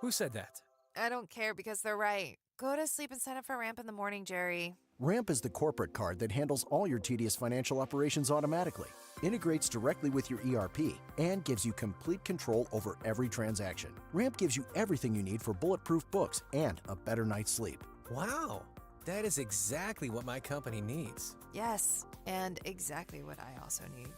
Who said that? I don't care because they're right. Go to sleep and sign up for Ramp in the morning, Jerry. Ramp is the corporate card that handles all your tedious financial operations automatically, integrates directly with your ERP, and gives you complete control over every transaction. Ramp gives you everything you need for bulletproof books and a better night's sleep. Wow, that is exactly what my company needs. Yes, and exactly what I also need.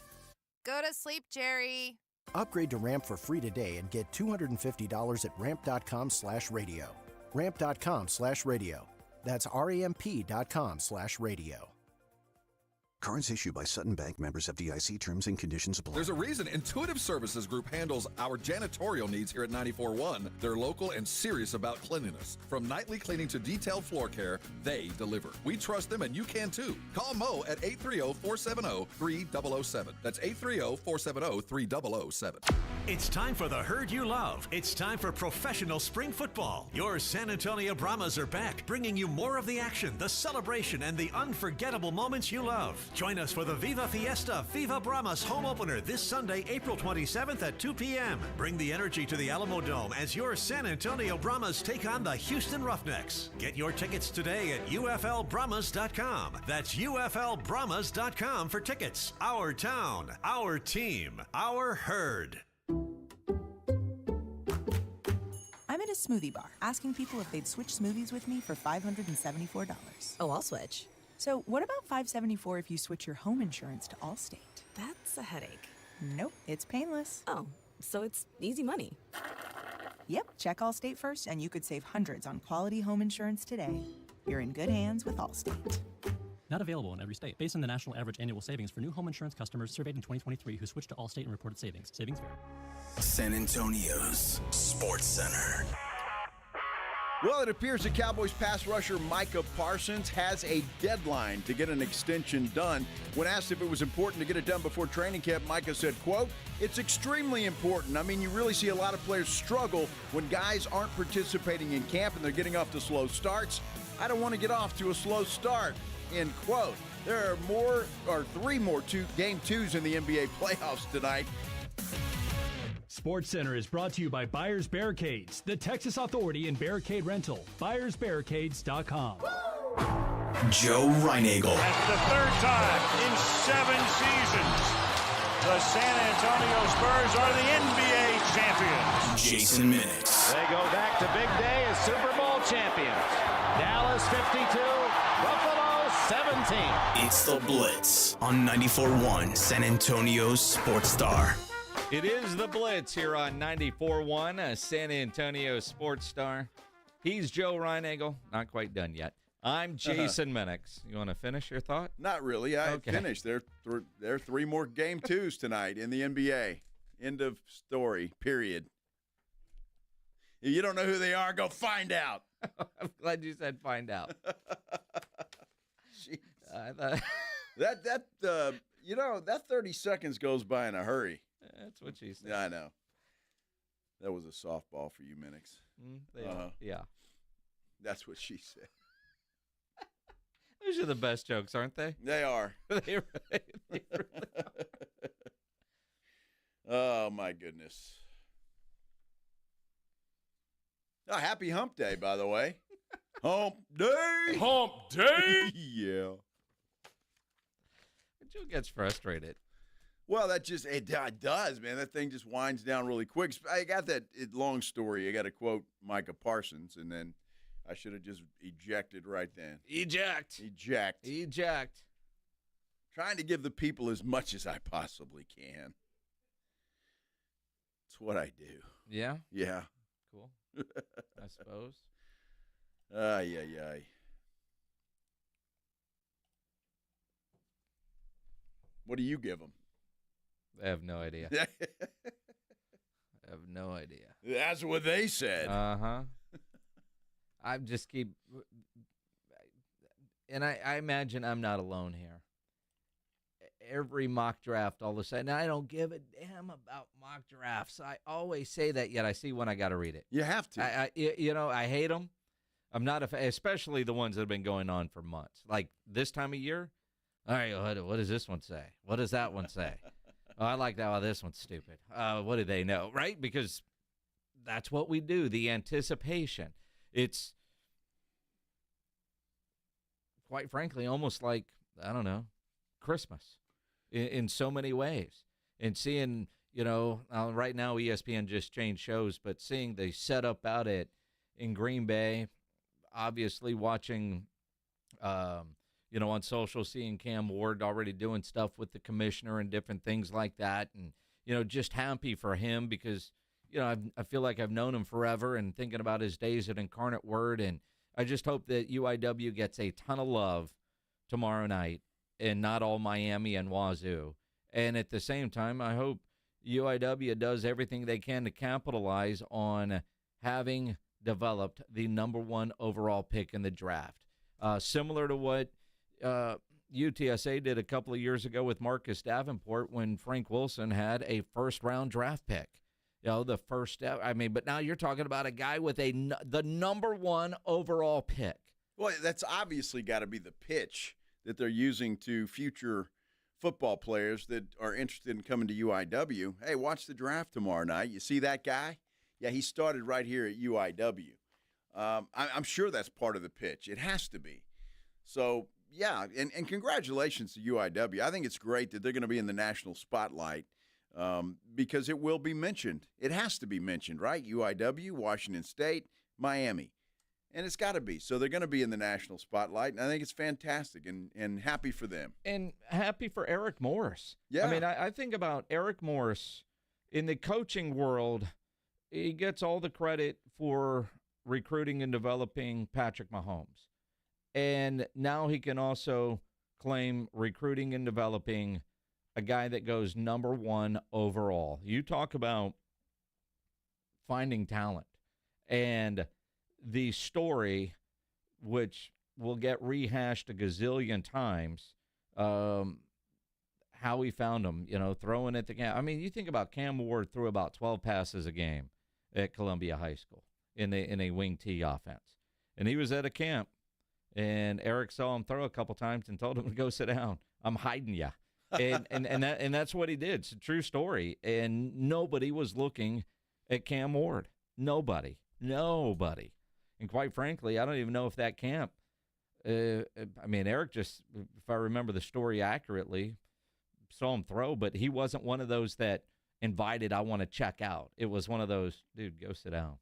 Go to sleep, Jerry. Upgrade to Ramp for free today and get $250 at ramp.com/radio. Ramp.com/radio. That's ramp.com/radio. Cards issued by Sutton Bank, members FDIC. Terms and conditions apply. There's a reason Intuitive Services Group handles our janitorial needs here at 94.1. They're local and serious about cleanliness. From nightly cleaning to detailed floor care, they deliver. We trust them, and you can too. Call Mo at 830-470-3007. That's 830-470-3007. It's time for the herd you love. It's time for professional spring football. Your San Antonio Brahmas are back, bringing you more of the action, the celebration, and the unforgettable moments you love. Join us for the Viva Fiesta Viva Brahmas home opener this Sunday, April 27th at 2 p.m. Bring the energy to the Alamo Dome as your San Antonio Brahmas take on the Houston Roughnecks. Get your tickets today at UFLBrahmas.com. That's UFLBrahmas.com for tickets. Our town, our team, our herd. I'm at a smoothie bar asking people if they'd switch smoothies with me for $574. Oh, I'll switch. So what about $574 if you switch your home insurance to Allstate? That's a headache. Nope, it's painless. Oh, so it's easy money. Yep, check Allstate first and you could save hundreds on quality home insurance today. You're in good hands with Allstate. Not available in every state. Based on the national average annual savings for new home insurance customers surveyed in 2023 who switched to Allstate and reported savings. Savings vary. San Antonio's Sports Center. Well, it appears the Cowboys pass rusher Micah Parsons has a deadline to get an extension done. When asked if it was important to get it done before training camp, Micah said, quote, "It's extremely important. I mean, you really see a lot of players struggle when guys aren't participating in camp and they're getting off to slow starts. I don't want to get off to a slow start," end quote. There are three more game twos in the NBA playoffs tonight. Sports Center is brought to you by Buyers Barricades, the Texas authority in barricade rental. BuyersBarricades.com. Joe Reinagel. That's the third time in 7 seasons the San Antonio Spurs are the NBA champions. Jason Minix. They go back to big day as Super Bowl champions. Dallas 52, Buffalo 17. It's the Blitz on 94.1 San Antonio's Sports Star. It is the Blitz here on 94.1, San Antonio Sports Star. He's Joe Reinagel. Not quite done yet. I'm Jason Minix. You want to finish your thought? Not really. I finished. There are 3 more game twos tonight in the NBA. End of story, period. If you don't know who they are, go find out. I'm glad you said find out. That 30 seconds goes by in a hurry. That's what she said. Yeah, I know. That was a softball for you, Minix. Yeah. That's what she said. Those are the best jokes, aren't they? They are. They really are. Oh, my goodness. Oh, happy Hump Day, by the way. Hump Day. Hump Day. Yeah. Joe gets frustrated. Well, it does, man. That thing just winds down really quick. I got that long story. I got to quote Micah Parsons, and then I should have just ejected right then. Eject. Trying to give the people as much as I possibly can. It's what I do. Yeah? Yeah. Cool. I suppose. Yeah. What do you give them? I have no idea. That's what they said. Uh-huh. I just keep... And I imagine I'm not alone here. Every mock draft, all of a sudden, I don't give a damn about mock drafts. I always say that, yet I see one I got to read it. You have to. I hate them. I'm not especially the ones that have been going on for months. Like this time of year, all right, what does this one say? What does that one say? Oh, I like that. Oh, this one's stupid. What do they know, right? Because that's what we do, the anticipation. It's, quite frankly, almost like, I don't know, Christmas in so many ways. And seeing, right now ESPN just changed shows, but seeing the setup out in Green Bay, obviously watching, on social, seeing Cam Ward already doing stuff with the commissioner and different things like that. And, just happy for him because, I feel like I've known him forever and thinking about his days at Incarnate Word. And I just hope that UIW gets a ton of love tomorrow night and not all Miami and Wazoo. And at the same time, I hope UIW does everything they can to capitalize on having developed the #1 overall pick in the draft. Similar to what UTSA did a couple of years ago with Marcus Davenport when Frank Wilson had a first-round draft pick. The first step. But now you're talking about a guy with the #1 overall pick. Well, that's obviously got to be the pitch that they're using to future football players that are interested in coming to UIW. Hey, watch the draft tomorrow night. You see that guy? Yeah, he started right here at UIW. I'm sure that's part of the pitch. It has to be. So, yeah, and congratulations to UIW. I think it's great that they're going to be in the national spotlight because it will be mentioned. It has to be mentioned, right? UIW, Washington State, Miami. And it's got to be. So they're going to be in the national spotlight, and I think it's fantastic and happy for them. And happy for Eric Morris. Yeah. I think about Eric Morris in the coaching world. He gets all the credit for recruiting and developing Patrick Mahomes. And now he can also claim recruiting and developing a guy that goes number 1 overall. You talk about finding talent. And the story, which will get rehashed a gazillion times, how he found him, throwing at the game. I mean, you think about Cam Ward threw about 12 passes a game at Columbia High School in a wing T offense. And he was at a camp, and Eric saw him throw a couple times and told him to go sit down. I'm hiding you. And that's what he did. It's a true story. And nobody was looking at Cam Ward. Nobody. And quite frankly, I don't even know if that camp, Eric just, if I remember the story accurately, saw him throw, but he wasn't one of those that invited, I want to check out. It was one of those, dude, go sit down.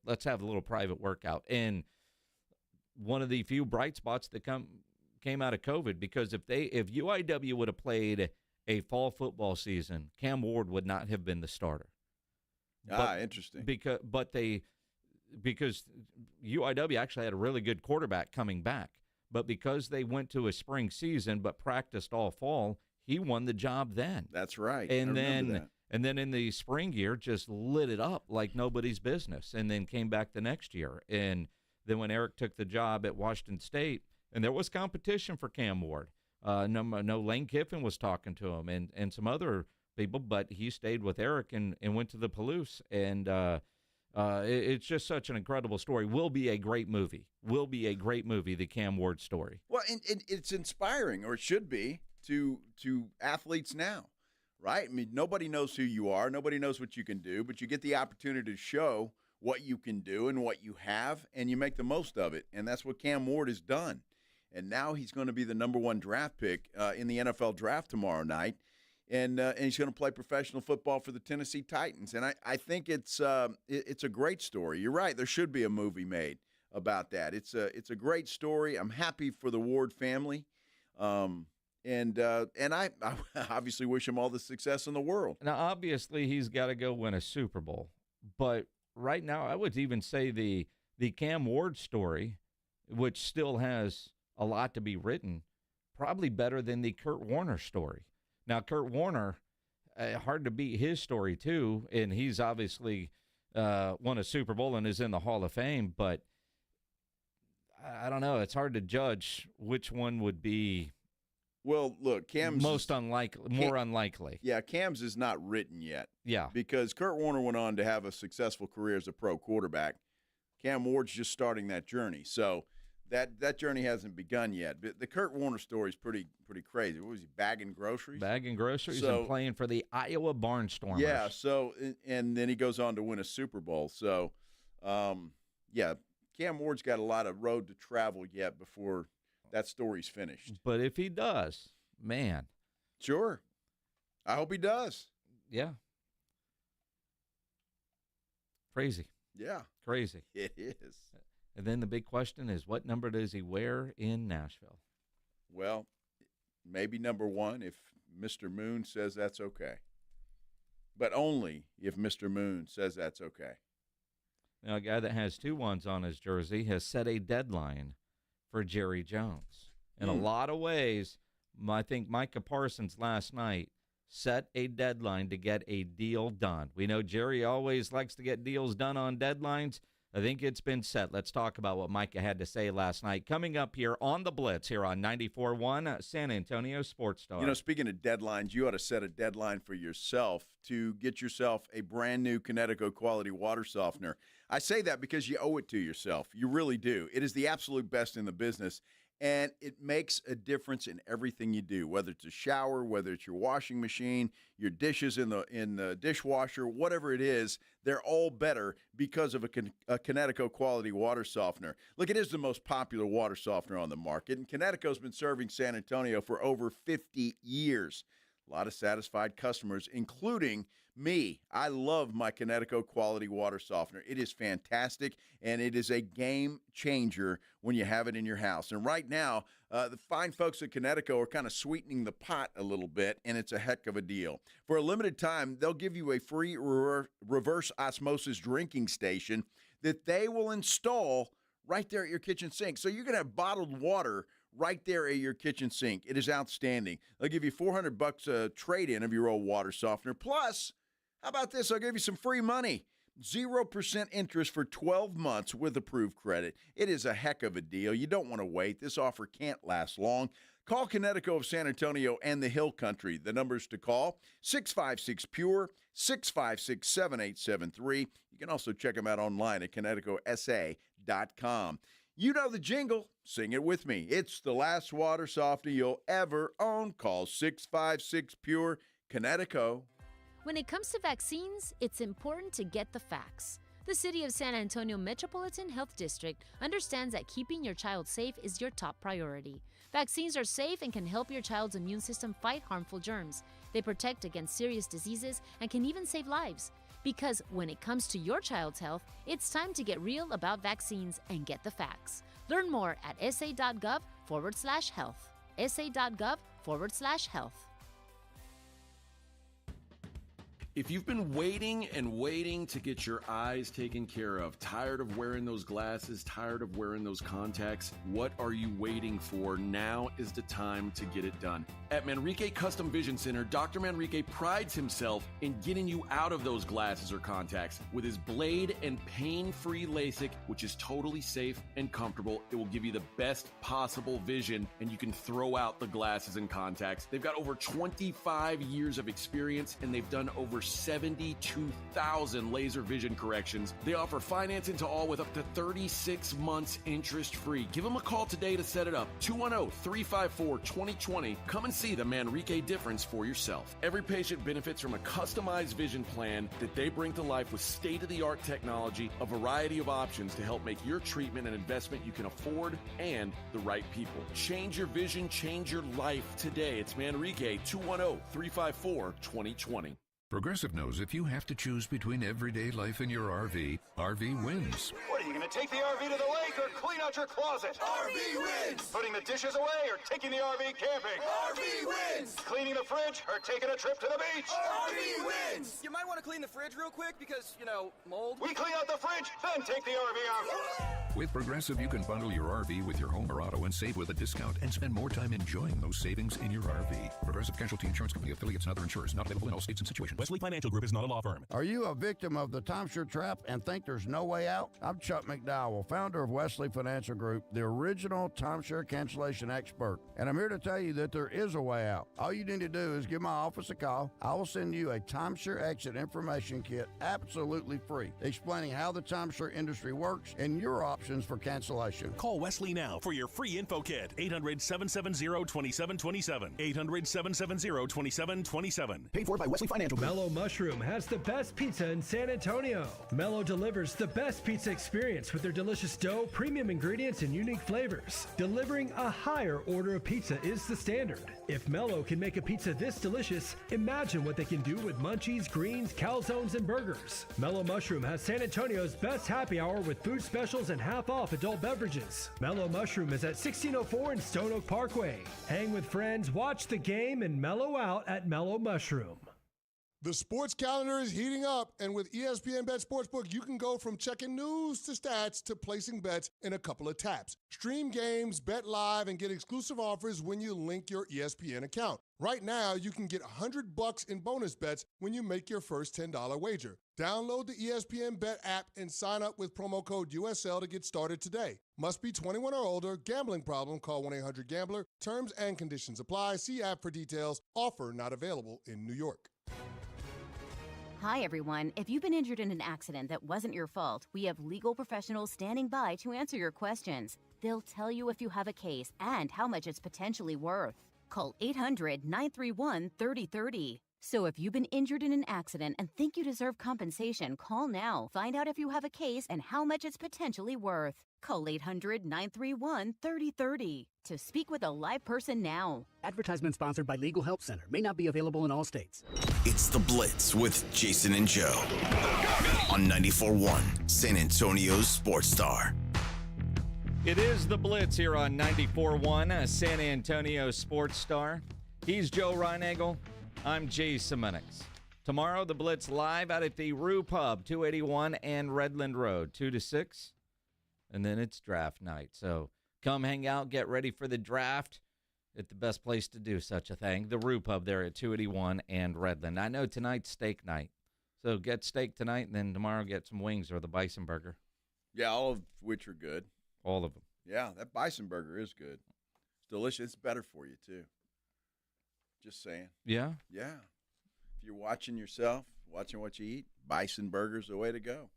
Let's have a little private workout. And one of the few bright spots that came out of COVID, because if UIW would have played a fall football season, Cam Ward would not have been the starter. Interesting. Because UIW actually had a really good quarterback coming back, but because they went to a spring season but practiced all fall, he won the job then. That's right. And then in the spring year just lit it up like nobody's business, and then came back the next year. And then when Eric took the job at Washington State, and there was competition for Cam Ward. No, Lane Kiffin was talking to him and some other people, but he stayed with Eric and went to the Palouse. And it's just such an incredible story. Will be a great movie. The Cam Ward story. Well, and it's inspiring, or it should be, to athletes now, right? I mean, nobody knows who you are. Nobody knows what you can do, but you get the opportunity to show what you can do and what you have, and you make the most of it. And that's what Cam Ward has done. And now he's going to be the number 1 draft pick in the NFL draft tomorrow night. And he's going to play professional football for the Tennessee Titans. And I think it's a great story. You're right. There should be a movie made about that. It's a great story. I'm happy for the Ward family. And I obviously wish him all the success in the world. Now, obviously, he's got to go win a Super Bowl. But right now, I would even say the Cam Ward story, which still has a lot to be written, probably better than the Kurt Warner story. Now, Kurt Warner, hard to beat his story, too, and he's obviously won a Super Bowl and is in the Hall of Fame, but I don't know. It's hard to judge which one would be Cam's more unlikely. Yeah, Cam's is not written yet. Yeah. Because Kurt Warner went on to have a successful career as a pro quarterback. Cam Ward's just starting that journey. So that journey hasn't begun yet. But the Kurt Warner story is pretty crazy. What was he, bagging groceries? Bagging groceries and playing for the Iowa Barnstormers. Yeah, and then he goes on to win a Super Bowl. So, Cam Ward's got a lot of road to travel yet before that story's finished. But if he does, man. Sure. I hope he does. Yeah. Crazy. Yeah. Crazy. It is. And then the big question is, what number does he wear in Nashville? Well, maybe number 1 if Mr. Moon says that's okay. But only if Mr. Moon says that's okay. Now, a guy that has 2 ones on his jersey has set a deadline for Jerry Jones. In a lot of ways, I think Micah Parsons last night set a deadline to get a deal done. We know Jerry always likes to get deals done on deadlines. I think it's been set. Let's talk about what Micah had to say last night. Coming up here on the Blitz here on 94.1 San Antonio Sports Star. Speaking of deadlines, you ought to set a deadline for yourself to get yourself a brand new Connecticut quality water softener. I say that because you owe it to yourself. You really do. It is the absolute best in the business, and it makes a difference in everything you do, whether it's a shower, whether it's your washing machine, your dishes in the dishwasher, whatever it is, they're all better because of a Connecticut quality water softener. Look, it is the most popular water softener on the market, and Connecticut's been serving San Antonio for over 50 years. A lot of satisfied customers, including me. I love my Connecticut quality water softener. It is fantastic, and it is a game changer when you have it in your house. And right now, the fine folks at Connecticut are kind of sweetening the pot a little bit, and it's a heck of a deal. For a limited time, they'll give you a free reverse osmosis drinking station that they will install right there at your kitchen sink. So you're going to have bottled water right there at your kitchen sink. It is outstanding. They'll give you $400 a trade-in of your old water softener. Plus, how about this? I'll give you some free money. 0% interest for 12 months with approved credit. It is a heck of a deal. You don't want to wait. This offer can't last long. Call Connecticut of San Antonio and the Hill Country. The numbers to call, 656-PURE, 656-7873. You can also check them out online at ConnecticutSA.com. You know the jingle. Sing it with me. It's the last water softener you'll ever own. Call 656-PURE, Connecticut. When it comes to vaccines, it's important to get the facts. The City of San Antonio Metropolitan Health District understands that keeping your child safe is your top priority. Vaccines are safe and can help your child's immune system fight harmful germs. They protect against serious diseases and can even save lives. Because when it comes to your child's health, it's time to get real about vaccines and get the facts. Learn more at sa.gov/health. sa.gov/health. If you've been waiting and waiting to get your eyes taken care of, tired of wearing those glasses, tired of wearing those contacts, what are you waiting for? Now is the time to get it done. At Manrique Custom Vision Center, Dr. Manrique prides himself in getting you out of those glasses or contacts with his blade and pain-free LASIK, which is totally safe and comfortable. It will give you the best possible vision, and you can throw out the glasses and contacts. They've got over 25 years of experience, and they've done over 72,000 laser vision corrections. They offer financing to all with up to 36 months interest-free. Give them a call today to set it up. 210-354-2020. Come and see the Manrique difference for yourself. Every patient benefits from a customized vision plan that they bring to life with state-of-the-art technology, a variety of options to help make your treatment an investment you can afford and the right people. Change your vision, change your life today. It's Manrique, 210-354-2020. Progressive knows if you have to choose between everyday life and your RV, RV wins. What, are you going to take the RV to the lake or clean out your closet? RV wins! Putting the dishes away or taking the RV camping? RV wins! Cleaning the fridge or taking a trip to the beach? RV wins! You might want to clean the fridge real quick because, mold. We clean out the fridge, then take the RV out. With Progressive, you can bundle your RV with your home or auto and save with a discount and spend more time enjoying those savings in your RV. Progressive Casualty Insurance Company, affiliates, and other insurers not available in all states and situations. Wesley Financial Group is not a law firm. Are you a victim of the timeshare trap and think there's no way out? I'm Chuck McDowell, founder of Wesley Financial Group, the original timeshare cancellation expert. And I'm here to tell you that there is a way out. All you need to do is give my office a call. I will send you a timeshare exit information kit absolutely free, explaining how the timeshare industry works and your options for cancellation. Call Wesley now for your free info kit. 800-770-2727. 800-770-2727. Paid for by Wesley Financial. Mellow Mushroom has the best pizza in San Antonio. Mellow delivers the best pizza experience with their delicious dough, premium ingredients, and unique flavors. Delivering a higher order of pizza is the standard. If Mellow can make a pizza this delicious, imagine what they can do with munchies, greens, calzones, and burgers. Mellow Mushroom has San Antonio's best happy hour with food specials and half-off adult beverages. Mellow Mushroom is at 1604 in Stone Oak Parkway. Hang with friends, watch the game, and mellow out at Mellow Mushroom. The sports calendar is heating up, and with ESPN Bet Sportsbook, you can go from checking news to stats to placing bets in a couple of taps. Stream games, bet live, and get exclusive offers when you link your ESPN account. Right now, you can get $100 in bonus bets when you make your first $10 wager. Download the ESPN Bet app and sign up with promo code USL to get started today. Must be 21 or older. Gambling problem? Call 1-800-GAMBLER. Terms and conditions apply. See app for details. Offer not available in New York. Hi, everyone. If you've been injured in an accident that wasn't your fault, we have legal professionals standing by to answer your questions. They'll tell you if you have a case and how much it's potentially worth. Call 800-931-3030. So if you've been injured in an accident and think you deserve compensation, call now. Find out if you have a case and how much it's potentially worth. Call 800-931-3030 to speak with a live person now. Advertisement sponsored by Legal Help Center. May not be available in all states. It's The Blitz with Jason and Joe on 94.1 San Antonio's Sports Star. It is The Blitz here on 94.1 San Antonio Sports Star. He's Joe Reinagel. I'm Jay Simonix. Tomorrow, The Blitz live out at the Roo Pub, 281 and Redland Road, 2 to 6. And then it's draft night. So come hang out, get ready for the draft at the best place to do such a thing, the Roo Pub there at 281 and Redland. I know tonight's steak night, so get steak tonight, and then tomorrow get some wings or the bison burger. Yeah, all of which are good. All of them. Yeah, that bison burger is good. It's delicious. It's better for you, too. Just saying. Yeah? Yeah. If you're watching yourself, watching what you eat, bison burger's the way to go.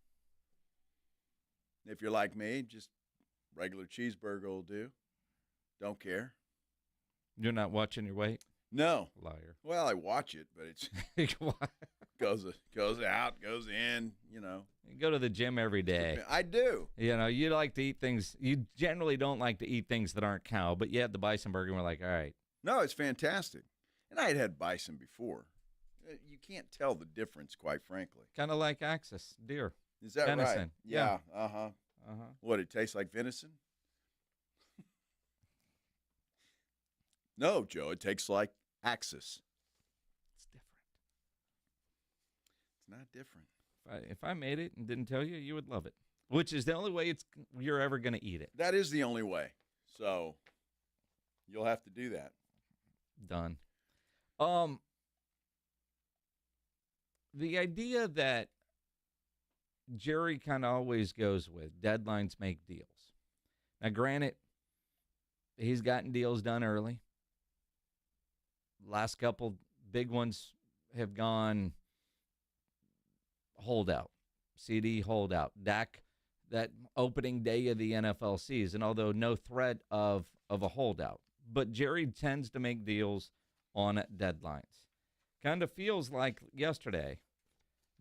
If you're like me, just regular cheeseburger will do. Don't care. You're not watching your weight? No. Liar. Well, I watch it, but it's goes out, goes in, you know. You go to the gym every day. I do. You know, you like to eat things. You generally don't like to eat things that aren't cow, but you had the bison burger, and we're like, all right. No, it's fantastic. And I had bison before. You can't tell the difference, quite frankly. Kind of like Axis deer. Is that venison. right? Yeah. Uh-huh. What, it tastes like venison? No, Joe, it tastes like Axis. It's different. It's not different. If I made it and didn't tell you, you would love it, which is the only way you're ever going to eat it. That is the only way. So you'll have to do that. Done. The idea that Jerry kind of always goes with deadlines make deals. Now, granted, he's gotten deals done early. Last couple big ones have gone holdout. CD holdout. Dak, that opening day of the NFL season, although no threat of a holdout. But Jerry tends to make deals on deadlines. Kind of feels like yesterday,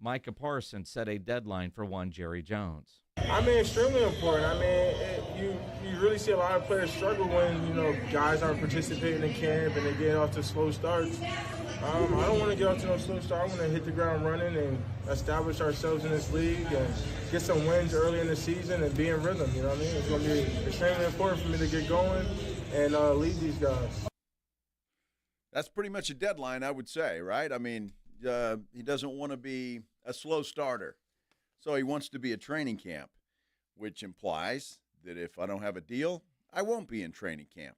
Micah Parsons set a deadline for one Jerry Jones. I mean, extremely important. I mean, you really see a lot of players struggle when, you know, guys aren't participating in camp and they're getting off to slow starts. I don't want to get off to no slow start. I want to hit the ground running and establish ourselves in this league and get some wins early in the season and be in rhythm, you know what I mean? It's going to be extremely important for me to get going and lead these guys. That's pretty much a deadline, I would say, right? I mean, he doesn't want to be a slow starter. So he wants to be at training camp, which implies that if I don't have a deal, I won't be in training camp.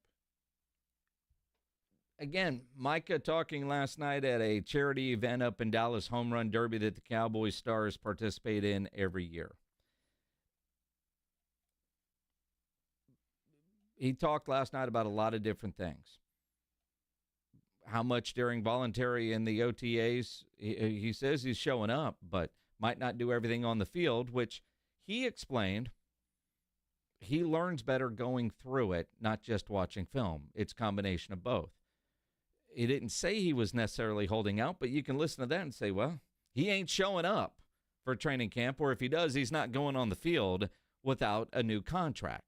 Again, Micah talking last night at a charity event up in Dallas, home run derby that the Cowboys Stars participate in every year. He talked last night about a lot of different things. How much during voluntary in the OTAs, he says he's showing up, but might not do everything on the field, which he explained he learns better going through it, not just watching film. It's a combination of both. He didn't say he was necessarily holding out, but you can listen to that and say, well, he ain't showing up for training camp, or if he does, he's not going on the field without a new contract.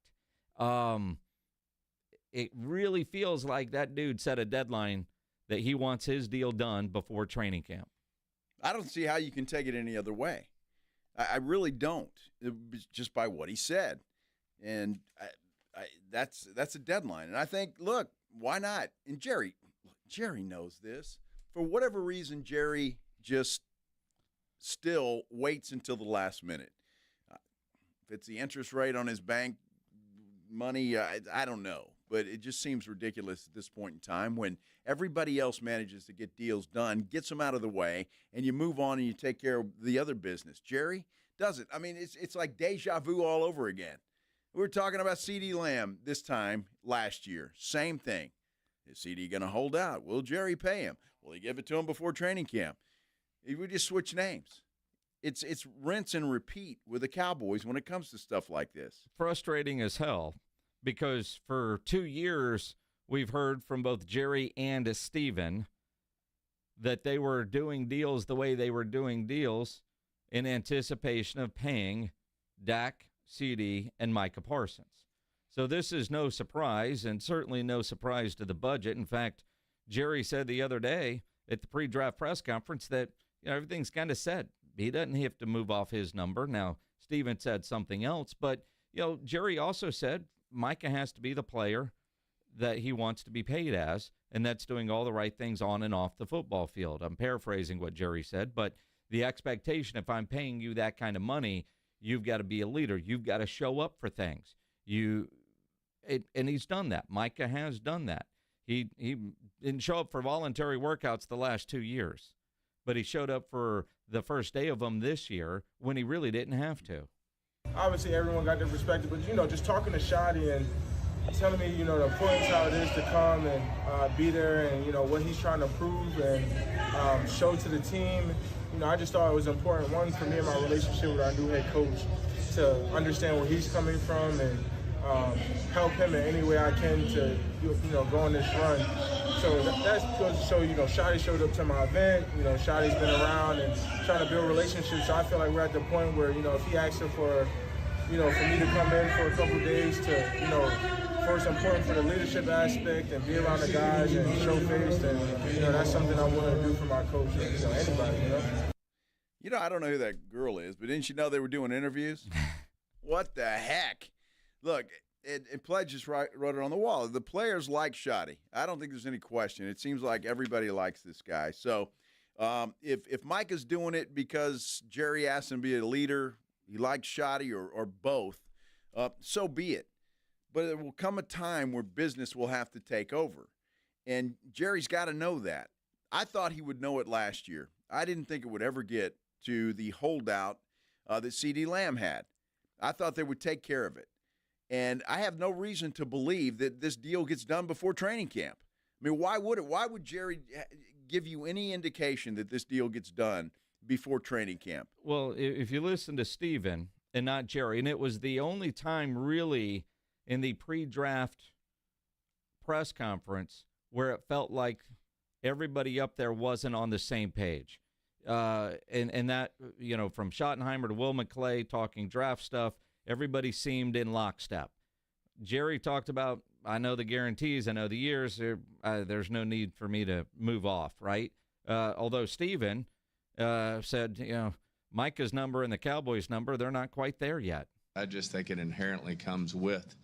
It really feels like that dude set a deadline that he wants his deal done before training camp. I don't see how you can take it any other way. I really don't, just by what he said. And that's a deadline. And I think, look, why not? And Jerry knows this. For whatever reason, Jerry just still waits until the last minute. If it's the interest rate on his bank money, I don't know. But it just seems ridiculous at this point in time when everybody else manages to get deals done, gets them out of the way, and you move on and you take care of the other business. Jerry doesn't. I mean, it's like deja vu all over again. We were talking about CeeDee Lamb this time last year. Same thing. Is CeeDee going to hold out? Will Jerry pay him? Will he give it to him before training camp? We just switch names. It's rinse and repeat with the Cowboys when it comes to stuff like this. Frustrating as hell. Because for 2 years, we've heard from both Jerry and Steven that they were doing deals the way they were doing deals in anticipation of paying Dak, CD, and Micah Parsons. So this is no surprise, and certainly no surprise to the budget. In fact, Jerry said the other day at the pre-draft press conference that everything's kind of set. He doesn't have to move off his number. Now, Steven said something else, but Jerry also said Micah has to be the player that he wants to be paid as, and that's doing all the right things on and off the football field. I'm paraphrasing what Jerry said, but the expectation, if I'm paying you that kind of money, you've got to be a leader. You've got to show up for things. And he's done that. Micah has done that. He didn't show up for voluntary workouts the last 2 years, but he showed up for the first day of them this year when he really didn't have to. Obviously, everyone got their perspective, but, just talking to Shotty and telling me, the importance how it is to come and be there and, what he's trying to prove and show to the team. I just thought it was important, one, for me and my relationship with our new head coach to understand where he's coming from and help him in any way I can to, go on this run. So that goes to show, Shotty showed up to my event. Shotty's been around and trying to build relationships. So I feel like we're at the point where, if he asks for, for me to come in for a couple of days to, first important for the leadership aspect and be around the guys and show face, and, that's something I want to do for my coach and, anybody, I don't know who that girl is, but didn't you know they were doing interviews? What the heck? Look, and Pledge just wrote it on the wall. The players like Shotty. I don't think there's any question. It seems like everybody likes this guy. So if Mike is doing it because Jerry asked him to be a leader, he likes Shotty or both, so be it. But there will come a time where business will have to take over. And Jerry's got to know that. I thought he would know it last year. I didn't think it would ever get to the holdout that CeeDee Lamb had. I thought they would take care of it. And I have no reason to believe that this deal gets done before training camp. I mean, why would it? Why would Jerry give you any indication that this deal gets done before training camp? Well, if you listen to Steven and not Jerry, and it was the only time really in the pre-draft press conference where it felt like everybody up there wasn't on the same page. And that, from Schottenheimer to Will McClay talking draft stuff, everybody seemed in lockstep. Jerry talked about, I know the guarantees, I know the years, there's no need for me to move off, right? Although Steven said, Micah's number and the Cowboys' number, they're not quite there yet. I just think it inherently comes with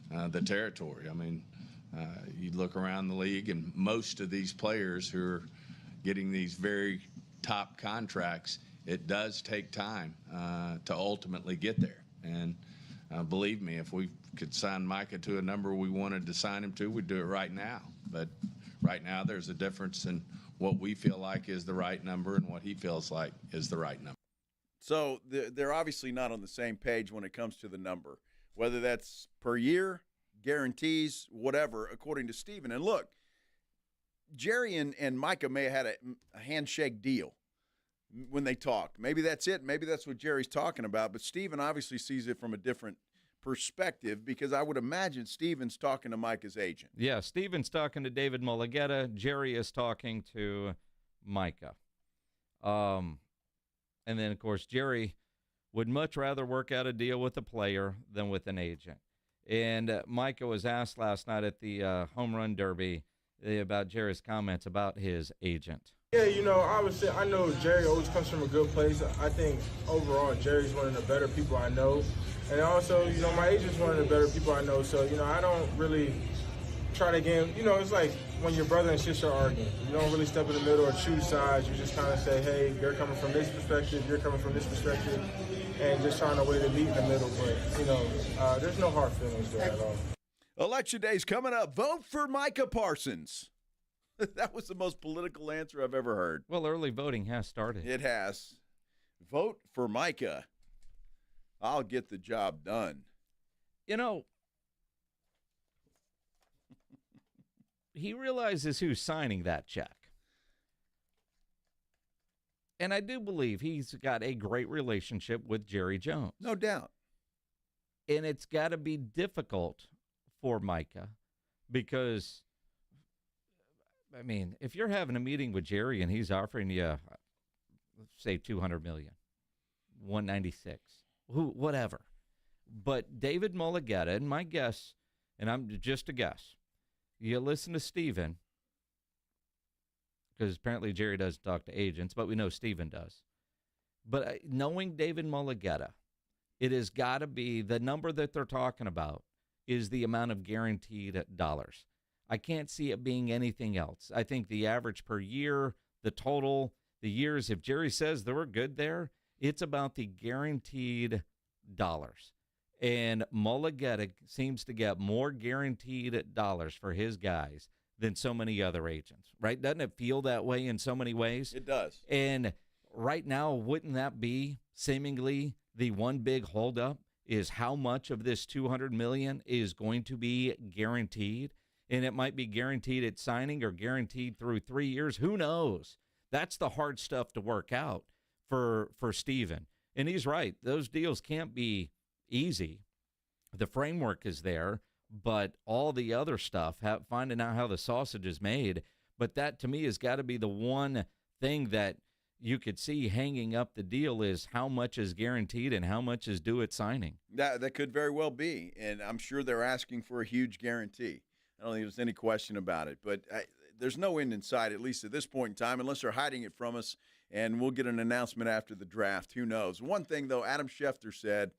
the territory. I mean, you look around the league, and most of these players who are getting these very top contracts, it does take time to ultimately get there. And believe me, if we could sign Micah to a number we wanted to sign him to, we'd do it right now. But right now there's a difference in what we feel like is the right number and what he feels like is the right number. So they're obviously not on the same page when it comes to the number, whether that's per year, guarantees, whatever, according to Steven. And look, Jerry and Micah may have had a handshake deal when they talked. Maybe that's it. Maybe that's what Jerry's talking about. But Steven obviously sees it from a different perspective, because I would imagine Steven's talking to Micah's agent. Yeah, Steven's talking to David Mulligetta. Jerry is talking to Micah. And then, of course, Jerry would much rather work out a deal with a player than with an agent. And Micah was asked last night at the Home Run Derby about Jerry's comments about his agent. Yeah, obviously, I know Jerry always comes from a good place. I think overall, Jerry's one of the better people I know. And also, my agent's one of the better people I know. So, I don't really try to get, it's like when your brother and sister are arguing. You don't really step in the middle or choose sides. You just kind of say, hey, they're coming from this perspective, you're coming from this perspective, and just trying to way to meet in the middle. But, there's no hard feelings there at all. Election day's coming up. Vote for Micah Parsons. That was the most political answer I've ever heard. Well, early voting has started. It has. Vote for Micah. I'll get the job done. He realizes who's signing that check. And I do believe he's got a great relationship with Jerry Jones. No doubt. And it's got to be difficult for Micah because, if you're having a meeting with Jerry and he's offering you, say, $200 million, $196, whatever. But David Mulligetta, and my guess, and I'm just a guess, you listen to Steven, because apparently Jerry doesn't talk to agents, but we know Steven does. But knowing David Mulligetta, it has got to be the number that they're talking about is the amount of guaranteed dollars. I can't see it being anything else. I think the average per year, the total, the years, if Jerry says they were good there, it's about the guaranteed dollars. And Mulligeta seems to get more guaranteed dollars for his guys than so many other agents, right? Doesn't it feel that way in so many ways? It does. And right now, wouldn't that be seemingly the one big holdup is how much of this $200 million is going to be guaranteed? And it might be guaranteed at signing or guaranteed through 3 years. Who knows? That's the hard stuff to work out for Steven. And he's right. Those deals can't be easy. The framework is there, but all the other stuff, finding out how the sausage is made, but that to me has got to be the one thing that you could see hanging up the deal is how much is guaranteed and how much is due at signing. That could very well be, and I'm sure they're asking for a huge guarantee. I don't think there's any question about it, but there's no end in sight, at least at this point in time, unless they're hiding it from us, and we'll get an announcement after the draft. Who knows? One thing, though, Adam Schefter said,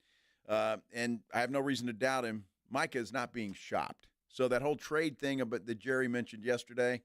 and I have no reason to doubt him, Micah is not being shopped. So that whole trade thing that Jerry mentioned yesterday,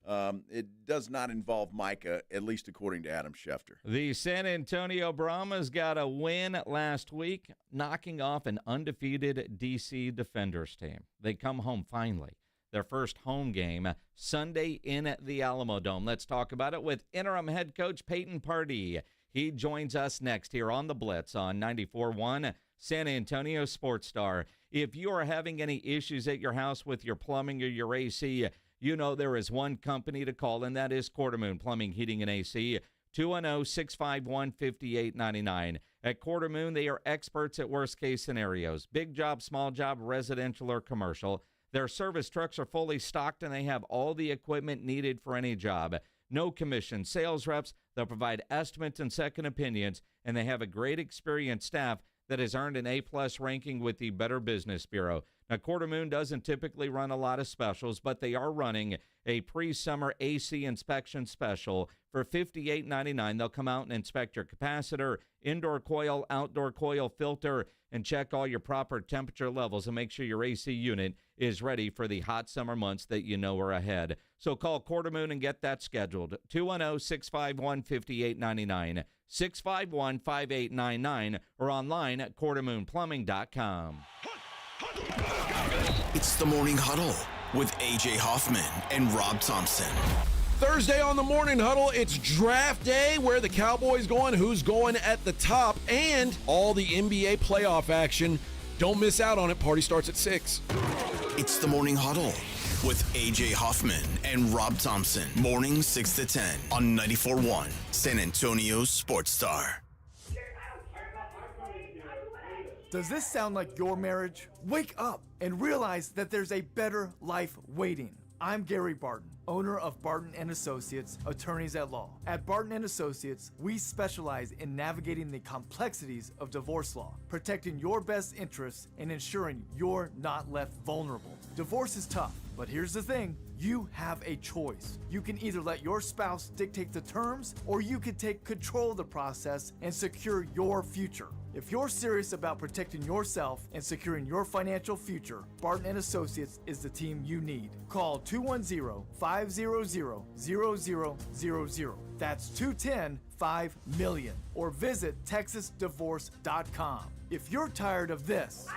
it does not involve Micah, at least according to Adam Schefter. The San Antonio Brahmas got a win last week, knocking off an undefeated D.C. Defenders team. They come home finally. Their first home game Sunday in the Alamo Dome. Let's talk about it with interim head coach Payton Pardee. He joins us next here on the Blitz on 94.1 San Antonio Sports Star. If you are having any issues at your house with your plumbing or your AC, you know there is one company to call, and that is Quartermoon Plumbing, Heating, and AC, 210-651-5899. At Quartermoon, they are experts at worst-case scenarios, big job, small job, residential, or commercial. Their service trucks are fully stocked, and they have all the equipment needed for any job. No commission sales reps. They'll provide estimates and second opinions, and they have a great experienced staff that has earned an A-plus ranking with the Better Business Bureau. Now, Quartermoon doesn't typically run a lot of specials, but they are running a pre-summer AC inspection special for $58.99. They'll come out and inspect your capacitor, indoor coil, outdoor coil filter, and check all your proper temperature levels and make sure your AC unit is ready for the hot summer months that you know are ahead. So call Quartermoon and get that scheduled. 210-651-5899, 651-5899, or online at quartermoonplumbing.com. It's the Morning Huddle with A.J. Hoffman and Rob Thompson. Thursday on the Morning Huddle, it's draft day. Where the Cowboys going, who's going at the top, and all the NBA playoff action. Don't miss out on it. Party starts at 6. It's the Morning Huddle with A.J. Hoffman and Rob Thompson. Mornings 6 to 10 on 94.1 San Antonio Sports Star. Does this sound like your marriage? Wake up and realize that there's a better life waiting. I'm Gary Barton, owner of Barton & Associates, attorneys at law. At Barton & Associates, we specialize in navigating the complexities of divorce law, protecting your best interests, and ensuring you're not left vulnerable. Divorce is tough, but here's the thing. You have a choice. You can either let your spouse dictate the terms, or you can take control of the process and secure your future. If you're serious about protecting yourself and securing your financial future, Barton & Associates is the team you need. Call 210-500-0000. That's 210-5-MILLION. Or visit TexasDivorce.com. If you're tired of this,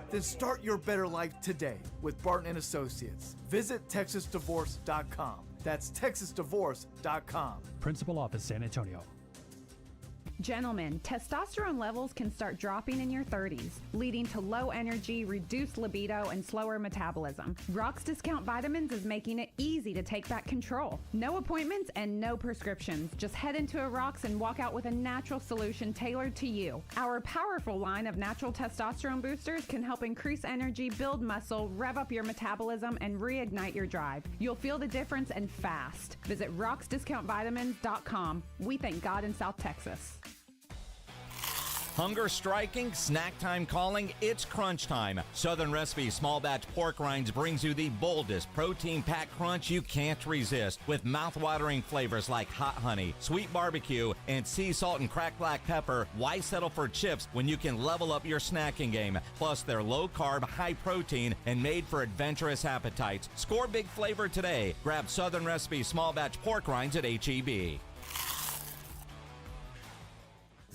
then start your better life today with Barton & Associates. Visit TexasDivorce.com. That's TexasDivorce.com. Principal Office, San Antonio. Gentlemen, testosterone levels can start dropping in your 30s, leading to low energy, reduced libido, and slower metabolism. Rock's Discount Vitamins is making it easy to take back control. No appointments and no prescriptions. Just head into a Rock's and walk out with a natural solution tailored to you. Our powerful line of natural testosterone boosters can help increase energy, build muscle, rev up your metabolism, and reignite your drive. You'll feel the difference and fast. Visit rocksdiscountvitamins.com. We thank God in South Texas. Hunger striking, snack time calling, it's crunch time. Southern Recipe Small Batch Pork Rinds brings you the boldest protein-packed crunch you can't resist, with mouth-watering flavors like hot honey, sweet barbecue, and sea salt and cracked black pepper. Why settle for chips when you can level up your snacking game? Plus, they're low-carb, high-protein, and made for adventurous appetites. Score big flavor today. Grab Southern Recipe Small Batch Pork Rinds at H-E-B.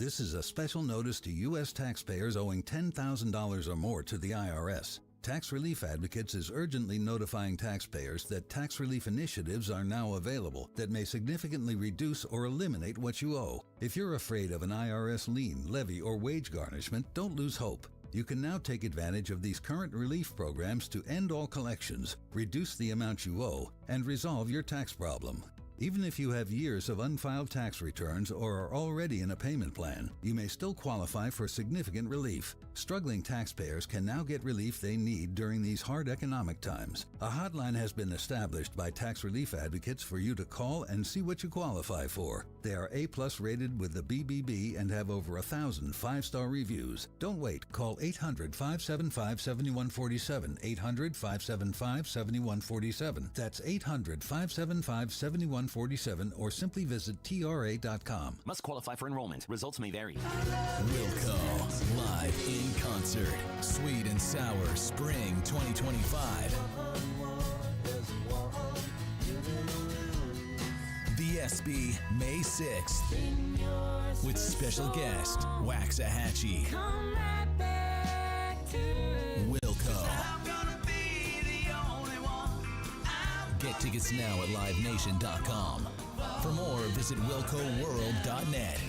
This is a special notice to U.S. taxpayers owing $10,000 or more to the IRS. Tax Relief Advocates is urgently notifying taxpayers that tax relief initiatives are now available that may significantly reduce or eliminate what you owe. If you're afraid of an IRS lien, levy, or wage garnishment, don't lose hope. You can now take advantage of these current relief programs to end all collections, reduce the amount you owe, and resolve your tax problem. Even if you have years of unfiled tax returns or are already in a payment plan, you may still qualify for significant relief. Struggling taxpayers can now get relief they need during these hard economic times. A hotline has been established by Tax Relief Advocates for you to call and see what you qualify for. They are A+ rated with the BBB and have over 1,000 5-star reviews. Don't wait. Call 800-575-7147, 800-575-7147. That's 800-575-7147, or simply visit TRA.com. Must qualify for enrollment. Results may vary. Wilco, live in concert. Sweet and Sour Spring 2025. VSB May 6th. With special guest, Waxahachie. Wilco. Get tickets now at livenation.com. For more, visit wilcoworld.net.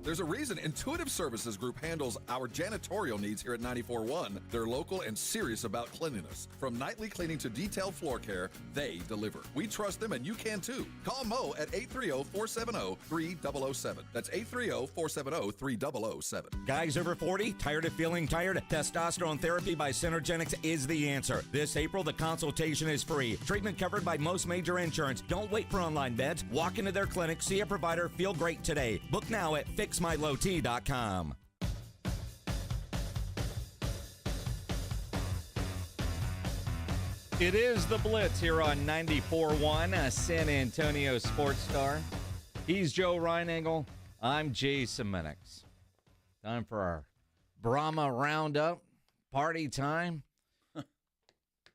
There's a reason Intuitive Services Group handles our janitorial needs here at 94.1. They're local and serious about cleanliness. From nightly cleaning to detailed floor care, they deliver. We trust them and you can too. Call Mo at 830-470-3007. That's 830-470-3007. Guys over 40, tired of feeling tired? Testosterone therapy by Synergenics is the answer. This April, the consultation is free. Treatment covered by most major insurance. Don't wait for online beds. Walk into their clinic, see a provider, feel great today. Book now at fixmylowt.com. It is the Blitz here on 94.1, a San Antonio Sports Star. He's Joe Reinagel. I'm Jason Minix. Time for our Brahma Roundup. Party time.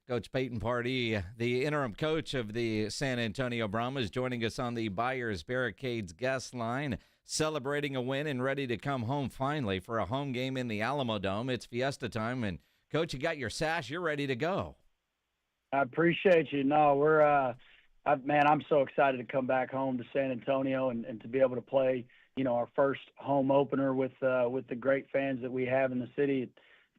Coach Payton Pardee, the interim coach of the San Antonio Brahmas, joining us on the Buyers Barricades guest line, celebrating a win and ready to come home finally for a home game in the Alamo Dome. It's Fiesta time, and Coach, you got your sash. You're ready to go. I appreciate you. No, I'm so excited to come back home to San Antonio and to be able to play, our first home opener with the great fans that we have in the city. It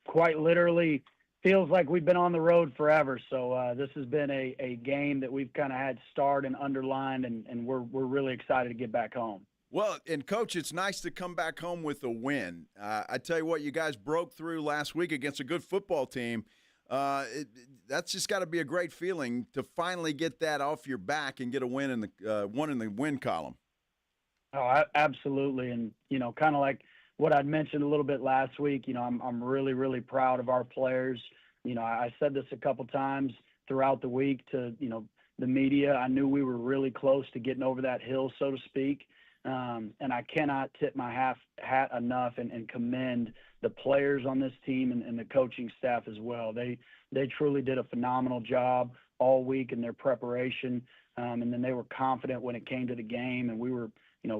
quite literally feels like we've been on the road forever. So this has been a game that we've kind of had starred and underlined, and we're really excited to get back home. Well, and Coach, it's nice to come back home with a win. I tell you what, you guys broke through last week against a good football team. That's just got to be a great feeling to finally get that off your back and get a win in the one in the win column. Oh, absolutely, and kind of like what I'd mentioned a little bit last week. I'm really, really proud of our players. I said this a couple times throughout the week to the media. I knew we were really close to getting over that hill, so to speak. And I cannot tip my hat enough and commend the players on this team and the coaching staff as well. They truly did a phenomenal job all week in their preparation, and then they were confident when it came to the game. And we were,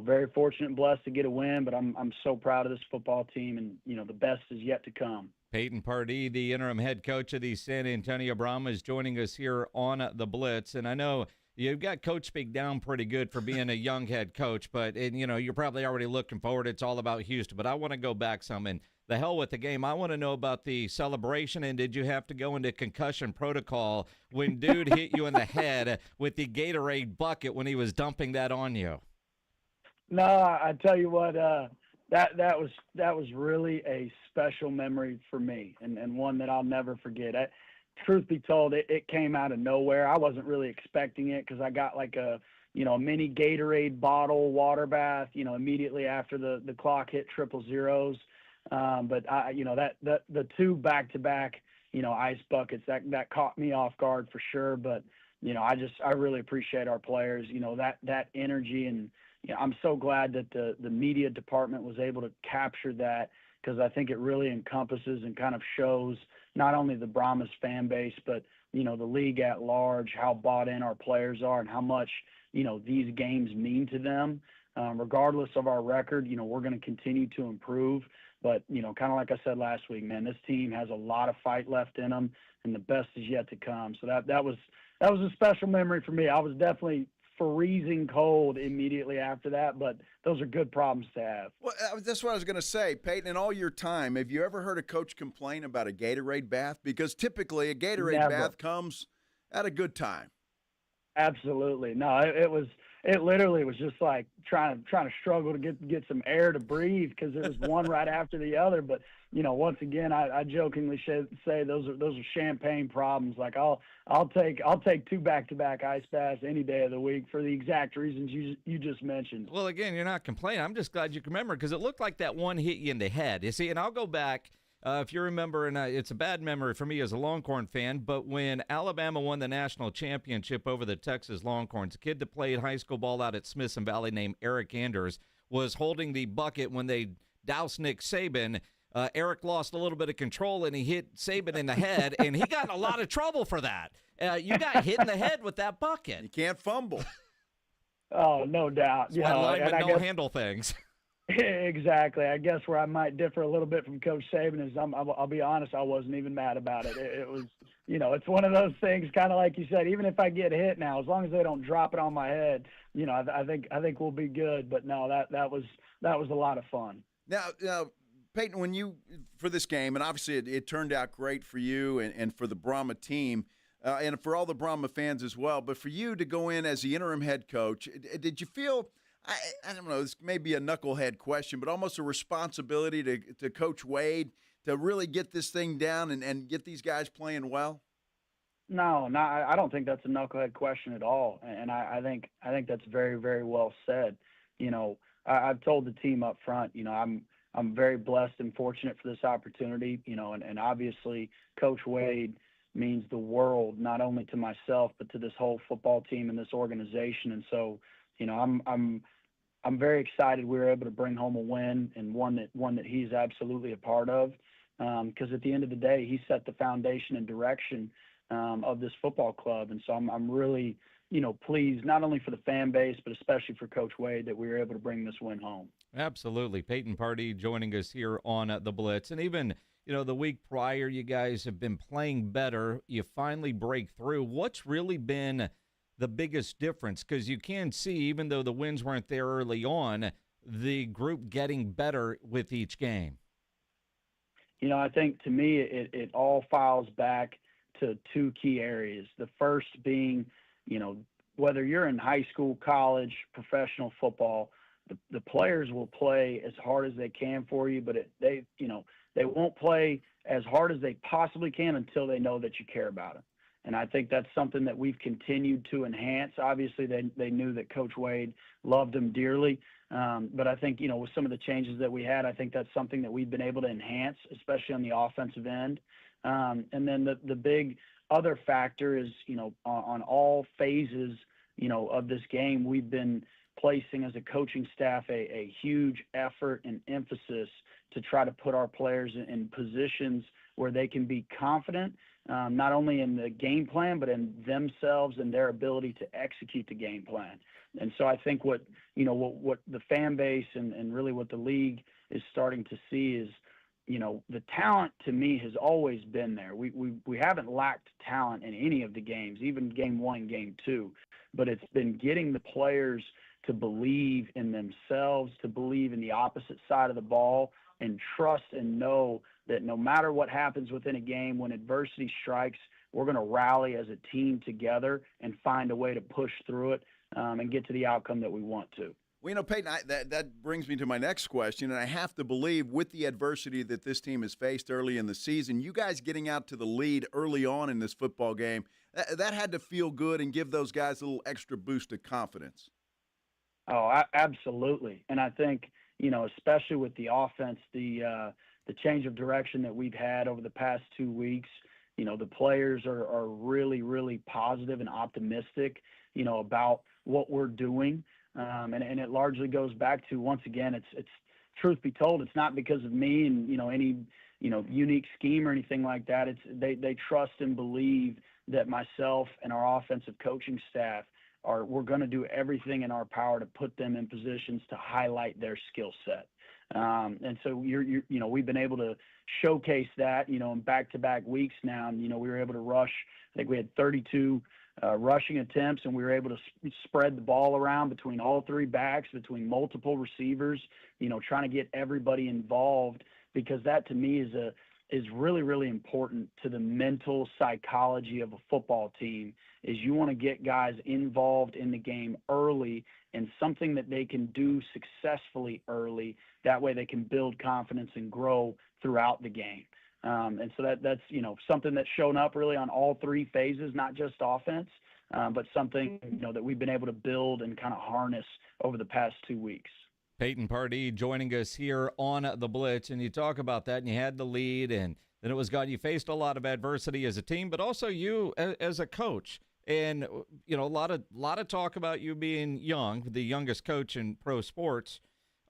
very fortunate and blessed to get a win. But I'm so proud of this football team, and the best is yet to come. Payton Pardee, the interim head coach of the San Antonio Brahmas, joining us here on the Blitz, and I know you've got coach speak down pretty good for being a young head coach, but you're probably already looking forward. It's all about Houston, but I want to go back some, and the hell with the game. I want to know about the celebration, and did you have to go into concussion protocol when dude hit you in the head with the Gatorade bucket when he was dumping that on you? No, I tell you what, that was really a special memory for me, and one that I'll never forget. Truth be told, it came out of nowhere. I wasn't really expecting it because I got like a mini Gatorade bottle water bath, immediately after the clock hit 000. But the two back-to-back, ice buckets that caught me off guard for sure. But I really appreciate our players. That energy, and I'm so glad that the media department was able to capture that, because I think it really encompasses and kind of shows not only the Brahmas fan base, but, the league at large, how bought in our players are and how much, these games mean to them. regardless of our record, we're going to continue to improve. But, kind of like I said last week, man, this team has a lot of fight left in them, and the best is yet to come. So that was a special memory for me. I was definitely freezing cold immediately after that, but those are good problems to have. Well, that's what I was going to say. Payton, in all your time, have you ever heard a coach complain about a Gatorade bath? Because typically a Gatorade bath comes at a good time. Absolutely. No, it literally was just like trying to struggle to get some air to breathe, because it was one right after the other. But once again, I jokingly say those are champagne problems. Like I'll take 2 back-to-back ice baths any day of the week for the exact reasons you just mentioned. Well, again, you're not complaining. I'm just glad you can remember, because it looked like that one hit you in the head. You see, and I'll go back. If you remember, and it's a bad memory for me as a Longhorn fan, but when Alabama won the national championship over the Texas Longhorns, a kid that played high school ball out at Smithson Valley named Eric Anders was holding the bucket when they doused Nick Saban. Eric lost a little bit of control, and he hit Saban in the head, and he got in a lot of trouble for that. You got hit in the head with that bucket. You can't fumble. Oh, no doubt. That's why linemen don't handle things. Exactly. I guess where I might differ a little bit from Coach Saban is I'll be honest, I wasn't even mad about it. It was, it's one of those things, kind of like you said, even if I get hit now, as long as they don't drop it on my head, I think we'll be good. But no, that was a lot of fun. Now, Payton, when you, for this game, and obviously it turned out great for you and for the Brahma team, and for all the Brahma fans as well, but for you to go in as the interim head coach, did you feel, I don't know, this may be a knucklehead question, but almost a responsibility to Coach Wade to really get this thing down and get these guys playing well? No, I don't think that's a knucklehead question at all. And I think that's very, very well said. I've told the team up front, I'm very blessed and fortunate for this opportunity, and obviously Coach Wade means the world, not only to myself, but to this whole football team and this organization. And so, I'm very excited we were able to bring home a win, and one that he's absolutely a part of. Because at the end of the day, he set the foundation and direction of this football club. And so I'm really, pleased, not only for the fan base, but especially for Coach Wade, that we were able to bring this win home. Absolutely. Payton Pardee joining us here on The Blitz. And even, the week prior, you guys have been playing better. You finally break through. What's really been the biggest difference? Because you can see, even though the wins weren't there early on, the group getting better with each game. I think to me, it all files back to 2 key areas. The first being, whether you're in high school, college, professional football, the players will play as hard as they can for you, but they won't play as hard as they possibly can until they know that you care about them. And I think that's something that we've continued to enhance. Obviously, they knew that Coach Wade loved them dearly. But I think, with some of the changes that we had, I think that's something that we've been able to enhance, especially on the offensive end. And then the big other factor is, on all phases, of this game, we've been placing as a coaching staff a huge effort and emphasis to try to put our players in positions where they can be confident, not only in the game plan, but in themselves and their ability to execute the game plan. And so I think what the fan base and really what the league is starting to see is, the talent to me has always been there. We haven't lacked talent in any of the games, even game 1, game 2, but it's been getting the players to believe in themselves, to believe in the opposite side of the ball, and trust and know that no matter what happens within a game, when adversity strikes, we're going to rally as a team together and find a way to push through it and get to the outcome that we want to. Well, Payton, that brings me to my next question, and I have to believe with the adversity that this team has faced early in the season, you guys getting out to the lead early on in this football game, that had to feel good and give those guys a little extra boost of confidence. Oh, absolutely. And I think, especially with the offense, the change of direction that we've had over the past 2 weeks, the players are really, really positive and optimistic, about what we're doing. And it largely goes back to, once again, it's truth be told, it's not because of me and, any, unique scheme or anything like that. It's they trust and believe that myself and our offensive coaching staff we're going to do everything in our power to put them in positions to highlight their skill set. And so we've been able to showcase that, in back-to-back weeks now. And, we were able to rush. I think we had 32 rushing attempts, and we were able to spread the ball around between all three backs, between multiple receivers, trying to get everybody involved, because that to me is really, really important to the mental psychology of a football team. Is you want to get guys involved in the game early and something that they can do successfully early. That way they can build confidence and grow throughout the game. And so that's something that's shown up really on all three phases, not just offense, but something, that we've been able to build and kind of harness over the past 2 weeks. Payton Pardee joining us here on the Blitz, and you talk about that, and you had the lead, and then it was gone. You faced a lot of adversity as a team, but also you as a coach. And, a lot of talk about you being young, the youngest coach in pro sports,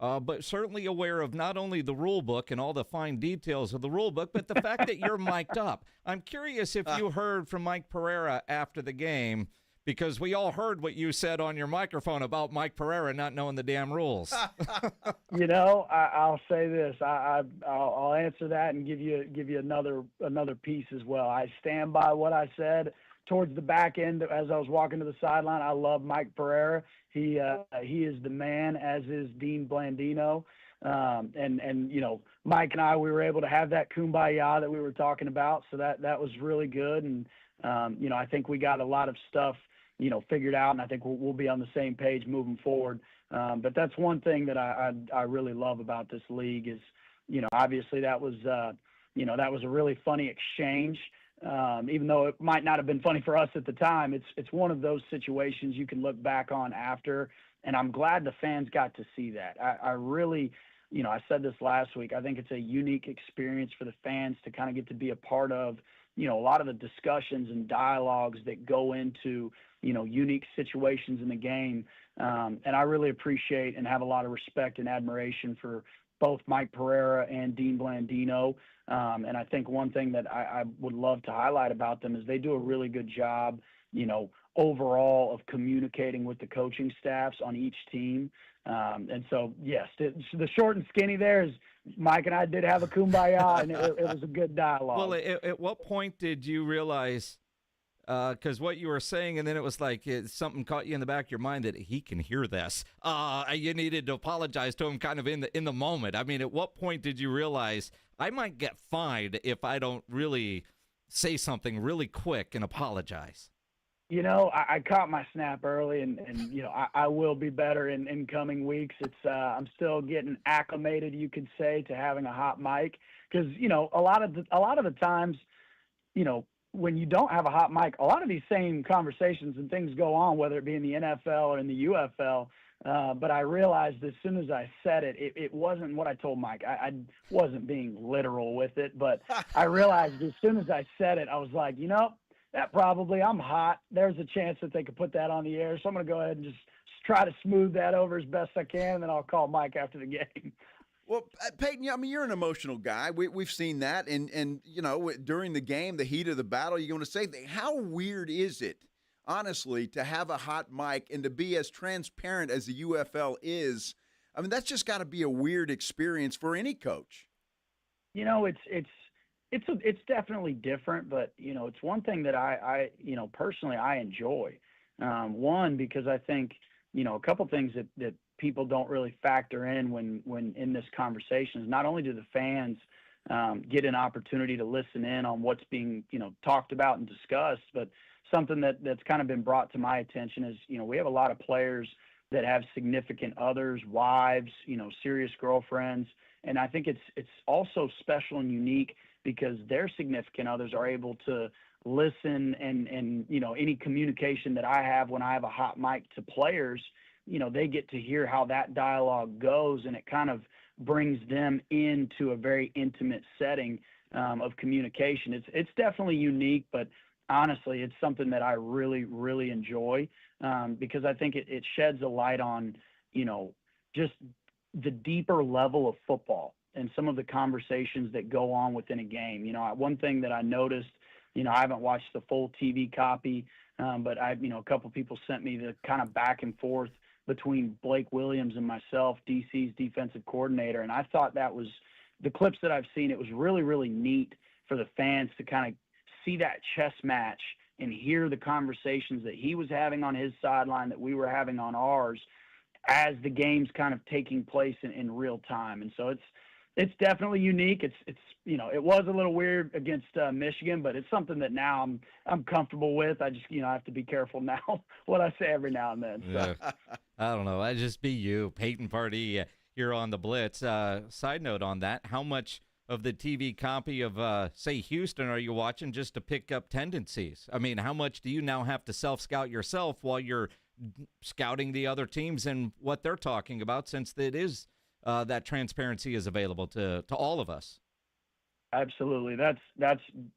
but certainly aware of not only the rule book and all the fine details of the rule book, but the fact that you're mic'd up. I'm curious if you heard from Mike Pereira after the game, because we all heard what you said on your microphone about Mike Pereira not knowing the damn rules. I'll say this. I'll answer that and give you another piece as well. I stand by what I said towards the back end as I was walking to the sideline. I love Mike Pereira. He is the man, as is Dean Blandino. And Mike and I, we were able to have that kumbaya that we were talking about. So that was really good. And, I think we got a lot of stuff, figured out, and I think we'll be on the same page moving forward. But that's one thing that I really love about this league is, obviously that was a really funny exchange. Even though it might not have been funny for us at the time, it's one of those situations you can look back on after, and I'm glad the fans got to see that. I really, I said this last week, I think it's a unique experience for the fans to kind of get to be a part of, a lot of the discussions and dialogues that go into, unique situations in the game. And I really appreciate and have a lot of respect and admiration for both Mike Pereira and Dean Blandino. And I think one thing that I would love to highlight about them is they do a really good job, overall of communicating with the coaching staffs on each team. And so, yes, the short and skinny there is Mike and I did have a kumbaya, and it was a good dialogue. Well, at what point did you realize, because what you were saying, and then it was like something caught you in the back of your mind that he can hear this. You needed to apologize to him kind of in the moment. I mean, at what point did you realize I might get fined if I don't really say something really quick and apologize? I caught my snap early, and I will be better in coming weeks. It's I'm still getting acclimated, you could say, to having a hot mic, because a lot of the times, when you don't have a hot mic, a lot of these same conversations and things go on, whether it be in the NFL or in the UFL. But I realized as soon as I said it, it wasn't what I told Mike. I wasn't being literal with it, but I realized as soon as I said it, I was like, that probably, I'm hot. There's a chance that they could put that on the air. So I'm going to go ahead and just try to smooth that over as best I can, and then I'll call Mike after the game. Well, Payton, you're an emotional guy. We've seen that. And during the game, the heat of the battle, you're going to say, how weird is it, honestly, to have a hot mic and to be as transparent as the UFL is? I mean, that's just got to be a weird experience for any coach. It's definitely different, but it's one thing that I personally I enjoy. One, because I think a couple things that people don't really factor in when in this conversation is not only do the fans get an opportunity to listen in on what's being talked about and discussed, but something that's kind of been brought to my attention is we have a lot of players that have significant others, wives, serious girlfriends, and I think it's also special and unique because their significant others are able to listen and any communication that I have when I have a hot mic to players, they get to hear how that dialogue goes, and it kind of brings them into a very intimate setting of communication. It's definitely unique, but honestly, it's something that I really, really enjoy because I think it sheds a light on, just the deeper level of football and some of the conversations that go on within a game. One thing that I noticed, I haven't watched the full TV copy, but a couple people sent me the kind of back and forth between Blake Williams and myself, DC's defensive coordinator. And I thought that was the clips that I've seen. It was really, really neat for the fans to kind of see that chess match and hear the conversations that he was having on his sideline that we were having on ours as the game's kind of taking place in real time. And so it's definitely unique. It was a little weird against Michigan, but it's something that now I'm comfortable with. I just, I have to be careful now what I say every now and then. So. Yeah. I don't know. I just be you, Payton Pardee, here on the Blitz. Side note on that, how much of the TV copy of, say, Houston are you watching just to pick up tendencies? I mean, how much do you now have to self-scout yourself while you're scouting the other teams and what they're talking about, since it is that transparency is available to all of us? Absolutely. That's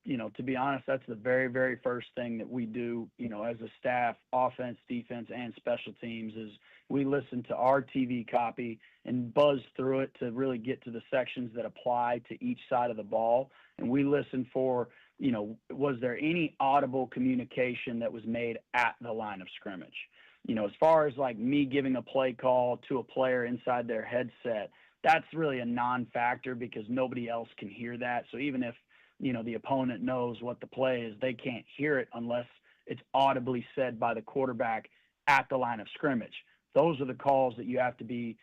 to be honest, that's the very, very first thing that we do, as a staff, offense, defense, and special teams, is we listen to our TV copy and buzz through it to really get to the sections that apply to each side of the ball. And we listen for, was there any audible communication that was made at the line of scrimmage? As far as like me giving a play call to a player inside their headset, that's really a non-factor because nobody else can hear that. So even if, the opponent knows what the play is, they can't hear it unless it's audibly said by the quarterback at the line of scrimmage. Those are the calls that you have to be,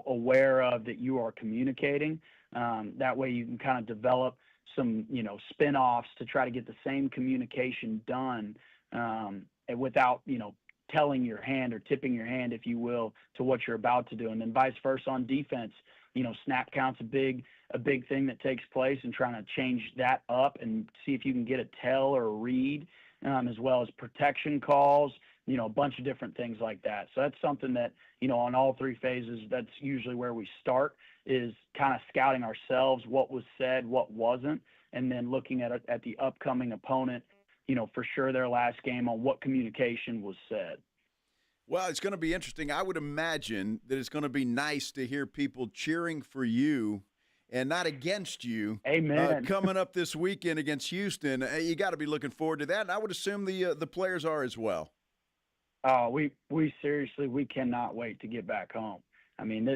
aware of, that you are communicating. That way you can kind of develop some, spin-offs to try to get the same communication done without, telling your hand or tipping your hand, if you will, to what you're about to do. And then vice versa on defense, snap count's a big thing that takes place, and trying to change that up and see if you can get a tell or a read, as well as protection calls, a bunch of different things like that. So that's something that, on all three phases, that's usually where we start, is kind of scouting ourselves, what was said, what wasn't, and then looking at the upcoming opponent, for sure their last game, on what communication was said. Well, it's going to be interesting. I would imagine that it's going to be nice to hear people cheering for you and not against you. Amen. Coming up this weekend against Houston. You got to be looking forward to that. And I would assume the players are as well. Oh, we seriously, we cannot wait to get back home. I mean,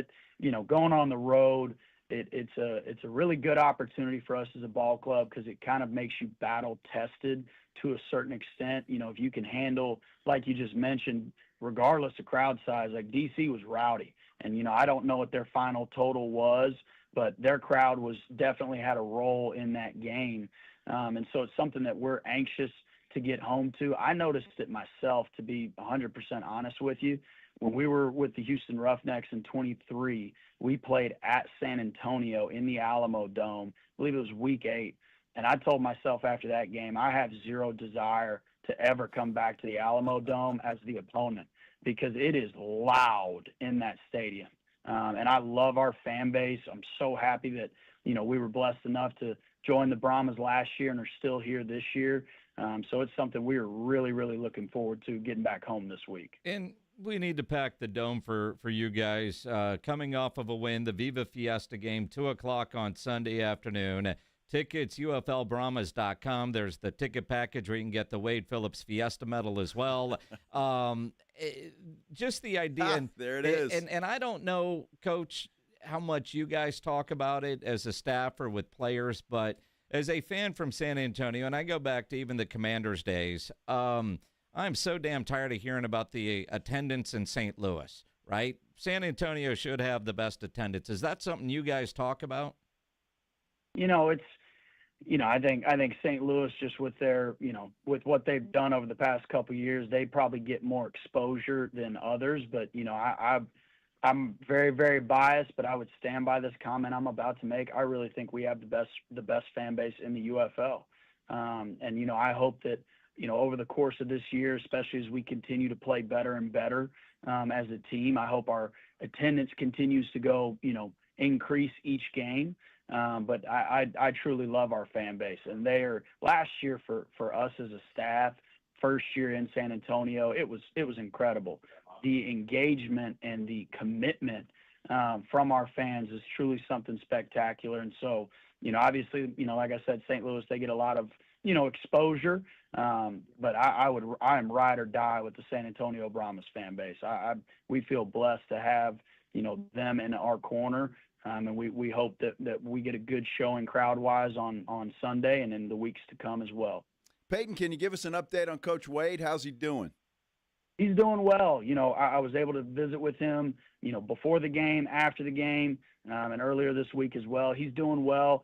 going on the road, it's a really good opportunity for us as a ball club, because it kind of makes you battle tested to a certain extent. If you can handle, like you just mentioned, regardless of crowd size, like DC was rowdy, and I don't know what their final total was, but their crowd definitely had a role in that game. And so it's something that we're anxious to get home to. I noticed it myself, to be 100% honest with you. When we were with the Houston Roughnecks in 23, we played at San Antonio in the Alamo Dome. I believe it was week 8. And I told myself after that game, I have zero desire to ever come back to the Alamo Dome as the opponent, because it is loud in that stadium. And I love our fan base. I'm so happy that, we were blessed enough to join the Brahmas last year and are still here this year. So it's something we're really, really looking forward to, getting back home this week. And we need to pack the dome for you guys. Coming off of a win, the Viva Fiesta game, 2 o'clock on Sunday afternoon. Tickets, UFLBrahmas.com. There's the ticket package where you can get the Wade Phillips Fiesta medal as well. Just the idea. There it is. And I don't know, Coach, how much you guys talk about it as a staff or with players, but as a fan from San Antonio, and I go back to even the Commanders days, I'm so damn tired of hearing about the attendance in St. Louis, right? San Antonio should have the best attendance. Is that something you guys talk about? I think St. Louis, just with their, with what they've done over the past couple of years, they probably get more exposure than others. But, I'm very, very biased, but I would stand by this comment I'm about to make. I really think we have the best fan base in the UFL. And, I hope that, over the course of this year, especially as we continue to play better and better as a team, I hope our attendance continues to go, increase each game. But I truly love our fan base, and they are, last year for us as a staff, first year in San Antonio, it was incredible. The engagement and the commitment from our fans is truly something spectacular. And so, obviously, like I said, St. Louis, they get a lot of exposure. But I am ride or die with the San Antonio Brahmas fan base. We feel blessed to have, them in our corner. And we hope that we get a good showing crowd-wise on Sunday and in the weeks to come as well. Payton, can you give us an update on Coach Wade? How's he doing? He's doing well. I was able to visit with him, before the game, after the game, and earlier this week as well. He's doing well,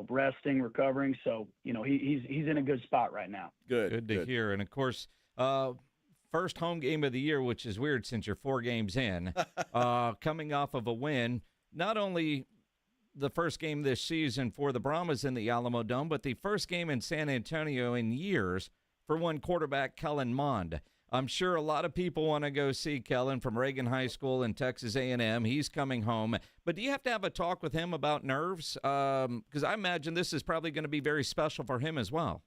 resting, recovering. So, he's in a good spot right now. Good to hear. And, of course, first home game of the year, which is weird since you're 4 games in, coming off of a win, not only the first game this season for the Brahmas in the Alamo Dome, but the first game in San Antonio in years for one quarterback, Kellen Mond. I'm sure a lot of people want to go see Kellen from Reagan High School and Texas A&M. He's coming home. But do you have to have a talk with him about nerves? Because I imagine this is probably going to be very special for him as well.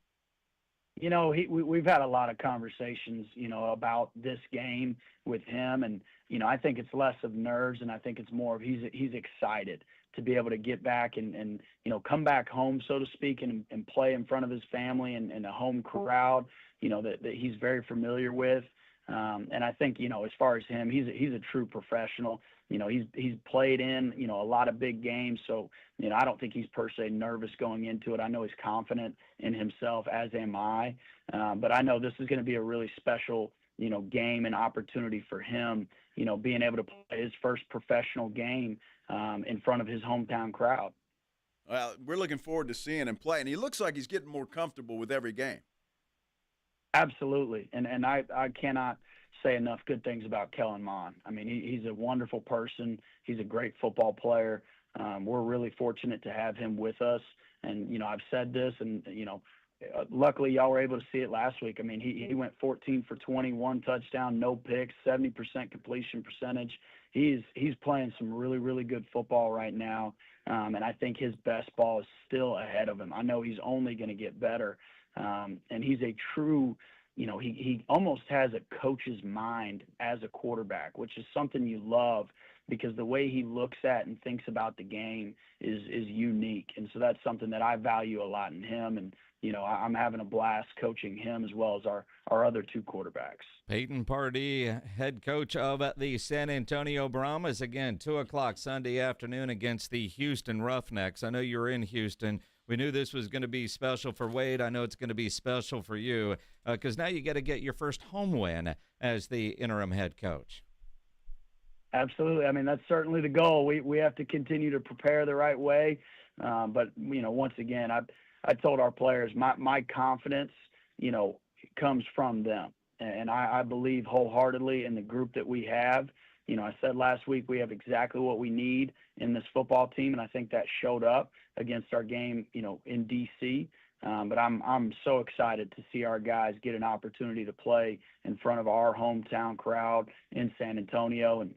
We've had a lot of conversations, about this game with him. And, I think it's less of nerves, and I think it's more of he's excited to be able to get back and come back home, so to speak, and play in front of his family and a home crowd, that he's very familiar with. And I think, as far as him, he's a true professional. He's played in, a lot of big games. So, I don't think he's per se nervous going into it. I know he's confident in himself, as am I. But I know this is going to be a really special, game and opportunity for him, being able to play his first professional game in front of his hometown crowd. Well, we're looking forward to seeing him play. And he looks like he's getting more comfortable with every game. Absolutely. And I cannot say enough good things about Kellen Mond. I mean, he's a wonderful person. He's a great football player. We're really fortunate to have him with us. And, I've said this, and, luckily y'all were able to see it last week. I mean, he went 14 for 21 touchdown, no picks, 70% completion percentage. He's playing some really, really good football right now. And I think his best ball is still ahead of him. I know he's only going to get better. And he's a true, he almost has a coach's mind as a quarterback, which is something you love because the way he looks at and thinks about the game is unique. And so that's something that I value a lot in him. And, I'm having a blast coaching him as well as our other 2 quarterbacks. Payton Pardee, head coach of the San Antonio Brahmas. Again, 2 o'clock Sunday afternoon against the Houston Roughnecks. I know you were in Houston. We knew this was going to be special for Wade. I know it's going to be special for you because now you got to get your first home win as the interim head coach. Absolutely. I mean, that's certainly the goal. We have to continue to prepare the right way. But, once again, I told our players my confidence, comes from them. And I believe wholeheartedly in the group that we have. I said last week we have exactly what we need in this football team, and I think that showed up against our game, in D.C. But I'm so excited to see our guys get an opportunity to play in front of our hometown crowd in San Antonio, and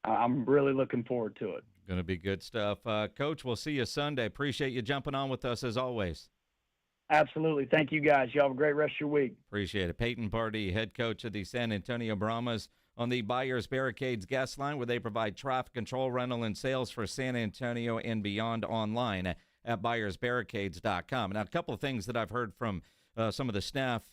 I'm really looking forward to it. Going to be good stuff. Coach, we'll see you Sunday. Appreciate you jumping on with us as always. Absolutely. Thank you, guys. You have a great rest of your week. Appreciate it. Payton Pardee, head coach of the San Antonio Brahmas, on the Buyers Barricades guest line, where they provide traffic control, rental, and sales for San Antonio and beyond online at buyersbarricades.com. Now, a couple of things that I've heard from some of the staff.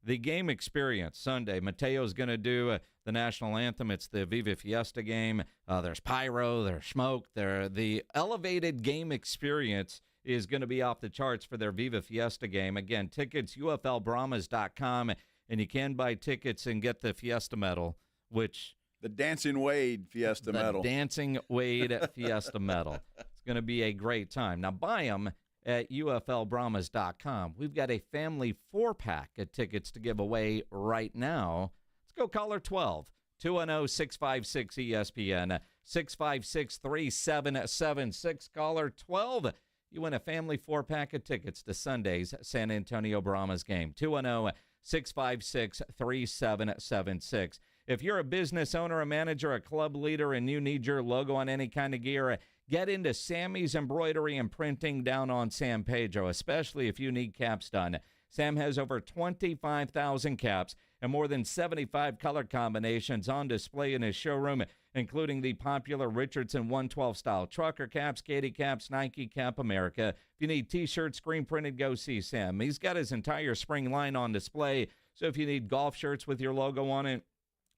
The game experience Sunday. Mateo's going to do the national anthem. It's the Viva Fiesta game. There's pyro, there's smoke. The elevated game experience is going to be off the charts for their Viva Fiesta game. Again, tickets, uflbrahmas.com, and you can buy tickets and get the Fiesta medal, which... The Dancing Wade Fiesta medal. The Dancing Wade Fiesta medal. It's going to be a great time. Now, buy them at uflbrahmas.com. We've got a family 4-pack of tickets to give away right now. Let's go caller 12, 210-656-ESPN, 656-3776. Caller 12, you win a family 4-pack of tickets to Sunday's San Antonio Brahmas game, 210-656-3776. If you're a business owner, a manager, a club leader, and you need your logo on any kind of gear, get into Sammy's Embroidery and Printing down on San Pedro, especially if you need caps done. Sam has over 25,000 caps and more than 75 color combinations on display in his showroom. including the popular Richardson 112 style trucker caps, Katie caps, Nike Cap America. If you need t-shirts, screen printed, go see Sam. He's got his entire spring line on display. So if you need golf shirts with your logo on it,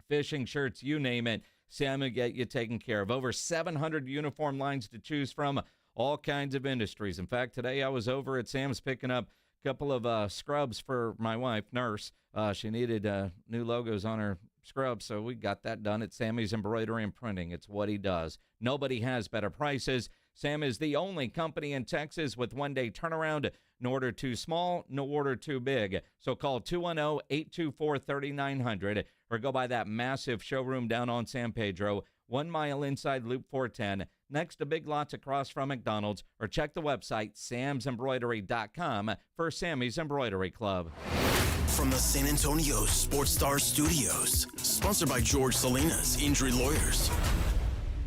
fishing shirts, you name it, Sam will get you taken care of. Over 700 uniform lines to choose from, all kinds of industries. In fact, today I was over at Sam's picking up a couple of scrubs for my wife, Nurse. She needed new logos on her scrubs, so we got that done at Sammy's Embroidery and Printing. It's what he does. Nobody has better prices. Sam is the only company in Texas with one-day turnaround. No order too small, no order too big. So call 210-824-3900 or go by that massive showroom down on San Pedro, 1 mile inside Loop 410, next to Big Lots across from McDonald's, or check the website samsembroidery.com for Sammy's Embroidery Club. From the San Antonio Sports Star Studios, sponsored by George Salinas Injury Lawyers,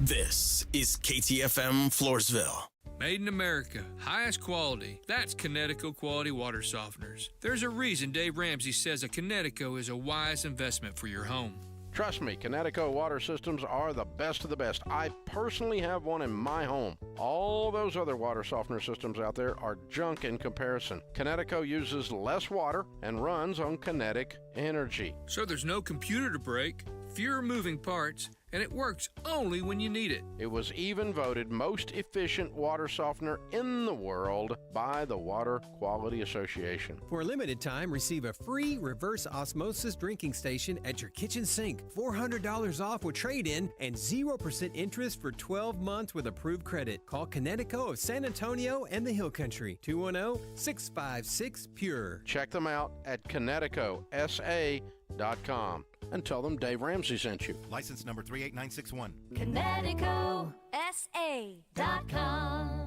this is KTFM Floresville. Made in America, highest quality. That's Connecticut Quality Water Softeners. There's a reason Dave Ramsey says a Connecticut is a wise investment for your home. Trust me, Connecticut water systems are the best of the best. I personally have one in my home. All those other water softener systems out there are junk in comparison. Connecticut uses less water and runs on kinetic energy. So there's no computer to break, fewer moving parts, and it works only when you need it. It was even voted most efficient water softener in the world by the Water Quality Association. For a limited time, receive a free reverse osmosis drinking station at your kitchen sink. $400 off with trade-in and 0% interest for 12 months with approved credit. Call Connecticut of San Antonio and the Hill Country. 210-656-PURE. Check them out at ConnecticutSA.com and tell them Dave Ramsey sent you. License number 38961. ConnecticutSA.com.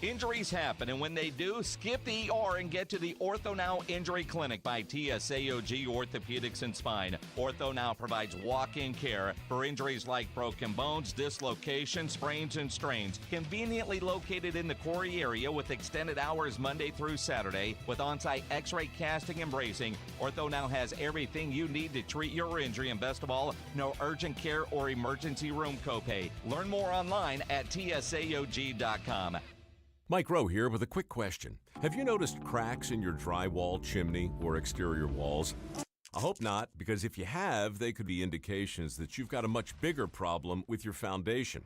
Injuries happen, and when they do, skip the ER and get to the Ortho Now Injury Clinic by TSAOG Orthopedics and Spine. Ortho Now provides walk-in care for injuries like broken bones, dislocation, sprains, and strains. Conveniently located in the Quarry area with extended hours Monday through Saturday with on-site x-ray casting and bracing, Ortho Now has everything you need to treat your injury, and best of all, no urgent care or emergency room copay. Learn more online at TSAOG.com. Mike Rowe here with a quick question. Have you noticed cracks in your drywall, chimney, or exterior walls? I hope not, because if you have, they could be indications that you've got a much bigger problem with your foundation.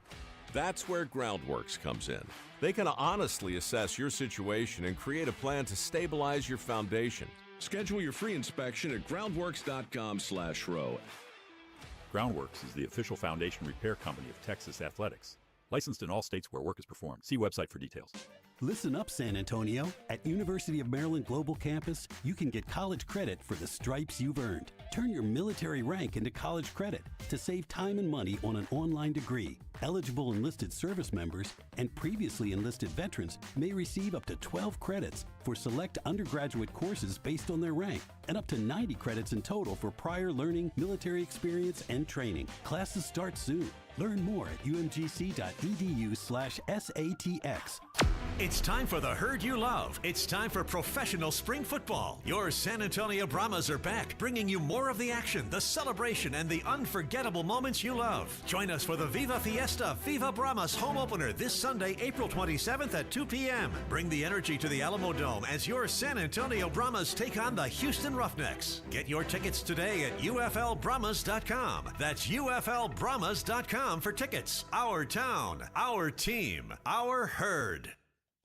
That's where Groundworks comes in. They can honestly assess your situation and create a plan to stabilize your foundation. Schedule your free inspection at groundworks.com/row. Groundworks is the official foundation repair company of Texas Athletics. Licensed in all states where work is performed. See website for details. Listen up, San Antonio. At University of Maryland Global Campus, you can get college credit for the stripes you've earned. Turn your military rank into college credit to save time and money on an online degree. Eligible enlisted service members and previously enlisted veterans may receive up to 12 credits for select undergraduate courses based on their rank, and up to 90 credits in total for prior learning, military experience, and training. Classes start soon. Learn more at umgc.edu/SATX. It's time for the herd you love. It's time for professional spring football. Your San Antonio Brahmas are back, bringing you more of the action, the celebration, and the unforgettable moments you love. Join us for the Viva Fiesta Viva Brahmas home opener this Sunday, April 27th at 2 p.m. Bring the energy to the Alamo Dome as your San Antonio Brahmas take on the Houston Roughnecks. Get your tickets today at UFLBrahmas.com. That's UFLBrahmas.com for tickets. Our town, our team, our herd.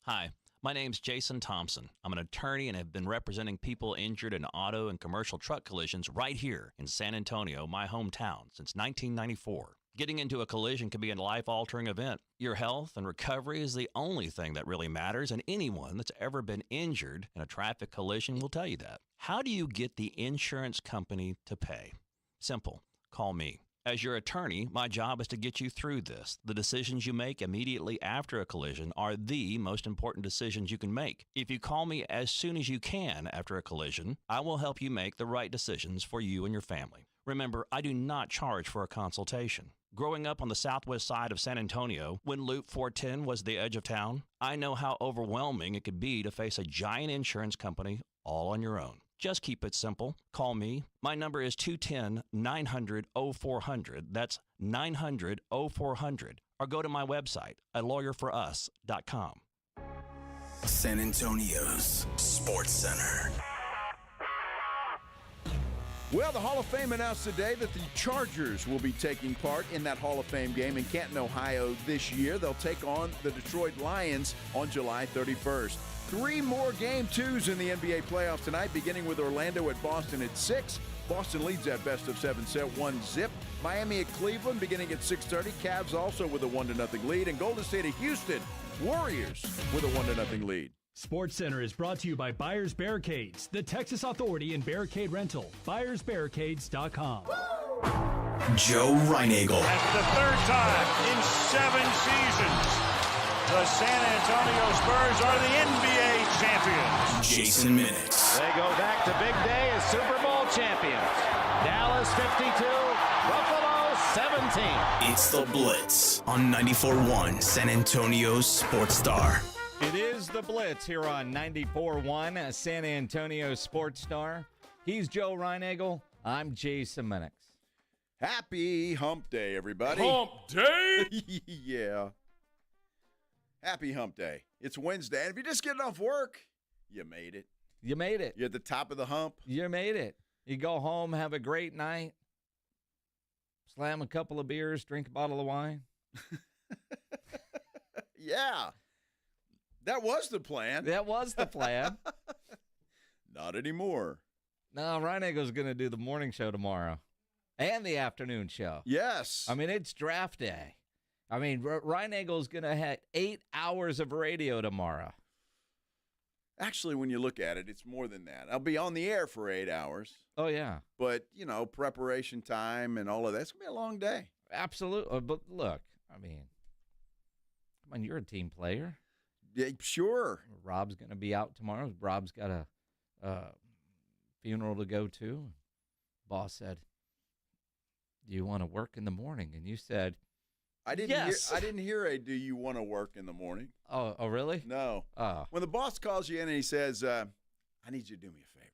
Hi, my name's Jason Thompson. I'm an attorney and have been representing people injured in auto and commercial truck collisions right here in San Antonio, my hometown, since 1994. Getting into a collision can be a life-altering event. Your health and recovery is the only thing that really matters, and anyone that's ever been injured in a traffic collision will tell you that. How do you get the insurance company to pay? Simple. Call me. As your attorney, my job is to get you through this. The decisions you make immediately after a collision are the most important decisions you can make. If you call me as soon as you can after a collision, I will help you make the right decisions for you and your family. Remember, I do not charge for a consultation. Growing up on the southwest side of San Antonio, when Loop 410 was the edge of town, I know how overwhelming it could be to face a giant insurance company all on your own. Just keep it simple. Call me. My number is 210-900-0400. That's 900-0400. Or go to my website at lawyerforus.com. San Antonio's Sports Center. Well, the Hall of Fame announced today that the Chargers will be taking part in that Hall of Fame game in Canton, Ohio this year. They'll take on the Detroit Lions on July 31st. 3 more Game 2s in the NBA playoffs tonight, beginning with Orlando at Boston at 6. Boston leads that best-of-7 set 1-0. Miami at Cleveland beginning at 6:30. Cavs also with a 1-0 lead. And Golden State at Houston. Warriors with a 1-0 lead. Sports Center is brought to you by Buyers Barricades, the Texas authority in barricade rental. BuyersBarricades.com. Joe Reinagel. That's the 3rd time in 7 seasons. The San Antonio Spurs are the NBA champions. Jason Minix. They go back to big day as Super Bowl champions. Dallas 52, Buffalo 17. It's the Blitz on 94.1 San Antonio's Sports Star. It is the Blitz here on 94.1 San Antonio Sports Star. He's Joe Reinagel. I'm Jason Minix. Happy Hump Day, everybody. Hump Day? Yeah. Happy Hump Day. It's Wednesday. And if you're just getting off work, you made it. You made it. You're at the top of the hump. You made it. You go home, have a great night, slam a couple of beers, drink a bottle of wine. Yeah. That was the plan. That was the plan. Not anymore. No, Reinegel's going to do the morning show tomorrow and the afternoon show. Yes. I mean, it's draft day. I mean, Reinegel's going to have 8 hours of radio tomorrow. Actually, when you look at it, it's more than that. I'll be on the air for 8 hours. Oh, yeah. But, you know, preparation time and all of that, it's going to be a long day. Absolutely. But look, I mean, come on, you're a team player. Yeah, sure. Rob's going to be out tomorrow. Rob's got a funeral to go to. Boss said, "Do you want to work in the morning?" And you said, I didn't yes. I didn't hear a "Do you want to work in the morning?" Oh, really? No. Oh. When the boss calls you in and he says, "I need you to do me a favor."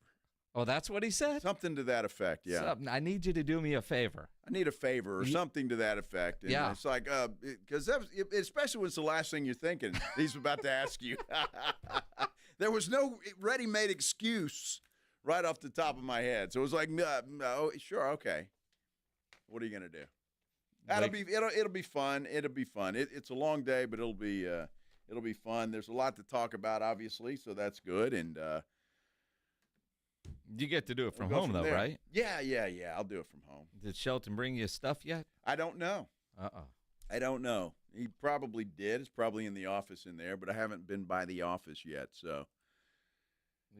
Oh, that's what he said? Something to that effect, yeah. I need you to do me a favor. I need a favor or something to that effect. And yeah. It's like, because especially when it's the last thing you're thinking, he's about to ask you. There was no ready-made excuse right off the top of my head. So it was like, no, sure, okay. What are you going to do? It'll be fun. It'll be fun. It's a long day, but it'll be fun. There's a lot to talk about, obviously, so that's good. And you get to do it from home, though, right? Yeah. I'll do it from home. Did Shelton bring you stuff yet? I don't know. I don't know. He probably did. It's probably in the office in there, but I haven't been by the office yet, so.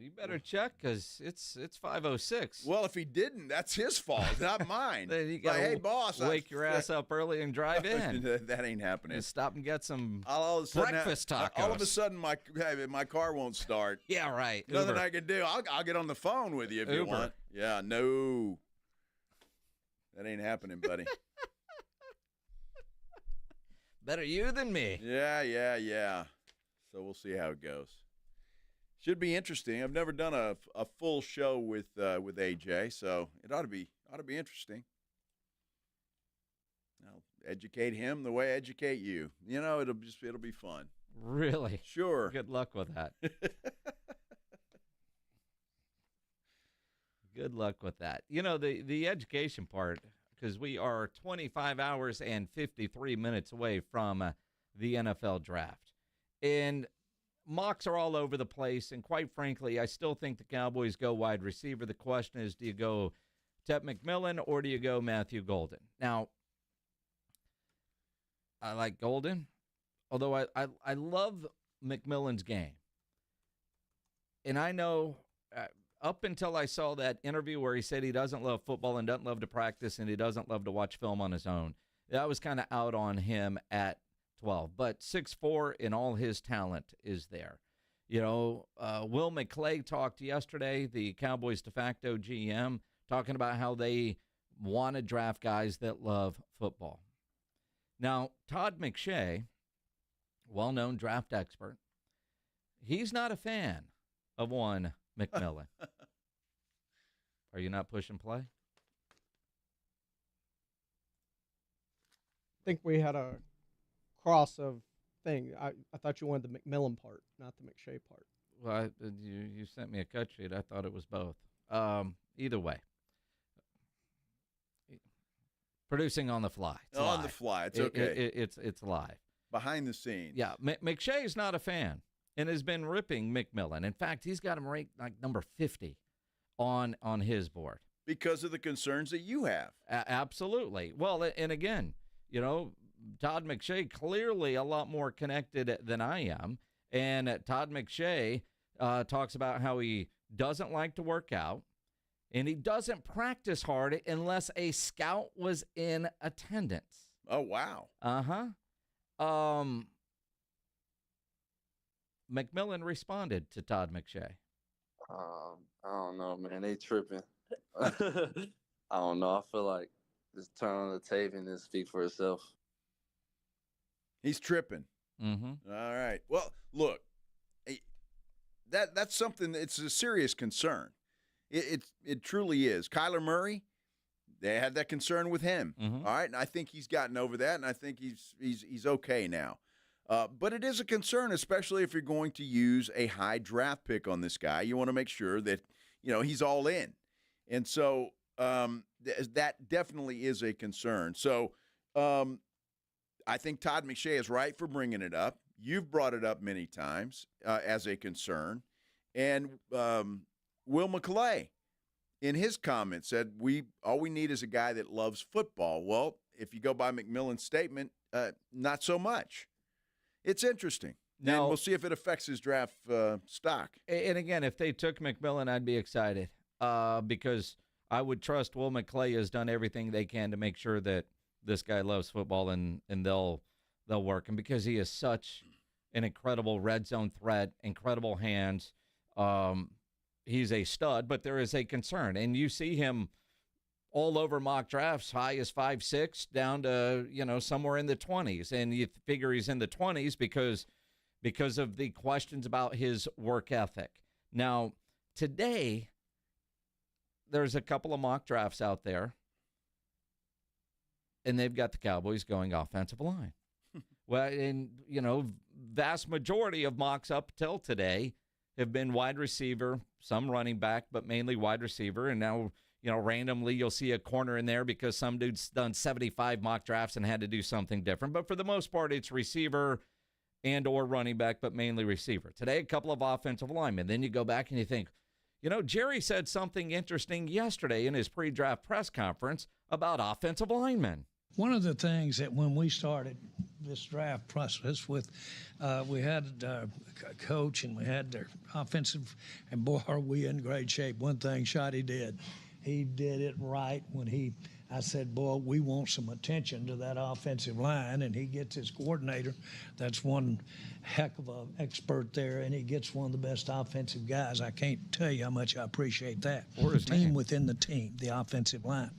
You better check because it's 5:06. Well, if he didn't, that's his fault, not mine. You gotta hey, boss, wake your ass up early and drive in. That ain't happening. And stop and get some breakfast tacos. All of a sudden, my car won't start. Yeah, right. Nothing I can do. I'll get on the phone with you if you want. Yeah, no. That ain't happening, buddy. Better you than me. Yeah. So we'll see how it goes. Should be interesting. I've never done a full show with AJ, so it ought to be interesting. I'll educate him the way I educate you. You know, it'll be fun. Really? Sure. Good luck with that. Good luck with that. You know, the education part, because we are 25 hours and 53 minutes away from the NFL draft. And mocks are all over the place, and quite frankly, I still think the Cowboys go wide receiver. The question is, do you go Tep McMillan or do you go Matthew Golden? Now, I like Golden, although I love McMillan's game. And I know up until I saw that interview where he said he doesn't love football and doesn't love to practice and he doesn't love to watch film on his own, that was kind of out on him at 12, but 6'4" in all his talent is there. You know, Will McClay talked yesterday, the Cowboys de facto GM, talking about how they want to draft guys that love football. Now, Todd McShay, well-known draft expert, he's not a fan of one McMillan. Are you not pushing play? I think we had a cross of thing. I thought you wanted the McMillan part, not the McShay part. Well, you sent me a cut sheet. I thought it was both. Either way. Producing on the fly. It's on live. the fly. It's okay. It's live. Behind the scenes. Yeah, McShay's not a fan and has been ripping McMillan. In fact, he's got him ranked like number 50 on his board. Because of the concerns that you have. Absolutely. Well, and again, you know, Todd McShay clearly a lot more connected than I am. And Todd McShay talks about how he doesn't like to work out and he doesn't practice hard unless a scout was in attendance. Oh, wow. Uh-huh. McMillan responded to Todd McShay. I don't know, man. They tripping. I don't know. I feel like just turn on the tape and then speak for itself. He's tripping. Mm-hmm. All right. Well, look, that's something. It's a serious concern. It truly is. Kyler Murray, they had that concern with him. Mm-hmm. All right, and I think he's gotten over that, and I think he's okay now. But it is a concern, especially if you're going to use a high draft pick on this guy. You want to make sure that he's all in, and so that definitely is a concern. So I think Todd McShay is right for bringing it up. You've brought it up many times as a concern, and Will McClay, in his comments, said all we need is a guy that loves football. Well, if you go by McMillan's statement, not so much. It's interesting. Now, and we'll see if it affects his draft stock. And again, if they took McMillan, I'd be excited because I would trust Will McClay has done everything they can to make sure that this guy loves football and they'll work him because he is such an incredible red zone threat, incredible hands. He's a stud, but there is a concern. And you see him all over mock drafts, high as 5'6", down to, somewhere in the 20s. And you figure he's in the 20s because of the questions about his work ethic. Now, today, there's a couple of mock drafts out there, and they've got the Cowboys going offensive line. Well, and, vast majority of mocks up till today have been wide receiver, some running back, but mainly wide receiver. And now, randomly you'll see a corner in there because some dude's done 75 mock drafts and had to do something different. But for the most part, it's receiver and or running back, but mainly receiver. Today, a couple of offensive linemen. Then you go back and you think, Jerry said something interesting yesterday in his pre-draft press conference about offensive linemen. One of the things that when we started this draft process with, we had a coach and we had their offensive, and boy, are we in great shape. One thing Shotty did, he did it right when I said, boy, we want some attention to that offensive line, and he gets his coordinator. That's one heck of an expert there, and he gets one of the best offensive guys. I can't tell you how much I appreciate that. Or his team name. Within the team, the offensive line.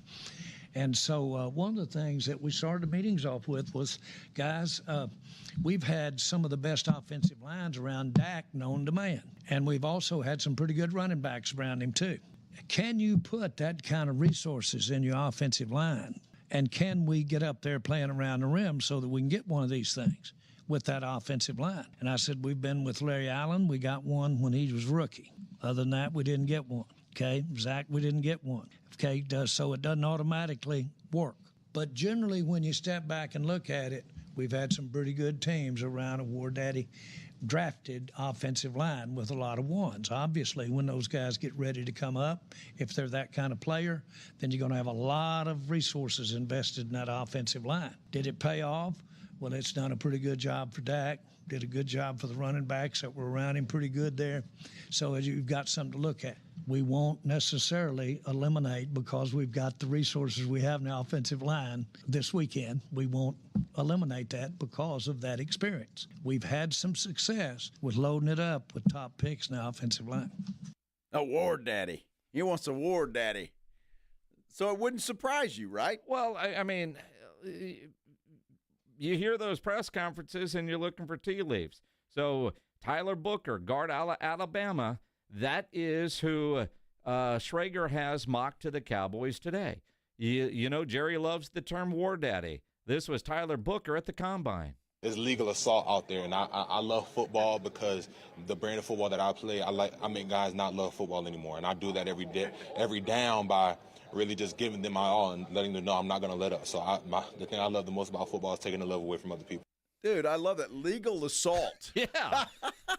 And so one of the things that we started the meetings off with was, guys, we've had some of the best offensive lines around Dak known to man. And we've also had some pretty good running backs around him, too. Can you put that kind of resources in your offensive line? And can we get up there playing around the rim so that we can get one of these things with that offensive line? And I said, we've been with Larry Allen. We got one when he was rookie. Other than that, we didn't get one. Okay, Zach, we didn't get one. Okay, so it doesn't automatically work. But generally, when you step back and look at it, we've had some pretty good teams around a War Daddy drafted offensive line with a lot of ones. Obviously, when those guys get ready to come up, if they're that kind of player, then you're going to have a lot of resources invested in that offensive line. Did it pay off? Well, it's done a pretty good job for Dak. Did a good job for the running backs that were around him, pretty good there. So as you've got something to look at. We won't necessarily eliminate, because we've got the resources we have in the offensive line this weekend. We won't eliminate that because of that experience. We've had some success with loading it up with top picks in the offensive line. A War Daddy. He wants a War Daddy. So it wouldn't surprise you, right? Well, I mean, you hear those press conferences and you're looking for tea leaves. So Tyler Booker, guard Alabama, that is who Schrager has mocked to the Cowboys today. You know, Jerry loves the term war daddy. This was Tyler Booker at the Combine. There's legal assault out there, and I love football because the brand of football that I play, I make guys not love football anymore, and I do that every down by really just giving them my all and letting them know I'm not going to let up. So the thing I love the most about football is taking the love away from other people. Dude, I love that. Legal assault. Yeah.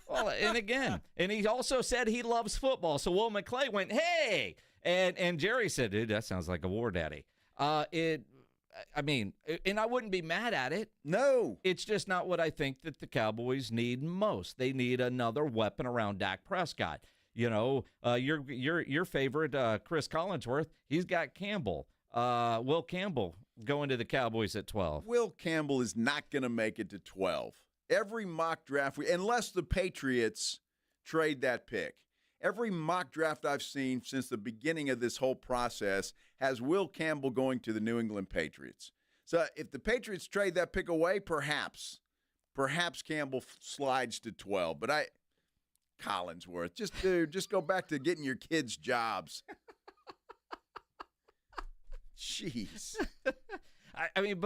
Well, and he also said he loves football. So Will McClay went, hey, and Jerry said, dude, that sounds like a war daddy. I mean, and I wouldn't be mad at it. No. It's just not what I think that the Cowboys need most. They need another weapon around Dak Prescott. You know, your favorite, Chris Collinsworth, he's got Campbell. Will Campbell going to the Cowboys at 12. Will Campbell is not going to make it to 12. Every mock draft, unless the Patriots trade that pick, every mock draft I've seen since the beginning of this whole process has Will Campbell going to the New England Patriots. So if the Patriots trade that pick away, perhaps Campbell slides to 12. But Collinsworth, just go back to getting your kids jobs. Jeez. I mean,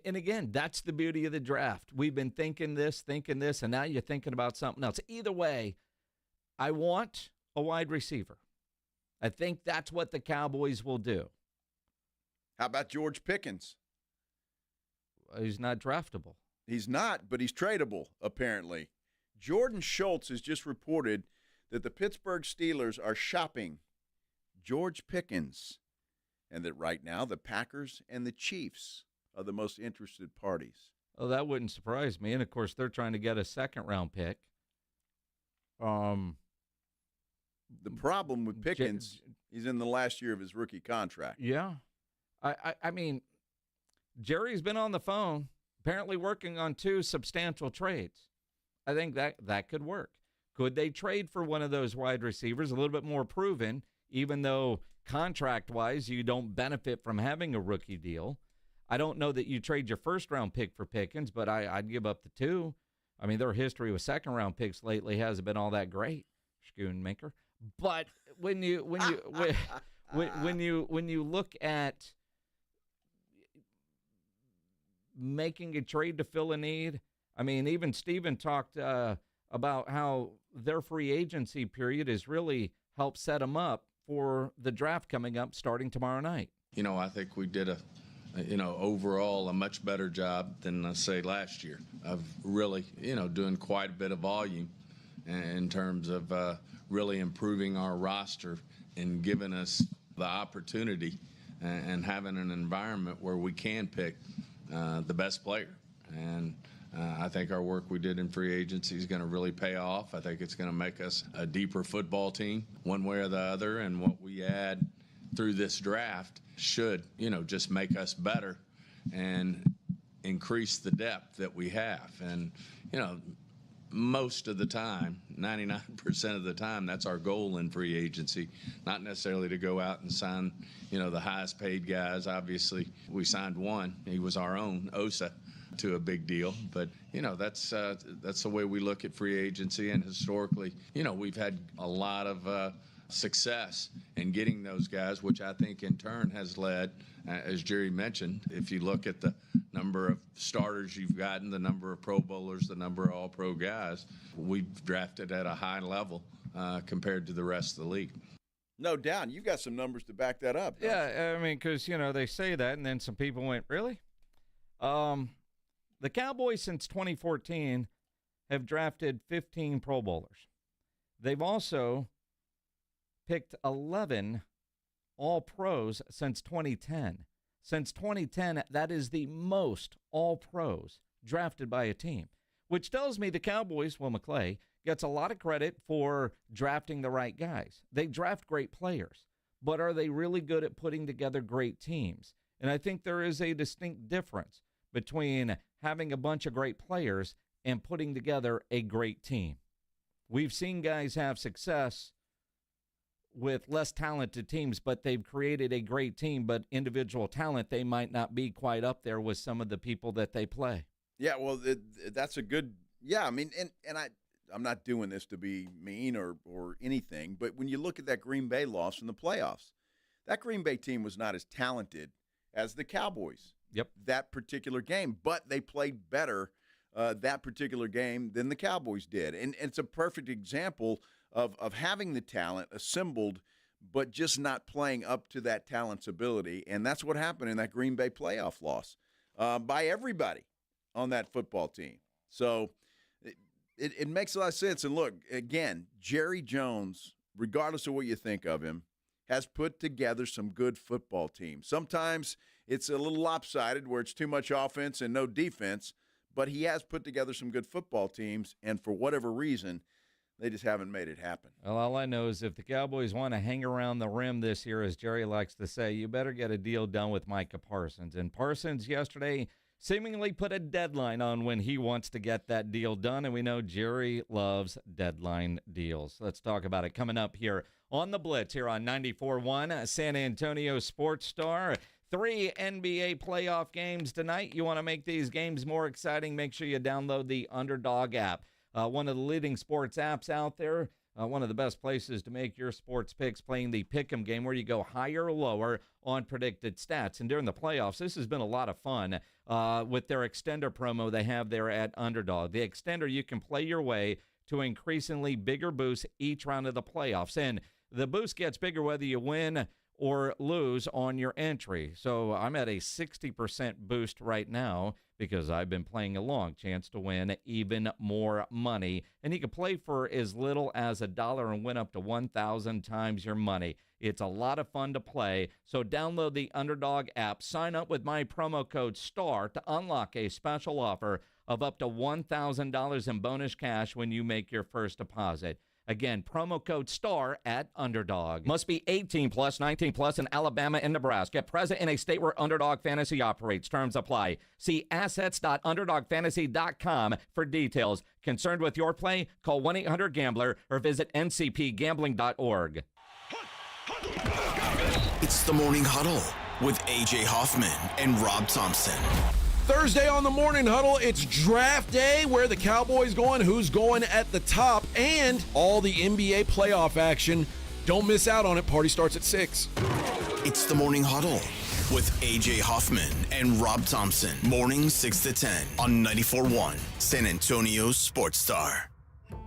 and again, that's the beauty of the draft. We've been thinking this, and now you're thinking about something else. Either way, I want a wide receiver. I think that's what the Cowboys will do. How about George Pickens? He's not draftable. He's not, but he's tradable, apparently. Jordan Schultz has just reported that the Pittsburgh Steelers are shopping George Pickens, and that right now the Packers and the Chiefs are the most interested parties. Oh, that wouldn't surprise me. And, of course, they're trying to get a second-round pick. The problem with Pickens, he's in the last year of his rookie contract. Yeah. I mean, Jerry's been on the phone, apparently working on 2 substantial trades. I think that could work. Could they trade for one of those wide receivers, a little bit more proven, even though contract-wise you don't benefit from having a rookie deal? I don't know that you trade your first-round pick for Pickens, but I'd give up the 2. I mean, their history with second-round picks lately hasn't been all that great, Schoonmaker. But when you look at making a trade to fill a need, I mean, even Steven talked about how their free agency period has really helped set them up for the draft coming up starting tomorrow night. You know, I think we did overall a much better job than, say, last year of really, doing quite a bit of volume in terms of really improving our roster and giving us the opportunity and having an environment where we can pick the best player. And I think our work we did in free agency is going to really pay off. I think it's going to make us a deeper football team one way or the other. And what we add through this draft should, just make us better and increase the depth that we have. And, most of the time, 99% of the time, that's our goal in free agency, not necessarily to go out and sign, the highest paid guys. Obviously, we signed one. He was our own, Osa, to a big deal. But, that's the way we look at free agency. And historically, we've had a lot of success in getting those guys, which I think in turn has led, as Jerry mentioned, if you look at the number of starters you've gotten, the number of Pro Bowlers, the number of All-Pro guys, we've drafted at a high level compared to the rest of the league. No doubt. You've got some numbers to back that up. Yeah, I mean, because, they say that, and then some people went, really? The Cowboys since 2014 have drafted 15 Pro Bowlers. They've also picked 11 All-Pros since 2010. Since 2010, that is the most All-Pros drafted by a team, which tells me the Cowboys, Will McClay, gets a lot of credit for drafting the right guys. They draft great players, but are they really good at putting together great teams? And I think there is a distinct difference between having a bunch of great players and putting together a great team. We've seen guys have success with less talented teams, but they've created a great team, but individual talent, they might not be quite up there with some of the people that they play. Yeah, well, that's a good, yeah, I mean, and not doing this to be mean or anything, but when you look at that Green Bay loss in the playoffs, that Green Bay team was not as talented as the Cowboys. Yep. That particular game, but they played better that particular game than the Cowboys did. And it's a perfect example of having the talent assembled, but just not playing up to that talent's ability. And that's what happened in that Green Bay playoff loss by everybody on that football team. So it makes a lot of sense. And look, again, Jerry Jones, regardless of what you think of him, has put together some good football teams. Sometimes it's a little lopsided where it's too much offense and no defense, but he has put together some good football teams, and for whatever reason, they just haven't made it happen. Well, all I know is if the Cowboys want to hang around the rim this year, as Jerry likes to say, you better get a deal done with Micah Parsons. And Parsons yesterday seemingly put a deadline on when he wants to get that deal done, and we know Jerry loves deadline deals. Let's talk about it coming up here on the Blitz here on 94.1 San Antonio Sports Star. 3 NBA playoff games tonight. You want to make these games more exciting, make sure you download the Underdog app. One of the leading sports apps out there. One of the best places to make your sports picks, playing the Pick'em game where you go higher or lower on predicted stats. And during the playoffs, this has been a lot of fun with their extender promo they have there at Underdog. The extender, you can play your way to increasingly bigger boosts each round of the playoffs. And the boost gets bigger whether you win or lose on your entry. So I'm at a 60% boost right now because I've been playing along. Chance to win even more money. And you can play for as little as $1 and win up to 1,000 times your money. It's a lot of fun to play. So download the Underdog app. Sign up with my promo code STAR to unlock a special offer of up to $1,000 in bonus cash when you make your first deposit. Again, promo code STAR at Underdog. Must be 18 plus, 19 plus in Alabama and Nebraska. Present in a state where Underdog Fantasy operates. Terms apply. See assets.underdogfantasy.com for details. Concerned with your play? Call 1-800-GAMBLER or visit ncpgambling.org. It's the Morning Huddle with A.J. Hoffman and Rob Thompson. Thursday on the Morning Huddle, it's draft day. Where the Cowboys going, who's going at the top, and all the NBA playoff action. Don't miss out on it. Party starts at 6. It's the Morning Huddle with A.J. Hoffman and Rob Thompson. Morning 6 to 10 on 94.1 San Antonio Sports Star.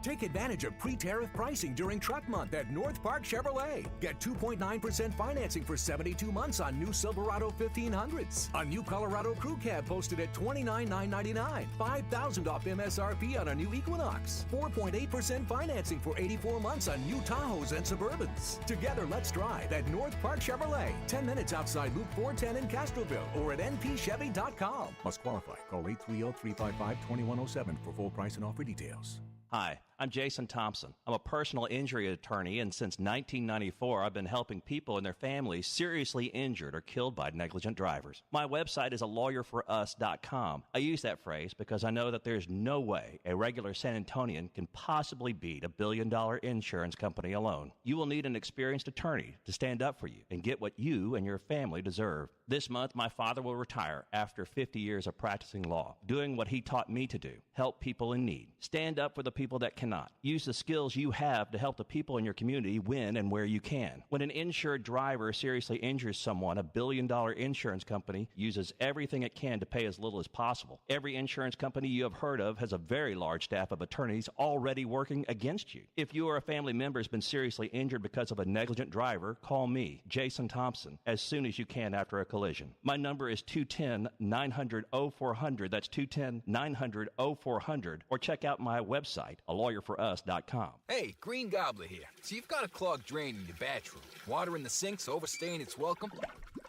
Take advantage of pre-tariff pricing during Truck Month at North Park Chevrolet. Get 2.9% financing for 72 months on new Silverado 1500s. A new Colorado Crew Cab posted at $29,999. $5,000 off MSRP on a new Equinox. 4.8% financing for 84 months on new Tahoes and Suburbans. Together, let's drive at North Park Chevrolet. 10 minutes outside Loop 410 in Castroville or at npchevy.com. Must qualify. Call 830-355-2107 for full price and offer details. Hi, I'm Jason Thompson. I'm a personal injury attorney, and since 1994, I've been helping people and their families seriously injured or killed by negligent drivers. My website is alawyer4us.com. I use that phrase because I know that there's no way a regular San Antonian can possibly beat a billion-dollar insurance company alone. You will need an experienced attorney to stand up for you and get what you and your family deserve. This month, my father will retire after 50 years of practicing law, doing what he taught me to do, help people in need. Stand up for the people that cannot. Use the skills you have to help the people in your community win and where you can. When an insured driver seriously injures someone, a billion-dollar insurance company uses everything it can to pay as little as possible. Every insurance company you have heard of has a very large staff of attorneys already working against you. If you or a family member has been seriously injured because of a negligent driver, call me, Jason Thompson, as soon as you can after a collision. My number is 210-900-0400. That's 210-900-0400. Or check out my website, alawyer4us.com. Hey, Green Gobbler here. So you've got a clogged drain in your bathroom. Water in the sink's overstaying its welcome.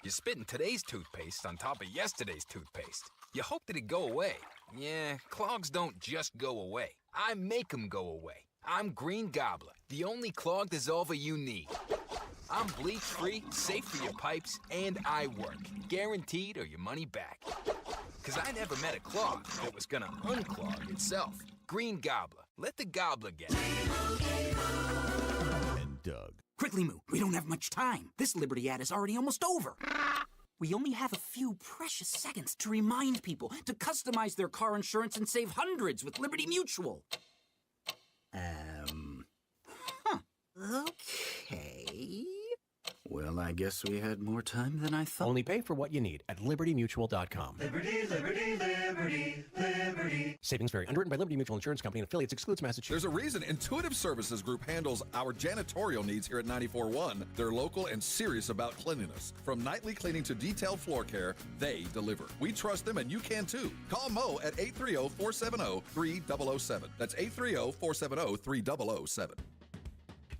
You're spitting today's toothpaste on top of yesterday's toothpaste. You hope that it go away. Yeah, clogs don't just go away. I make them go away. I'm Green Gobbler, the only clog dissolver you need. I'm bleach-free, safe for your pipes, and I work. Guaranteed or your money back. Because I never met a clog that was gonna unclog itself. Green Gobbler. Let the gobbler get it. And Doug. Quickly, Moo. We don't have much time. This Liberty ad is already almost over. We only have a few precious seconds to remind people to customize their car insurance and save hundreds with Liberty Mutual. Okay. Well, I guess we had more time than I thought. Only pay for what you need at libertymutual.com. Liberty, liberty, liberty, liberty. Savings vary. Underwritten by Liberty Mutual Insurance Company and affiliates. Excludes Massachusetts. There's a reason Intuitive Services Group handles our janitorial needs here at 94.1. They're local and serious about cleanliness. From nightly cleaning to detailed floor care, they deliver. We trust them, and you can too. Call Mo at 830-470-3007. That's 830-470-3007.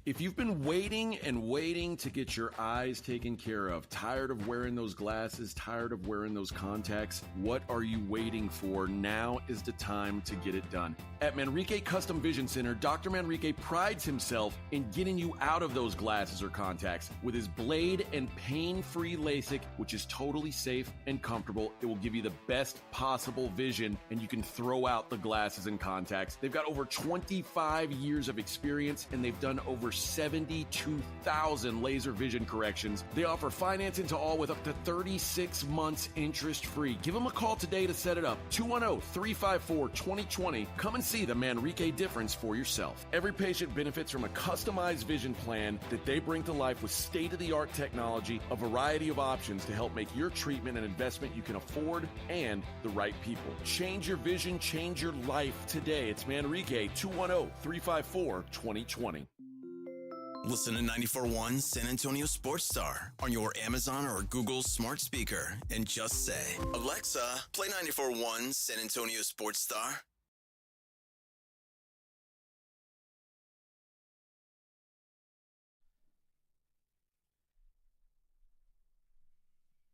If you've been waiting and waiting to get your eyes taken care of, tired of wearing those glasses, tired of wearing those contacts, what are you waiting for? Now is the time to get it done. At Manrique Custom Vision Center, Dr. Manrique prides himself in getting you out of those glasses or contacts with his blade and pain-free LASIK, which is totally safe and comfortable. It will give you the best possible vision, and you can throw out the glasses and contacts. They've got over 25 years of experience, and they've done over 72,000 laser vision corrections. They offer financing to all with up to 36 months interest-free. Give them a call today to set it up. 210-354-2020. Come and see the Manrique difference for yourself. Every patient benefits from a customized vision plan that they bring to life with state-of-the-art technology, a variety of options to help make your treatment an investment you can afford and the right people. Change your vision, change your life today. It's Manrique, 210-354-2020. Listen to 94.1 San Antonio Sports Star on your Amazon or Google smart speaker and just say, Alexa, play 94.1 San Antonio Sports Star.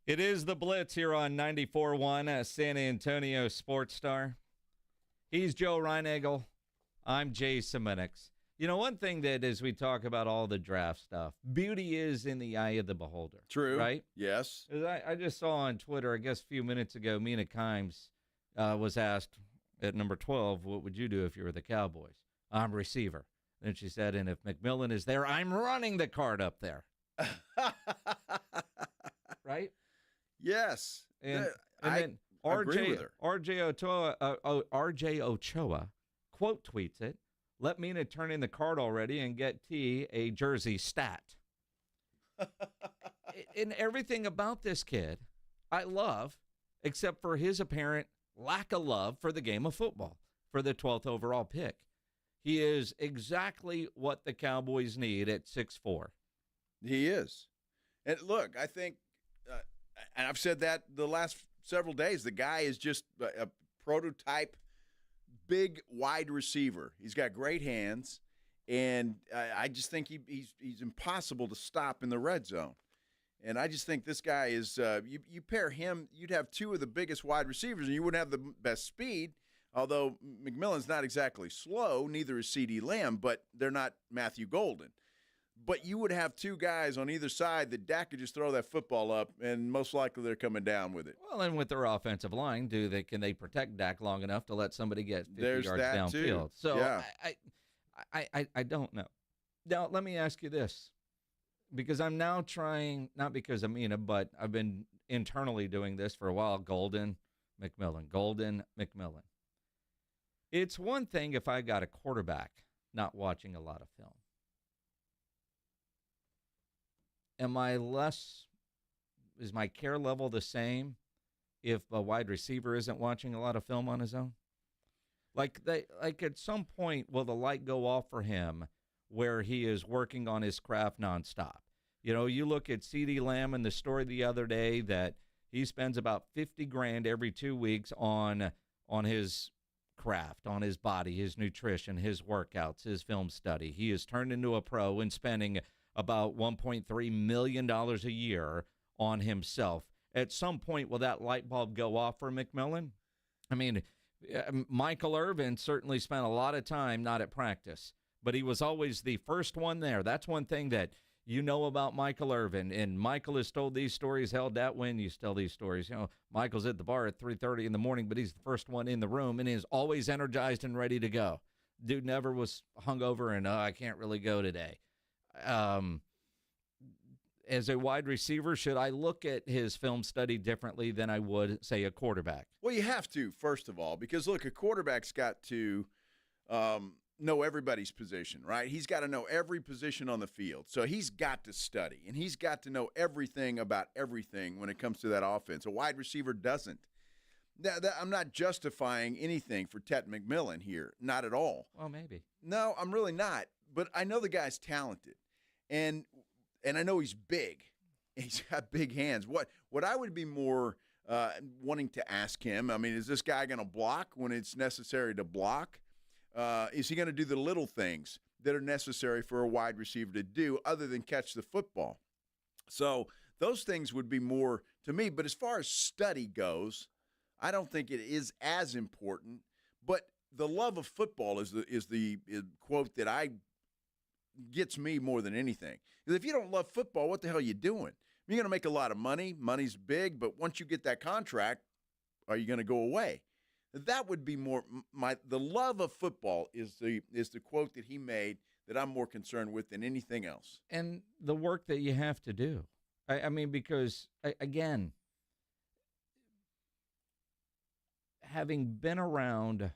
It is the Blitz here on 94.1 San Antonio Sports Star. He's Joe Reinagel. I'm Jay Semenix. You know, one thing that as we talk about all the draft stuff, beauty is in the eye of the beholder. True. Right? Yes. I just saw on Twitter, I guess a few minutes ago, Mina Kimes was asked at number 12, what would you do if you were the Cowboys? I'm receiver. And she said, and if McMillan is there, I'm running the card up there. Right? Yes. And I then agree with her. RJ Ochoa quote tweets it. Let Mina turn in the card already and get T a jersey stat. And everything about this kid I love, except for his apparent lack of love for the game of football, for the 12th overall pick. He is exactly what the Cowboys need at 6'4". He is. And look, I think, and I've said that the last several days, the guy is just a prototype big wide receiver. He's got great hands, and I just think he's impossible to stop in the red zone. And I just think this guy is you pair him, you'd have two of the biggest wide receivers, and you wouldn't have the best speed, although McMillan's not exactly slow, neither is CeeDee Lamb, but they're not Matthew Golden. But you would have two guys on either side that Dak could just throw that football up, and most likely they're coming down with it. Well, and with their offensive line, can they protect Dak long enough to let somebody get 50 yards downfield? Too. So yeah. I don't know. Now, let me ask you this, because I'm now trying, not because of Mina, but I've been internally doing this for a while, Golden, McMillan. It's one thing if I got a quarterback not watching a lot of film. Is my care level the same if a wide receiver isn't watching a lot of film on his own? Like at some point, will the light go off for him where he is working on his craft nonstop? You know, you look at CeeDee Lamb and the story the other day that he spends about $50,000 every 2 weeks on his craft, on his body, his nutrition, his workouts, his film study. He is turned into a pro and spending about $1.3 million a year on himself. At some point, will that light bulb go off for McMillan? I mean, Michael Irvin certainly spent a lot of time not at practice, but he was always the first one there. That's one thing that you know about Michael Irvin, and Michael has told these stories. Hell, that when you tell these stories, you know, Michael's at the bar at 3:30 in the morning, but he's the first one in the room and is always energized and ready to go. Dude never was hungover and, I can't really go today. As a wide receiver, should I look at his film study differently than I would, say, a quarterback? Well, you have to, first of all, because, look, a quarterback's got to know everybody's position, right? He's got to know every position on the field. So he's got to study, and he's got to know everything about everything when it comes to that offense. A wide receiver doesn't. I'm not justifying anything for Tet McMillan here, not at all. Well, maybe. No, I'm really not. But I know the guy's talented, and I know he's big. He's got big hands. What I would be more wanting to ask him, I mean, is this guy going to block when it's necessary to block? Is he going to do the little things that are necessary for a wide receiver to do other than catch the football? So those things would be more to me. But as far as study goes, I don't think it is as important. But the love of football is the quote that gets me more than anything. Because if you don't love football, what the hell are you doing? You're going to make a lot of money. Money's big, but once you get that contract, are you going to go away? That would be more the love of football is the quote that he made that I'm more concerned with than anything else. And the work that you have to do. I mean, because, again, having been around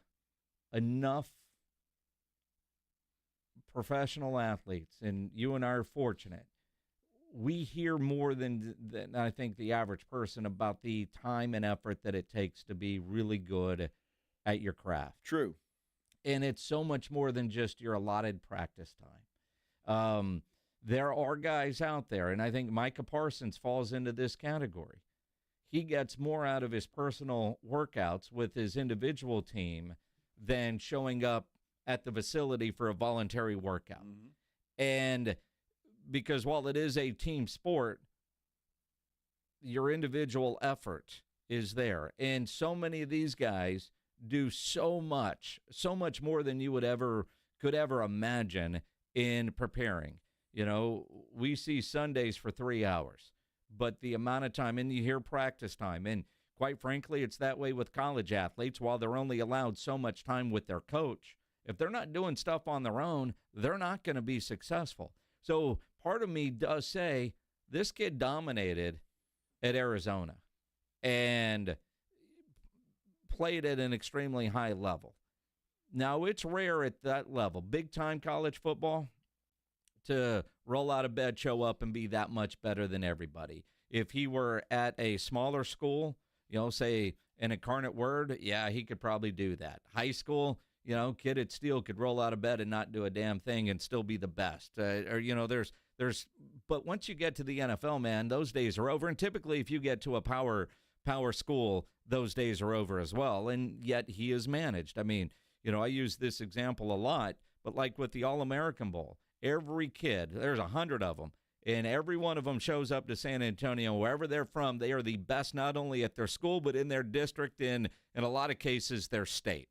enough professional athletes, and you and I are fortunate, we hear more than I think the average person about the time and effort that it takes to be really good at your craft. True. And it's so much more than just your allotted practice time. There are guys out there, and I think Micah Parsons falls into this category. He gets more out of his personal workouts with his individual team than showing up at the facility for a voluntary workout. Mm-hmm. And because while it is a team sport, your individual effort is there. And so many of these guys do so much more than you could ever imagine in preparing. You know, we see Sundays for 3 hours, but the amount of time, and you hear practice time, and quite frankly, it's that way with college athletes. While they're only allowed so much time with their coach, if they're not doing stuff on their own, they're not going to be successful. So part of me does say this kid dominated at Arizona and played at an extremely high level. Now, it's rare at that level, big-time college football, to roll out of bed, show up, and be that much better than everybody. If he were at a smaller school, say an Incarnate Word, yeah, he could probably do that. High school, kid at Steele could roll out of bed and not do a damn thing and still be the best. But once you get to the NFL, man, those days are over. And typically, if you get to a power school, those days are over as well. And yet he is managed. I mean, I use this example a lot, but like with the All-American Bowl, every kid, there's 100 of them, and every one of them shows up to San Antonio, wherever they're from. They are the best not only at their school, but in their district, in a lot of cases, their state.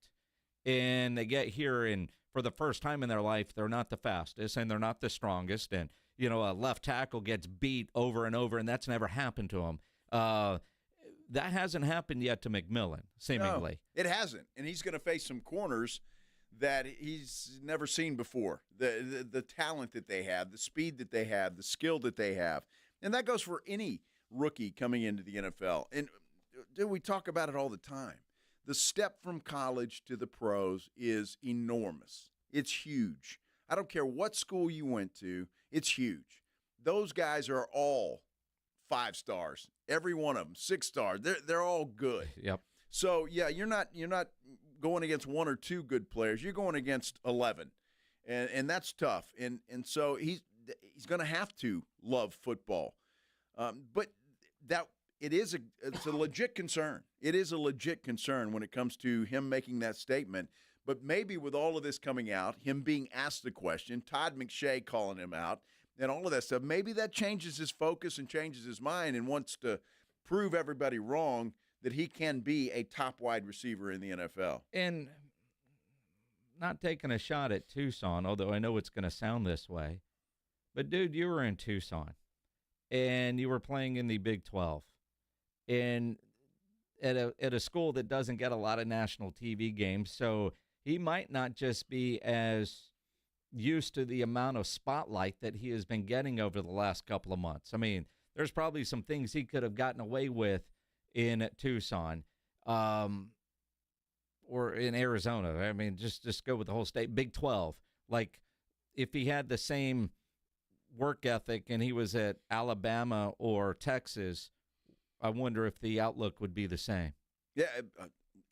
And they get here, and for the first time in their life, they're not the fastest, and they're not the strongest. And, a left tackle gets beat over and over, and that's never happened to him. That hasn't happened yet to McMillan, seemingly. No, it hasn't. And he's going to face some corners that he's never seen before. The talent that they have, the speed that they have, the skill that they have. And that goes for any rookie coming into the NFL. And we talk about it all the time. The step from college to the pros is enormous. It's huge. I don't care what school you went to, it's huge. Those guys are all 5 stars. Every one of them, 6 stars. They're all good. Yep. So yeah, you're not going against 1 or 2 good players. You're going against 11, and that's tough. And so he's going to have to love football. But it's a legit concern. It is a legit concern when it comes to him making that statement. But maybe with all of this coming out, him being asked the question, Todd McShay calling him out, and all of that stuff, maybe that changes his focus and changes his mind and wants to prove everybody wrong that he can be a top wide receiver in the NFL. And not taking a shot at Tucson, although I know it's going to sound this way, but, dude, you were in Tucson, and you were playing in the Big 12, and at a school that doesn't get a lot of national TV games, so he might not just be as used to the amount of spotlight that he has been getting over the last couple of months. I mean, there's probably some things he could have gotten away with in Tucson. or in Arizona. I mean, just go with the whole state. Big 12. Like, if he had the same work ethic and he was at Alabama or Texas, I wonder if the outlook would be the same. Yeah,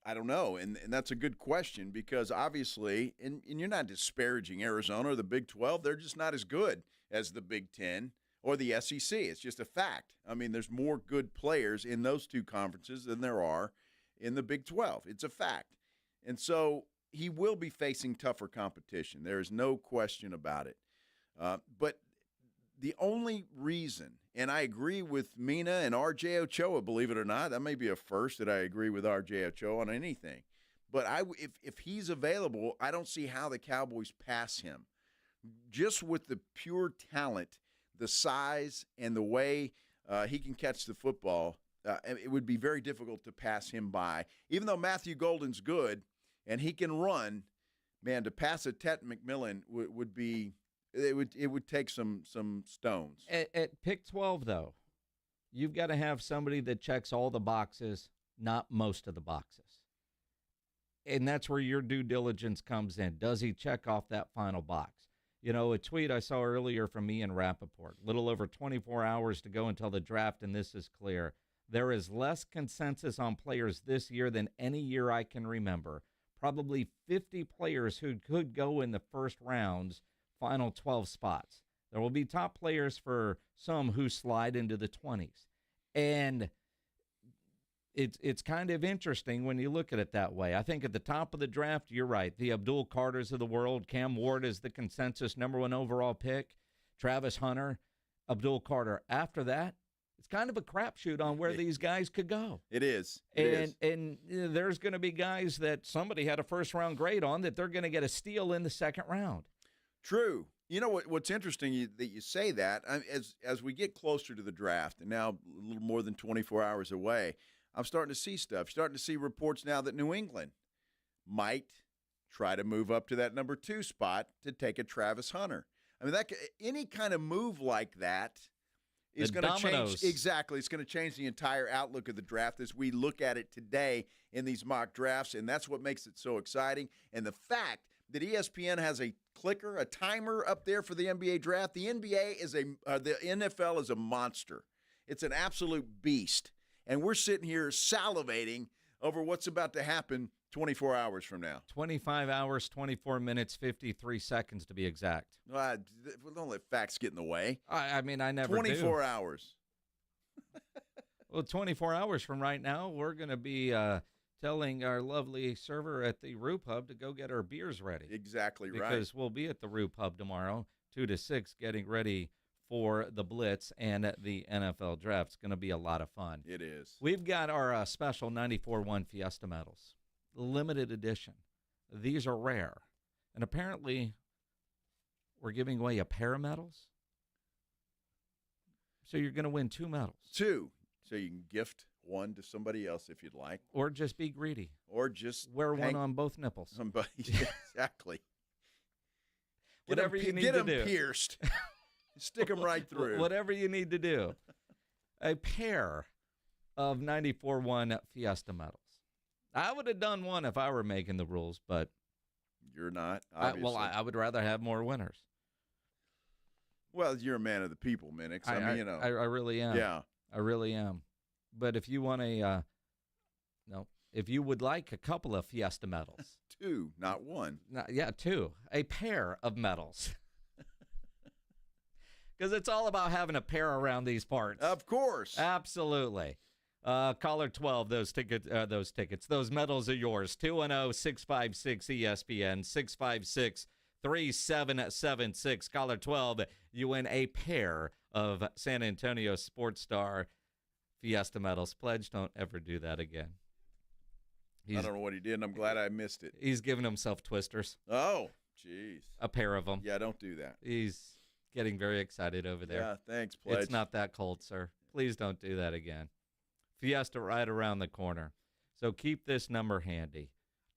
I don't know, and that's a good question because obviously, and you're not disparaging Arizona or the Big 12. They're just not as good as the Big 10 or the SEC. It's just a fact. I mean, there's more good players in those two conferences than there are in the Big 12. It's a fact. And so he will be facing tougher competition. There is no question about it. But the only reason, and I agree with Mina and R.J. Ochoa, believe it or not, that may be a first that I agree with R.J. Ochoa on anything. But if he's available, I don't see how the Cowboys pass him. Just with the pure talent, the size, and the way he can catch the football, it would be very difficult to pass him by. Even though Matthew Golden's good and he can run, man, to pass a Tet McMillan would be – it would take some stones. At pick 12, though, you've got to have somebody that checks all the boxes, not most of the boxes. And that's where your due diligence comes in. Does he check off that final box? You know, a tweet I saw earlier from Ian Rappaport, little over 24 hours to go until the draft, and this is clear. There is less consensus on players this year than any year I can remember. Probably 50 players who could go in the first rounds, final 12 spots. There will be top players for some who slide into the 20s. And it's kind of interesting when you look at it that way. I think at the top of the draft, you're right. The Abdul Carters of the world, Cam Ward is the consensus number 1 overall pick, Travis Hunter, Abdul Carter. After that, it's kind of a crapshoot on where these guys could go. It is. And there's going to be guys that somebody had a first-round grade on that they're going to get a steal in the second round. True. You know what's interesting that you say that, as we get closer to the draft, and now a little more than 24 hours away, I'm starting to see stuff. Starting to see reports now that New England might try to move up to that number 2 spot to take a Travis Hunter. I mean, any kind of move like that is going to change. Exactly. It's going to change the entire outlook of the draft as we look at it today in these mock drafts, and that's what makes it so exciting. And the fact that ESPN has a clicker, a timer up there for the NBA draft. The NFL is a monster. It's an absolute beast. And we're sitting here salivating over what's about to happen 24 hours from now. 25 hours, 24 minutes, 53 seconds to be exact. Don't let facts get in the way. I mean, I never 24 hours. Well, 24 hours from right now, we're going to be telling our lovely server at the Roo Pub to go get our beers ready. Exactly right. Because we'll be at the Roo Pub tomorrow, 2 to 6, getting ready for the Blitz and the NFL Draft. It's going to be a lot of fun. It is. We've got our special 94-1 Fiesta medals, limited edition. These are rare. And apparently, we're giving away a pair of medals. So you're going to win 2 medals. 2. So you can gift one to somebody else if you'd like. Or just be greedy. Or just wear one on both nipples. Somebody, exactly. Whatever you need to do. Get them pierced. Stick them right through. Whatever you need to do. A pair of 94-1 Fiesta medals. I would have done one if I were making the rules, but you're not, obviously. I would rather have more winners. Well, you're a man of the people, Minix. I mean, you know. I really am. Yeah. I really am. But if you want if you would like a couple of Fiesta medals. 2, not 1. 2. A pair of medals. Because it's all about having a pair around these parts. Of course. Absolutely. Caller 12, those medals are yours. 210-656-ESPN, 656-3776. Caller 12, you win a pair of San Antonio Sports Star Fiesta medals. Pledge, don't ever do that again. I don't know what he did, and I'm glad I missed it. He's giving himself twisters. Oh, jeez. A pair of them. Yeah, don't do that. He's getting very excited over there. Yeah, thanks, Pledge. It's not that cold, sir. Please don't do that again. Fiesta right around the corner. So keep this number handy.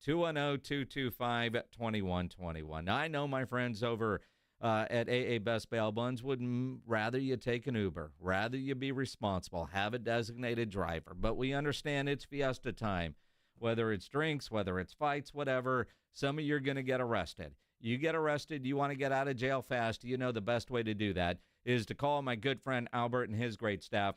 210-225-2121. Now, I know my friends over at AA Best Bail Bonds would rather you take an Uber, rather you be responsible, have a designated driver. But we understand it's Fiesta time. whether it's drinks, whether it's fights, whatever, some of you are going to get arrested. You get arrested, you want to get out of jail fast, you know the best way to do that is to call my good friend Albert and his great staff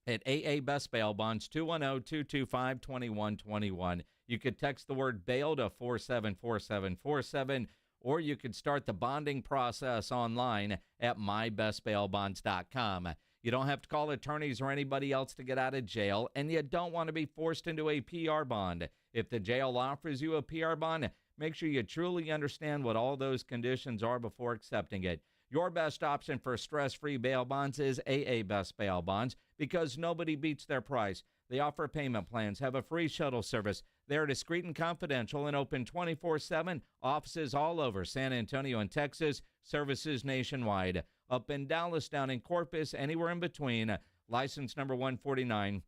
at AA Best Bail Bonds, 210-225-2121. You could text the word bail to 474747, or you could start the bonding process online at mybestbailbonds.com. You don't have to call attorneys or anybody else to get out of jail, and you don't want to be forced into a PR bond. If the jail offers you a PR bond, make sure you truly understand what all those conditions are before accepting it. Your best option for stress-free bail bonds is AA Best Bail Bonds because nobody beats their price. They offer payment plans, have a free shuttle service. They're discreet and confidential and open 24/7. Offices all over San Antonio and Texas, services nationwide. Up in Dallas, down in Corpus, anywhere in between. License number 149.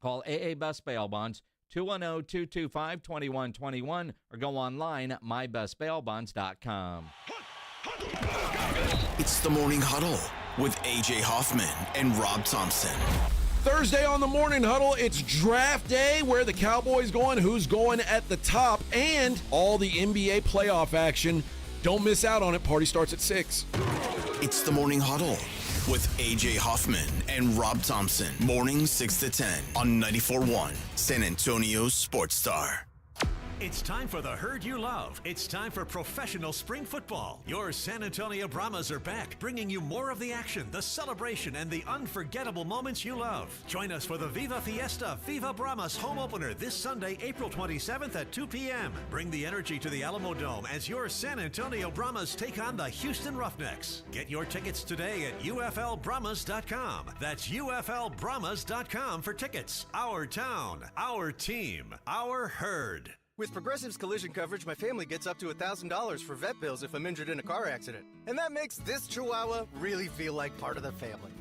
Call AA Best Bail Bonds, 210-225-2121, or go online at mybestbailbonds.com. It's the Morning Huddle with A.J. Hoffman and Rob Thompson. Thursday on the Morning Huddle, it's draft day. Where are the Cowboys going? Who's going at the top? And all the NBA playoff action. Don't miss out on it. Party starts at 6. It's the Morning Huddle with A.J. Hoffman and Rob Thompson. Morning 6 to 10 on 94.1 San Antonio Sports Star. It's time for the herd you love. It's time for professional spring football. Your San Antonio Brahmas are back, bringing you more of the action, the celebration, and the unforgettable moments you love. Join us for the Viva Fiesta Viva Brahmas home opener this Sunday, April 27th at 2 p.m. Bring the energy to the Alamo Dome as your San Antonio Brahmas take on the Houston Roughnecks. Get your tickets today at UFLbrahmas.com. That's UFLbrahmas.com for tickets. Our town, our team, our herd. With Progressive's collision coverage, my family gets up to $1,000 for vet bills if I'm injured in a car accident. And that makes this Chihuahua really feel like part of the family.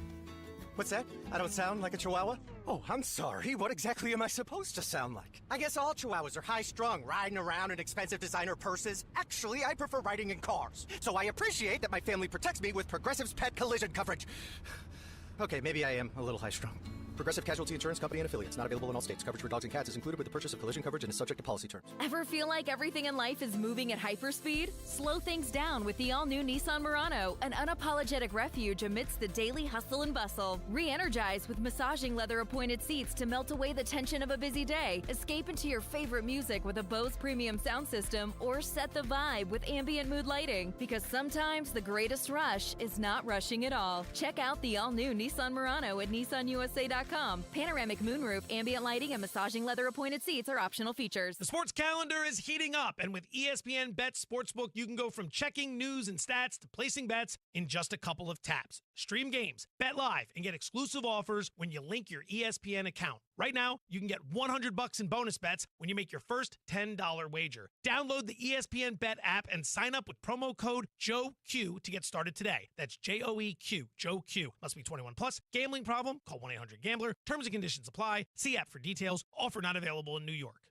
What's that? I don't sound like a Chihuahua? Oh, I'm sorry. What exactly am I supposed to sound like? I guess all Chihuahuas are high-strung, riding around in expensive designer purses. Actually, I prefer riding in cars. So I appreciate that my family protects me with Progressive's pet collision coverage. Okay, maybe I am a little high-strung. Progressive Casualty Insurance Company and Affiliates. Not available in all states. Coverage for dogs and cats is included with the purchase of collision coverage and is subject to policy terms. Ever feel like everything in life is moving at hyperspeed? Slow things down with the all-new Nissan Murano, an unapologetic refuge amidst the daily hustle and bustle. Re-energize with massaging leather-appointed seats to melt away the tension of a busy day. Escape into your favorite music with a Bose premium sound system, or set the vibe with ambient mood lighting. Because sometimes the greatest rush is not rushing at all. Check out the all-new Nissan Murano at nissanusa.com. Panoramic moonroof, ambient lighting, and massaging leather-appointed seats are optional features. The sports calendar is heating up, and with ESPN Bet Sportsbook, you can go from checking news and stats to placing bets in just a couple of taps. Stream games, bet live, and get exclusive offers when you link your ESPN account. Right now, you can get $100 in bonus bets when you make your first $10 wager. Download the ESPN Bet app and sign up with promo code JOEQ to get started today. That's JOEQ, JOEQ. Must be 21 plus. Gambling problem? Call 1-800-GAMBLER. Terms and conditions apply. See app for details. Offer not available in New York.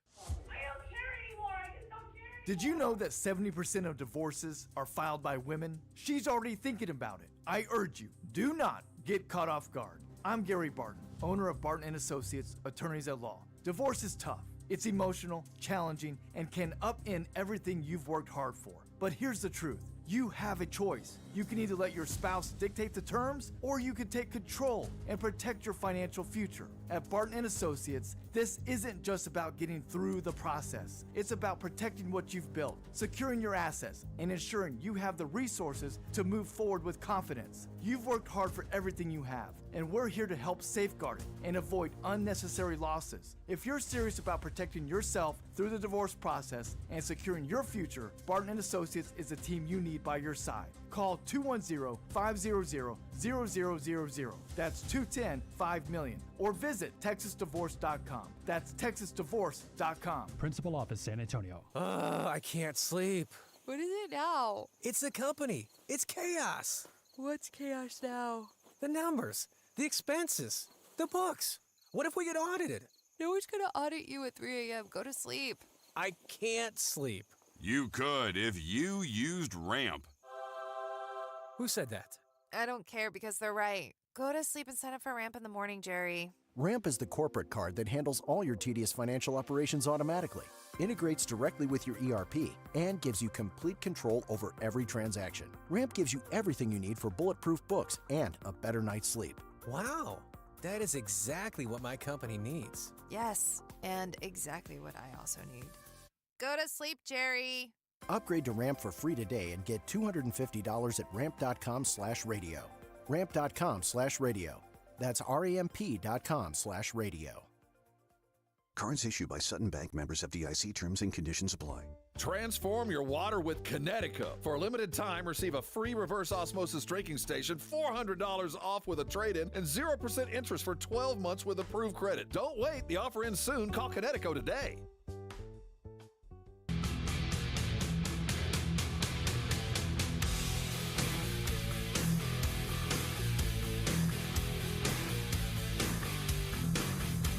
Did you know that 70% of divorces are filed by women? She's already thinking about it. I urge you, do not get caught off guard. I'm Gary Barton, owner of Barton & Associates, attorneys at law. Divorce is tough. It's emotional, challenging, and can upend everything you've worked hard for. But here's the truth. You have a choice. You can either let your spouse dictate the terms, or you can take control and protect your financial future. At Barton & Associates, this isn't just about getting through the process. It's about protecting what you've built, securing your assets, and ensuring you have the resources to move forward with confidence. You've worked hard for everything you have, and we're here to help safeguard it and avoid unnecessary losses. If you're serious about protecting yourself through the divorce process and securing your future, Barton & Associates is the team you need by your side. Call 210-500-0000. That's 210-5-million. Or visit TexasDivorce.com. That's TexasDivorce.com. Principal Office, San Antonio. I can't sleep. What is it now? It's the company. It's chaos. What's chaos now? The numbers, the expenses, the books. What if we get audited? No one's gonna audit you at 3 a.m. Go to sleep. I can't sleep. You could if you used Ramp. Who said that? I don't care because they're right. Go to sleep and sign up for Ramp in the morning, Jerry. Ramp is the corporate card that handles all your tedious financial operations automatically, integrates directly with your ERP, and gives you complete control over every transaction. Ramp gives you everything you need for bulletproof books and a better night's sleep. Wow, that is exactly what my company needs. Yes, and exactly what I also need. Go to sleep, Jerry. Upgrade to Ramp for free today and get $250 at ramp.com/radio. Ramp.com/radio. That's ramp.com/radio. Cards issued by Sutton Bank, members FDIC. Terms and conditions apply. Transform your water with Connecticut. For a limited time, receive a free reverse osmosis drinking station, $400 off with a trade-in, and 0% interest for 12 months with approved credit. Don't wait. The offer ends soon. Call Connecticut today.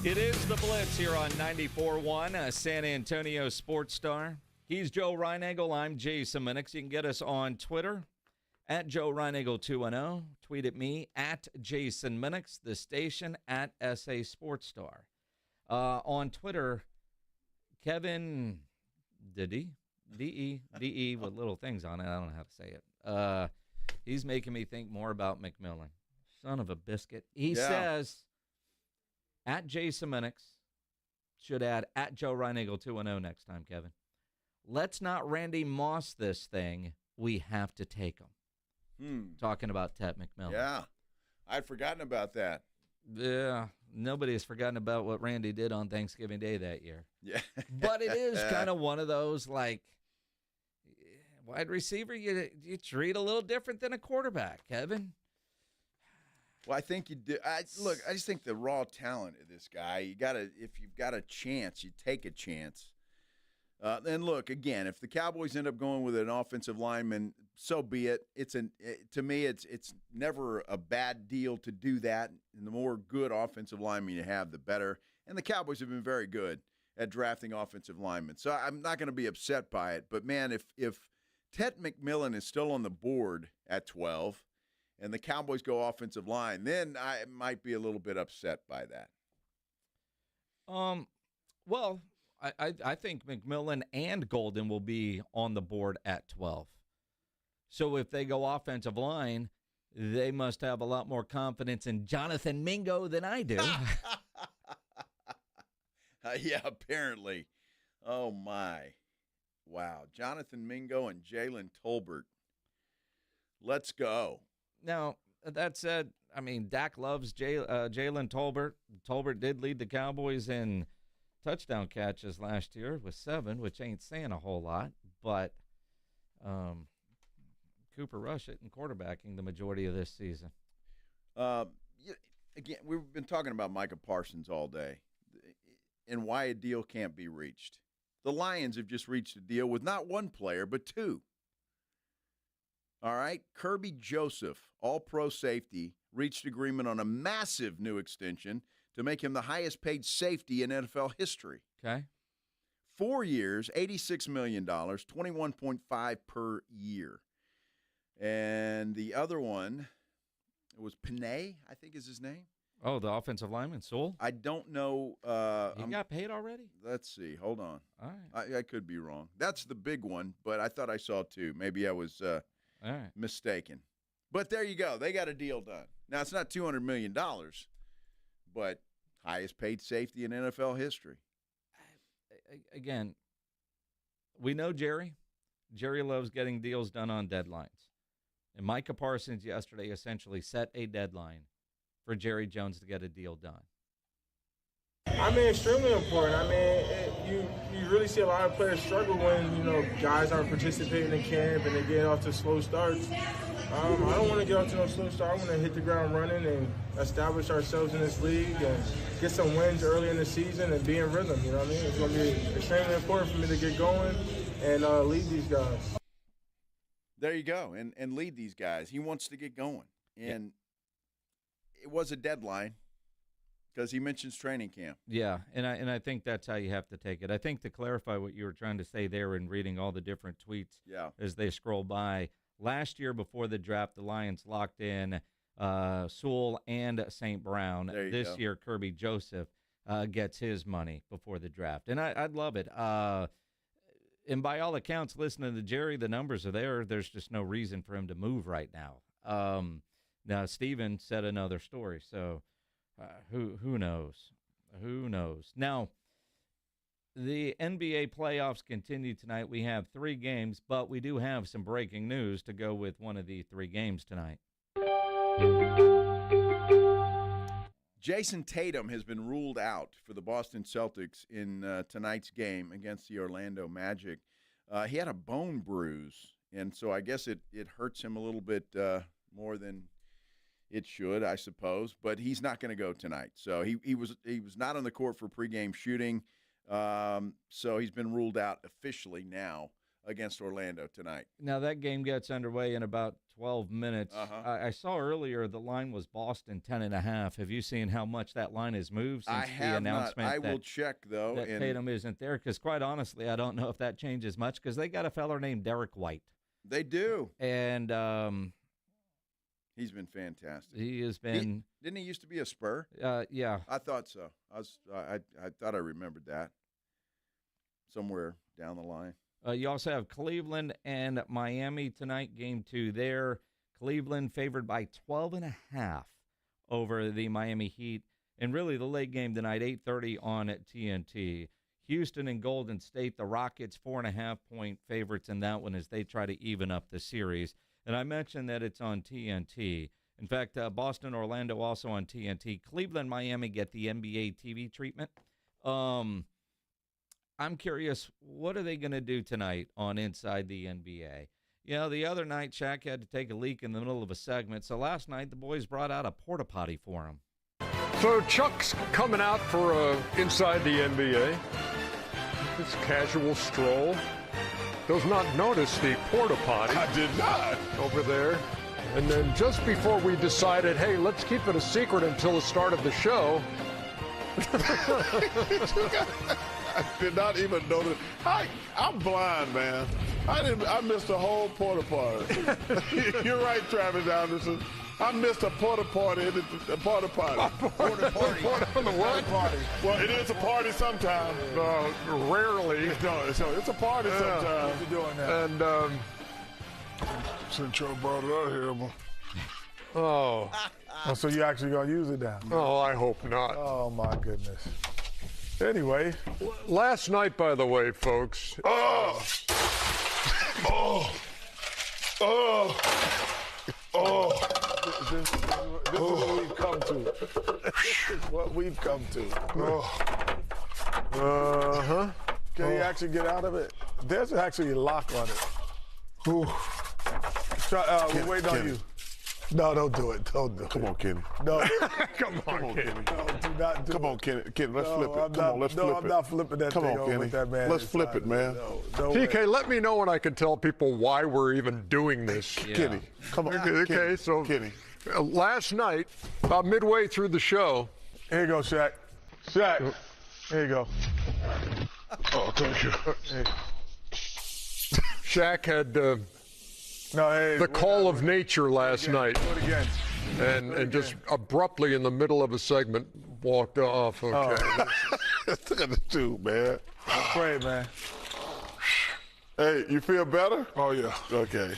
It is the Blitz here on 94.1, San Antonio Sports Star. He's Joe Reinagel. I'm Jason Minix. You can get us on Twitter at Joe Reinagel210. Tweet at me at Jason Minix. The station at SA Sports Star. On Twitter, Kevin D-E with little things on it. I don't know how to say it. He's making me think more about McMillan. Son of a biscuit. He says, at Jason Minix, should add at Joe Reinagel 210 next time, Kevin. Let's not Randy Moss this thing. We have to take him. Talking about Ted McMillan. Yeah, I'd forgotten about that. Yeah, nobody has forgotten about what Randy did on Thanksgiving Day that year. Yeah. But it is kind of one of those, like, wide receiver, you treat a little different than a quarterback, Kevin. Well, I think you do. I just think the raw talent of this guy, if you've got a chance, you take a chance. And look, again, if the Cowboys end up going with an offensive lineman, so be it. To me, it's never a bad deal to do that. And the more good offensive linemen you have, the better. And the Cowboys have been very good at drafting offensive linemen. So I'm not going to be upset by it. But, man, if Ted McMillan is still on the board at 12 and the Cowboys go offensive line, then I might be a little bit upset by that. Well, I think McMillan and Golden will be on the board at 12. So if they go offensive line, they must have a lot more confidence in Jonathan Mingo than I do. Yeah, apparently. Oh, my. Wow. Jonathan Mingo and Jalen Tolbert. Let's go. Now, that said, I mean, Dak loves Jalen Tolbert. Tolbert did lead the Cowboys in touchdown catches last year with 7, which ain't saying a whole lot. But Cooper Rush isn't quarterbacking the majority of this season. Again, we've been talking about Micah Parsons all day and why a deal can't be reached. The Lions have just reached a deal with not one player, but 2. All right, Kirby Joseph, all-pro safety, reached agreement on a massive new extension to make him the highest-paid safety in NFL history. Okay. 4 years, $86 million, $21.5 per year. And the other one, it was Panay, I think is his name. Oh, the offensive lineman, Sewell? I don't know. He got paid already? Let's see. Hold on. All right. I could be wrong. That's the big one, but I thought I saw 2. Maybe I was all right, mistaken. But there you go. They got a deal done. Now, it's not $200 million, but highest paid safety in NFL history. Again, we know Jerry. Jerry loves getting deals done on deadlines. And Micah Parsons yesterday essentially set a deadline for Jerry Jones to get a deal done. I mean, extremely important. I mean, you really see a lot of players struggle when, guys aren't participating in camp and they're getting off to slow starts. I don't want to get off to no slow start. I want to hit the ground running and establish ourselves in this league and get some wins early in the season and be in rhythm, you know what I mean? It's going to be extremely important for me to get going and lead these guys. There you go, and lead these guys. He wants to get going. And it was a deadline because he mentions training camp. Yeah, and I think that's how you have to take it. I think to clarify what you were trying to say there and reading all the different tweets as they scroll by, last year before the draft, the Lions locked in Sewell and St. Brown. This go. year, Kirby Joseph gets his money before the draft. And I'd love it. And by all accounts, listening to Jerry, the numbers are there. There's just no reason for him to move right now. Now, Steven said another story, so who knows? Who knows? Now, the NBA playoffs continue tonight. We have 3 games, but we do have some breaking news to go with one of the 3 games tonight. Jason Tatum has been ruled out for the Boston Celtics in tonight's game against the Orlando Magic. He had a bone bruise, and so I guess it hurts him a little bit more than it should, I suppose. But he's not going to go tonight. So he was not on the court for pregame shooting. So he's been ruled out officially now against Orlando tonight. Now that game gets underway in about 12 minutes. I saw earlier the line was Boston 10.5. Have you seen how much that line has moved since the announcement? I will check, though. That Tatum isn't there, because quite honestly, I don't know if that changes much, because they got a feller named Derek White. They do. And he's been fantastic. He has been. Didn't he used to be a Spur? Yeah. I thought so. I thought I remembered that somewhere down the line. You also have Cleveland and Miami tonight, game 2 there. Cleveland favored by 12.5 over the Miami Heat. And really the late game tonight, 8:30 on at TNT. Houston and Golden State, the Rockets 4.5-point favorites in that one as they try to even up the series. And I mentioned that it's on TNT. In fact, Boston, Orlando also on TNT. Cleveland, Miami get the NBA TV treatment. I'm curious, what are they going to do tonight on Inside the NBA? You know, the other night, Shaq had to take a leak in the middle of a segment. So last night, the boys brought out a porta-potty for him. So Chuck's coming out for Inside the NBA. It's casual stroll. Does not notice the porta-potty. I did not. Over there. And then just before we decided, hey, let's keep it a secret until the start of the show. I did not even notice. I'm blind, man. I missed the whole porta potty. You're right, Travis Anderson. I missed a porta potty. The porta potty. Porta party. On the what? Party. Well, it is a party sometimes. Rarely. No, it's a party sometimes. You're doing that. And since y'all brought it out here, oh, so you actually gonna use it now? Oh, I hope not. Oh my goodness. Anyway, last night, by the way, folks. This is what we've come to. This is what we've come to. Can you actually get out of it? There's actually a lock on it. We're waiting on you. No, don't do it. Don't do it. Come on, Kenny. No. Come on, Kenny. No, do not do it. Come on, Kenny. Kenny, let's flip it. Come on, let's flip it. I'm not flipping that thing over with that man. Let's flip it, man. No PK, let me know when I can tell people why we're even doing this. Yeah. Kenny, come on. Okay, Kenny. so Kenny. Last night, about midway through the show. Here you go, Shaq. Shaq. Here you go. Oh, thank you. Shaq had the call of nature last night. Do it again. And just abruptly in the middle of a segment walked off. Okay. Look at the two, man. Pray, man. Hey, you feel better? Oh, yeah. Okay.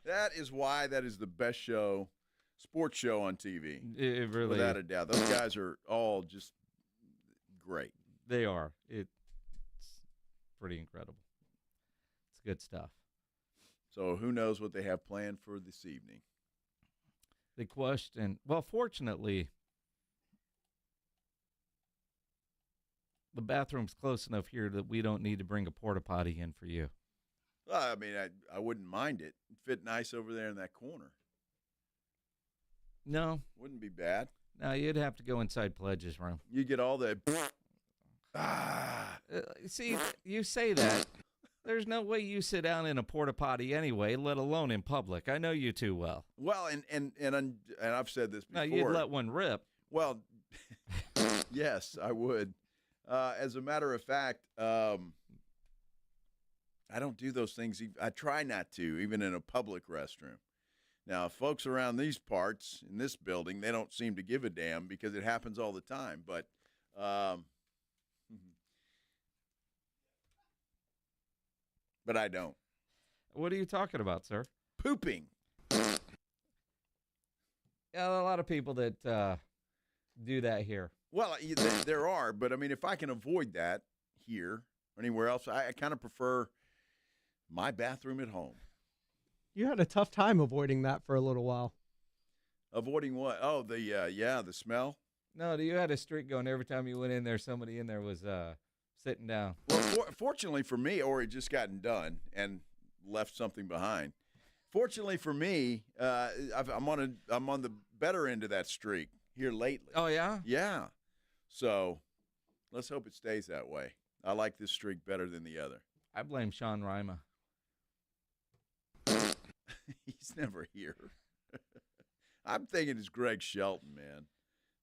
That is why that is the best show, sports show on TV. It really, without a doubt. Those guys are all just great. They are. It's pretty incredible. It's good stuff. So who knows what they have planned for this evening? The question, well, fortunately, the bathroom's close enough here that we don't need to bring a porta potty in for you. Well, I mean, I wouldn't mind it. It'd fit nice over there in that corner. No. Wouldn't be bad. No, you'd have to go inside Pledge's room. You get all that. See, you say that. There's no way you sit down in a porta potty anyway, let alone in public. I know you too well. Well, and I've said this before. No, you'd let one rip. Well, yes, I would. As a matter of fact, I don't do those things. I try not to, even in a public restroom. Now, folks around these parts, in this building, they don't seem to give a damn because it happens all the time. But I don't. What are you talking about, sir? Pooping. Yeah, a lot of people that do that here. Well, there are, but, I mean, if I can avoid that here or anywhere else, I kind of prefer my bathroom at home. You had a tough time avoiding that for a little while. Avoiding what? Oh, the smell? No, you had a streak going. Every time you went in there, somebody in there was sitting down. Well, fortunately for me, or it just gotten done and left something behind. Fortunately for me, I'm on the better end of that streak here lately. Oh, yeah? Yeah. So let's hope it stays that way. I like this streak better than the other. I blame Sean Rima. He's never here. I'm thinking it's Greg Shelton, man.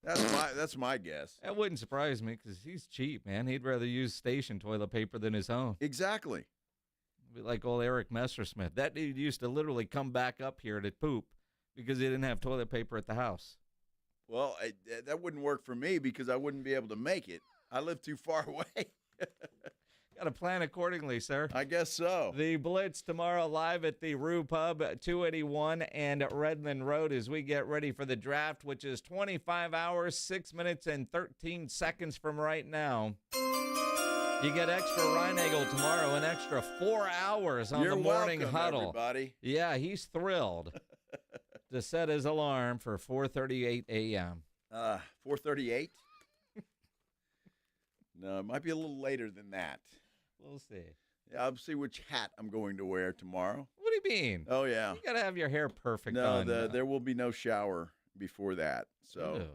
That's my guess. That wouldn't surprise me because he's cheap, man. He'd rather use station toilet paper than his own. Exactly. Be like old Eric Messersmith. That dude used to literally come back up here to poop because he didn't have toilet paper at the house. Well, that wouldn't work for me because I wouldn't be able to make it. I live too far away. Got to plan accordingly, sir. I guess so. The Blitz tomorrow live at the Roo Pub, 281 and Redland Road as we get ready for the draft, which is 25 hours, 6 minutes, and 13 seconds from right now. You get extra Reinagel tomorrow, an extra 4 hours on You're the morning welcome, huddle. Everybody. Yeah, he's thrilled to set his alarm for 4:38 a.m. 4:38? No, it might be a little later than that. We'll see. Yeah, I'll see which hat I'm going to wear tomorrow. What do you mean? Oh, yeah. You got to have your hair perfect No, on. there will be no shower before that. So Ew.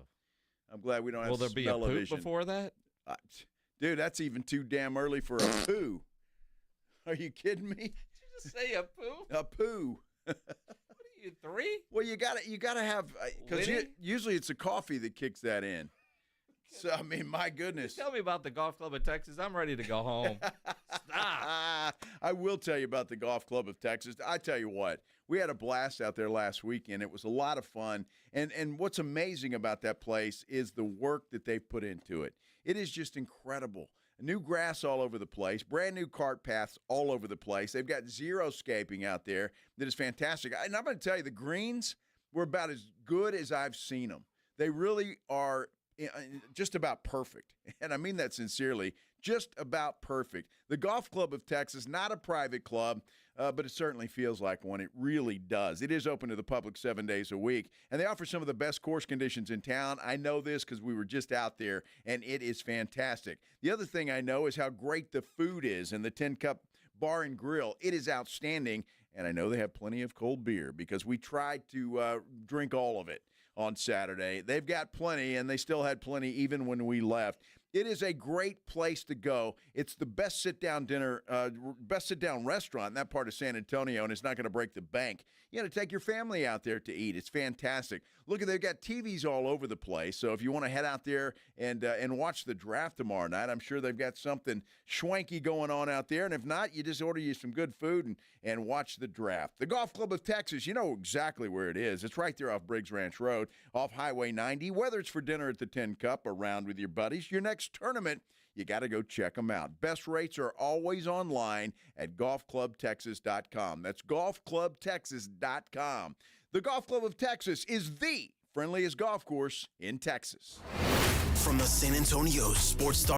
I'm glad we don't have Will there be a poop smell-o-vision. before that? Dude, that's even too damn early for a poo. Are you kidding me? Did you just say a poo? A poo. What are you, 3? Well, you gotta have because usually it's a coffee that kicks that in. So I mean, my goodness. Tell me about the Golf Club of Texas. I'm ready to go home. Stop. I will tell you about the Golf Club of Texas. I tell you what, we had a blast out there last weekend. It was a lot of fun. And what's amazing about that place is the work that they've put into it. It is just incredible. New grass all over the place, brand new cart paths all over the place. They've got xeriscaping out there that is fantastic. And I'm going to tell you, the greens were about as good as I've seen them. They really are just about perfect. And I mean that sincerely, just about perfect. The Golf Club of Texas, not a private club, but it certainly feels like one. It really does. It is open to the public 7 days a week, and they offer some of the best course conditions in town. I know this because we were just out there, and it is fantastic. The other thing I know is how great the food is in the 10 Cup Bar and Grill. It is outstanding, and I know they have plenty of cold beer because we tried to drink all of it on Saturday. They've got plenty, and they still had plenty even when we left. It is a great place to go. It's the best sit-down dinner, best sit-down restaurant in that part of San Antonio, and it's not going to break the bank. You got to take your family out there to eat. It's fantastic. Look, they've got TVs all over the place, so if you want to head out there and watch the draft tomorrow night, I'm sure they've got something schwanky going on out there, and if not, you just order you some good food and watch the draft. The Golf Club of Texas, you know exactly where it is. It's right there off Briggs Ranch Road, off Highway 90. Whether it's for dinner at the 10 Cup or round with your buddies, your next tournament, you got to go check them out. Best rates are always online at golfclubtexas.com. That's golfclubtexas.com. The Golf Club of Texas is the friendliest golf course in Texas. From the San Antonio Sports Star